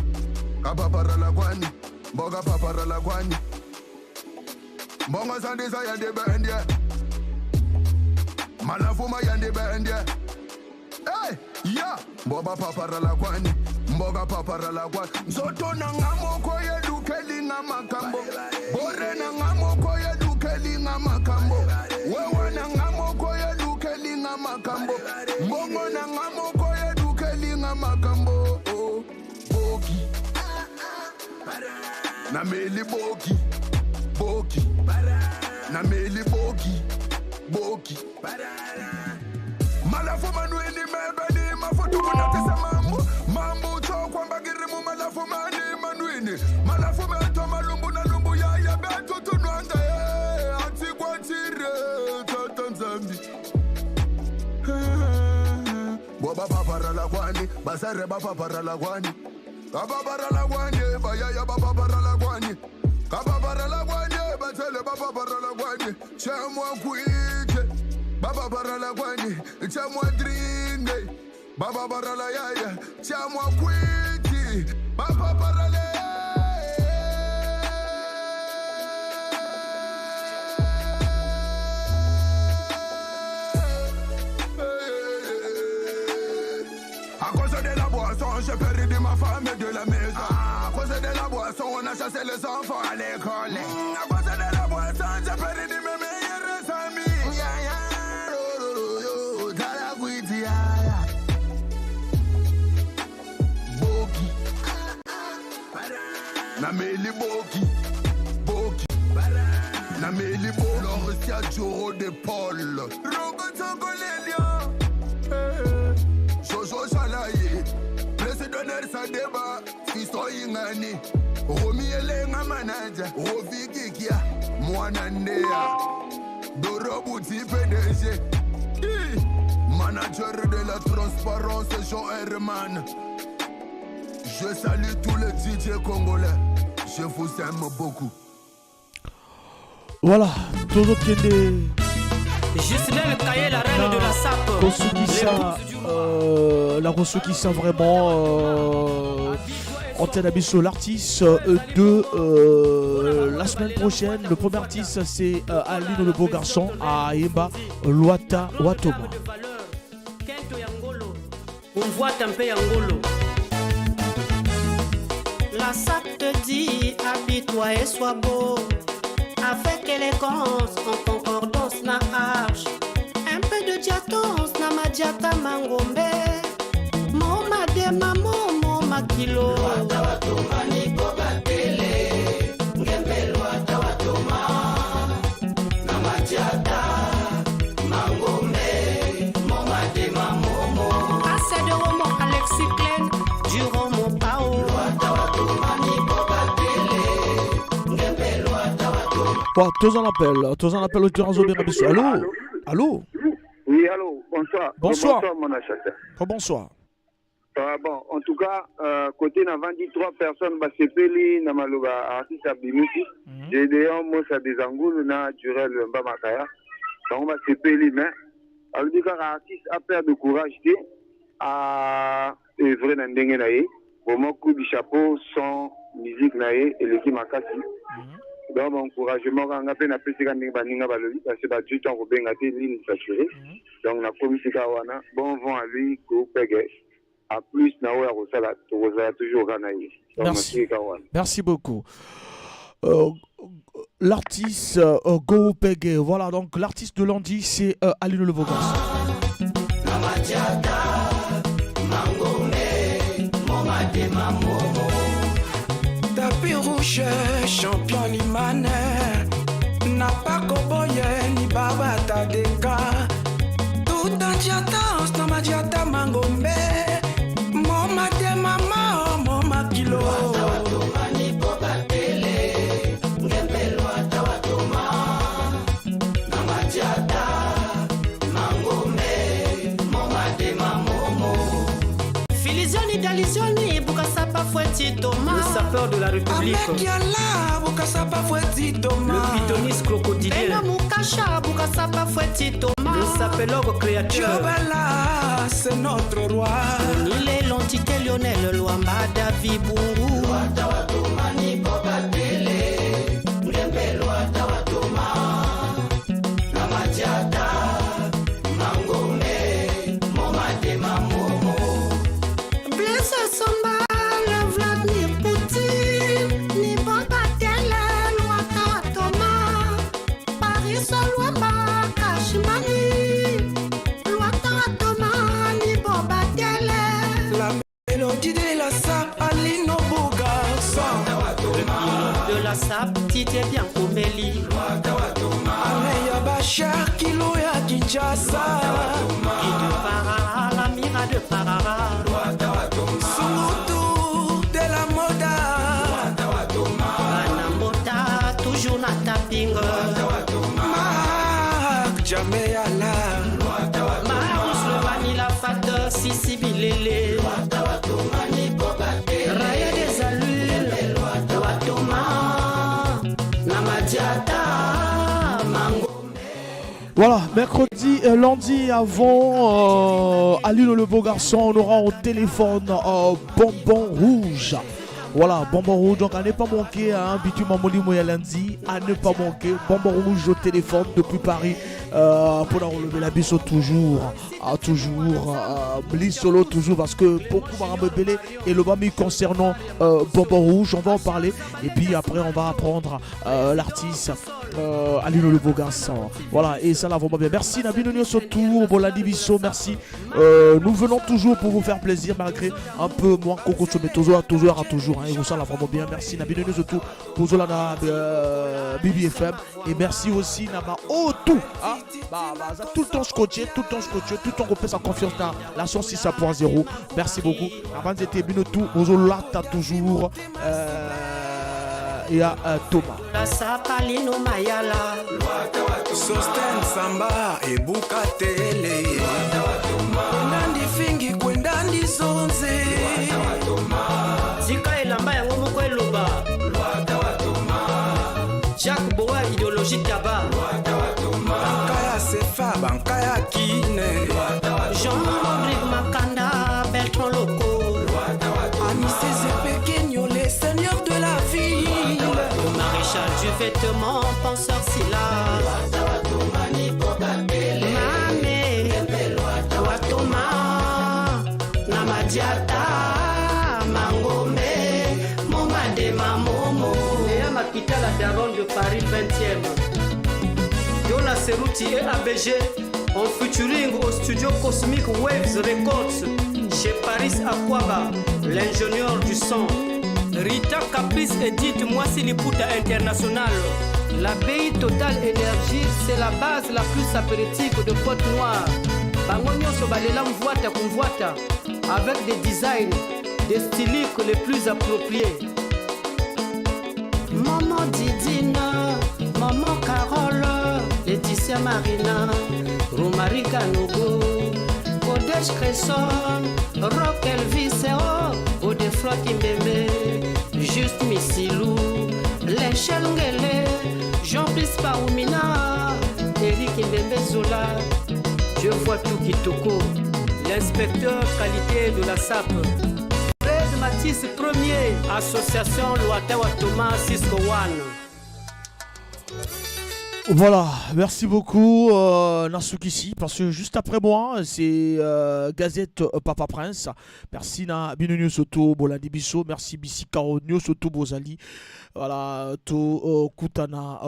kapapara la kwani, mboga papara la kwani. Mbonga sandisa yande bende. Malafuma yande bende. Hey, yeah, mboba papara la kwani, mboga papara la kwani. Zoto na ngamoko ye dukeli na makambo. Bore na ngamoko ye dukeli na makambo. Wewe na ngamoko ye dukeli na makambo. Mbongo na ngamoko ye dukeli na makambo. Oh, boki. Na meli boki. Boki. Na meli boki. Boki. Malafu manueni mebeni mafutu kunatisa mambo. Mambo chokwa mbagirimu malafu mani manueni. Malafu meto malumbu na lumbu ya betu tunuanda ye. Atikwa tire tatanzambi. Boba papara la kwani, basare ba papara la kwani. Kababara la kwani, bayaya ba papara la kwani. Kababara la kwani, batele ba papara la kwani. Chamwa kuite. Baba barala kwani, chamwa dringe. Baba barala yaya, chamwa kwiti. Baba barala. À cause de la boisson, j'ai perdu ma femme et de la maison. À cause de la boisson, on a chassé les enfants à l'école. À cause de la boisson, j'ai perdu mes meilleurs amis. Na meli boki, boki. Na meli boki. L'orcia Joro de Paul. Roboto Golelia. Jojo Chalaye. Président Nelson Deba. Fisto Ingani. Romi Elenga Manaja. Rovi Kikia. Mwana Ndea. Dorobuti PDG. Manager de la transparence, Jean Herman. Je salue tous les DJ congolais. Je vous aime beaucoup. Voilà, toujours qu'il y a Gislaine Kaye, la reine de la SAP. La Rosso qui sent vraiment Antenne Abisso, l'artiste de la semaine prochaine. Le premier artiste c'est Aline le beau garçon à Yemba Loata Watoma. On voit un peu Angolo. La SAP te dit, habille-toi et sois beau. Avec élégance, en concordance, na arche. Un peu de diatons, na ma diata mangombe. Moma de maman, moma kilo. Loata watoma ni boba tele. Ngembe loata watoma. Na ma diata mangombe. Moma de maman. Assez de romo Alexis Klein. Du romo pao. Loata watoma ni boba tele. Ngembe loata watoma. Tous en appel au Turanzo Berabisso. Allô? Allô? Oui, Oui, allô, bonsoir. Bonsoir. Bonsoir, mon acheteur. Oh, bonsoir. Bon, en tout cas, côté n'a vendu 3 personnes, bah, c'est Peli, n'a maloba, artiste à Bimouti. J'ai des hommes, moi, ça des angoules, n'a duré le Mbamakaya. Donc, bah, c'est Peli, mais, alors, du coup, l'artiste a perdu de courage, à œuvrer dans le dengue, vraiment, coup du chapeau, son musique, et l'équipe Makasi. Donc, mon encouragement, on a peine à péter quand on a parce que du temps, on a été ligne saturée. Donc, on a commis ce kawana. Bon vent à lui, qu'on paye. À plus, on a toujours gagné. Merci. Merci beaucoup. L'artiste Go Pege. Voilà, donc l'artiste de lundi, c'est Aline Le Vogas. Tapis rouge, champion limane. N'a pas koboye ni baba tadeka. Tout en diatance, na ma diata mangombe. Moma de mama, moma kilo. Ni boba tele, ngembelo atawatoma. Na ma diata mangombe, moma de mamomo. Filizioni dalizioni, bukasapa fouetti Thomas. Le sapeur de la République. Amekiala, bukasapa fouetti Thomas. Le pythoniste crocodilien. Bena mukasha, bukasapa fouetti Thomas. Le sapelog créateur. Jobala, c'est notre roi. Il est l'entité Lionel Luamba David Bungu. Watawatoma ni boba tele, ngembelo watawatoma. Na matiata, mangome, momate mamomo. Blaise Somba, le Vladimir Poutine. Ni boba tele, Watawatoma. Paris Luamba, Kashimani. Watawatoma, ni boba tele. La mélodie de la sape, Alino Bougarson. De la sape, Tite bien Komeli. Ameya Bachar, Kilo ya Kinshasa. Et de Parara, la mira de Parara. Sumutu de la moda. Anambota, toujours na tapping. Marc Jameala. Marus le vanilla fat, Sissi Bilele. Raya des allures, Watoma. Namadiata, Mango. Voilà, mercredi, lundi avant Aline Le Beau Garçon, on aura au téléphone Bonbon Rouge. Voilà, Bonbon Rouge, donc à ne pas manquer, Bitume Moli Moya lundi, à ne pas manquer, Bonbon Rouge au téléphone depuis Paris, pour relever la biseau toujours, Bliss Solo toujours, parce que beaucoup vont me belé et le bami concernant Bonbon Rouge, on va en parler, et puis après on va apprendre l'artiste Aline Le Beau Garçon. Voilà, et ça là vraiment bien. Merci Nabino surtout, Bola Diviso, merci. Nous venons toujours pour vous faire plaisir, malgré un peu moins Coco toujours. Et vous ça là vraiment bien. Merci Nabino surtout pour Zolana BBFM. Et merci aussi Nama tout. Tout le temps scotché, tout le temps qu'on fait sa confiance dans la 106.0. Merci beaucoup. Avant d'être bien tout, Zola t'as toujours. Et à Thomas. La sapalino mayala. Sosten Samba et Bukatele. Nandi fingi kwendandi zonze. Zika elamba yango moko eloba. Jacques Boa idéologie taba. Bankaya Sefa, Bankaya Kine. Jean-Rodrigue Makanda, Bertrand Loco. Anissé Zepekenyo, les seigneurs de la ville. Le maréchal du vêtement, penseur Silla. Mame, Watoma, Namadiata, Mangome, Momade Mamomo. Léa Makita, la daronne de Paris 20e. Yola Serouti et ABG en featuring au studio Cosmic Waves Records chez Paris Aquaba, l'ingénieur du son. Rita Caprice Edith Mwasi Liputa International. La BI Total Énergie, c'est la base la plus apéritive de Côte-Noire. Bango nyonso balela mvuata kumvuata avec des designs, des styliques les plus appropriés. Maman Didine, Maman Carole, Laetitia Patricia Marina, Romari Kanogo, Kodesh Cresson, Rock Elvis Odefroy Kimbembe, Juste Missilou, Lechel Ngele, Jean-Brice Paoumina, Eric Kimbembe Zola. Je vois tout Kitoko, l'inspecteur qualité de la SAP. Fred Matisse Premier, Association Loatewa Thomas Cisco One. Voilà, merci beaucoup Nasukisi, parce que juste après moi, c'est Gazette Papa Prince. Merci na Binunio Soto Bolandi Bisso, merci Bissi Karo Nyo Soto Bozali. Voilà, to Koutana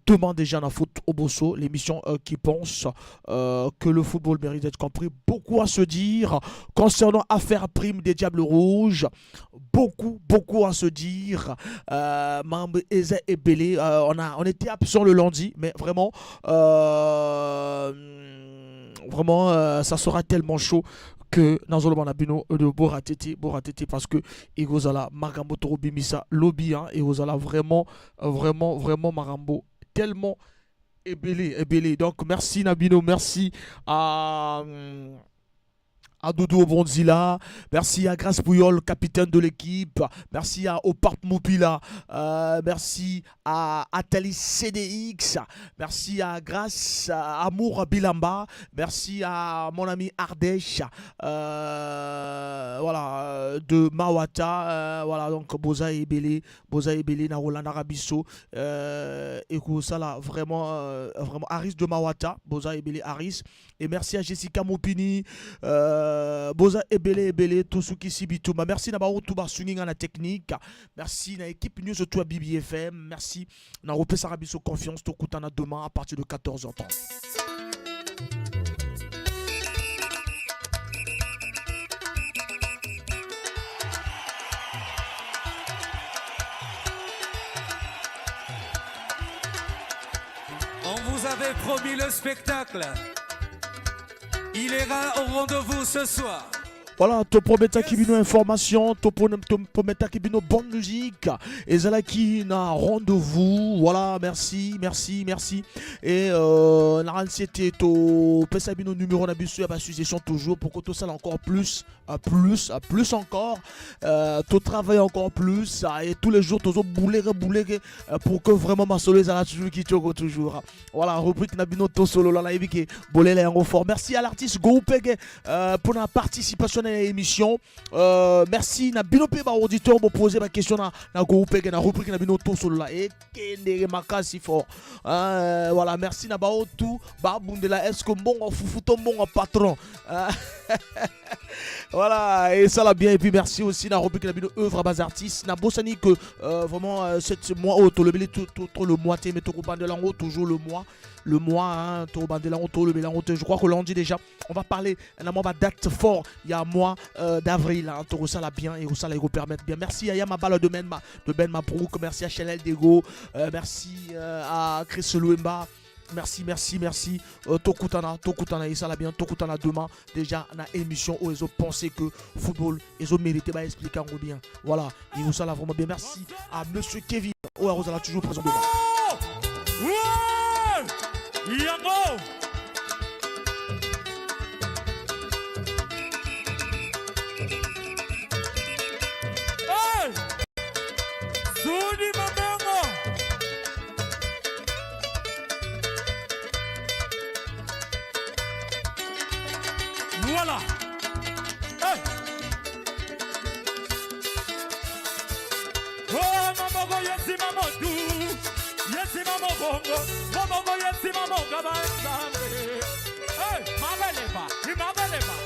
demande déjà na foot Oboso, l'émission qui pense que le football mérite d'être compris. Beaucoup à se dire concernant affaire prime des Diables Rouges. Beaucoup à se dire. Mambe Eza et Belé, on était absent le lundi, mais vraiment, ça sera tellement chaud que Nazolo Manabino de Boratete parce que Egozala Magambo Bimisa lobby et Egozala vraiment Marambo tellement ébélé. Donc merci Nabino, merci à Doudou Bonzila, merci à Grace Pouyol, capitaine de l'équipe, merci à Opart Moupila, merci à Atali CDX, merci à Grace Amour Bilamba, merci à mon ami Ardèche, voilà, de Mawata, voilà, donc Boza et Belé, Narolan Arabiso, et ça là, vraiment Aris de Mawata, Boza et Belé Aris, et merci à Jessica Moupini, Boza Ebele Tosuki Sibitouma. Merci na bao tuba swinging na technique. Merci na équipe news surtout à BBFM. Merci na Ropé Sarabiso confiance to kutana demain à partir de 14h30. On vous avait promis le spectacle. Il ira au rendez-vous ce soir. Voilà, to promets qui bino information, to promets qui bino bonne musique. Et Zala qui na rendez-vous. Voilà, merci. Et c'était to pesa bino numéro n'abisu à association toujours pour que tout ça encore plus encore. To travailler encore plus et tous les jours to bouler pour que vraiment ma solo Zala toujours qui toujours. Voilà, rubrique nabino to solo la live qui bolé les fort. Merci à l'artiste Goupege pour la participation émission. Merci na binope ba auditeur mo poser ma question na groupe na rubrique na binoto solo la et kende makasi fort. Voilà, merci na ba tout ba bundela est-ce que bon fufuto bon patron. Voilà, et ça l'a bien. Et puis merci aussi na rubrique na bino œuvre à bas artistes na bossani que vraiment cette mois auto le mois mais to bandela toujours le mois hein, je crois que lundi déjà on va parler d'un mois date fort il y a un mois d'avril hein, tout ça là bien et ça là vous permettre bien. Merci à Yamabala de Ben Mabrouk, merci à Chanel Dego, merci à Chris Louemba. Merci. Tokutana, et ça l'a bien. Tokutana demain, déjà, on a émission où ils ont pensé que football, ils ont mérité, bah, expliquer bien. Voilà, et ça l'a vraiment bien. Merci à monsieur Kevin, où vous allez toujours présent demain. Yango! Hey! Sudi Mabengo! Voilà! Hey! Oh, Mamogo Yesi Mamodu! Yesi Mamobongo! Mamogo Yesi Mamoga Banzambe! Hey! Mameleba! Imameleba!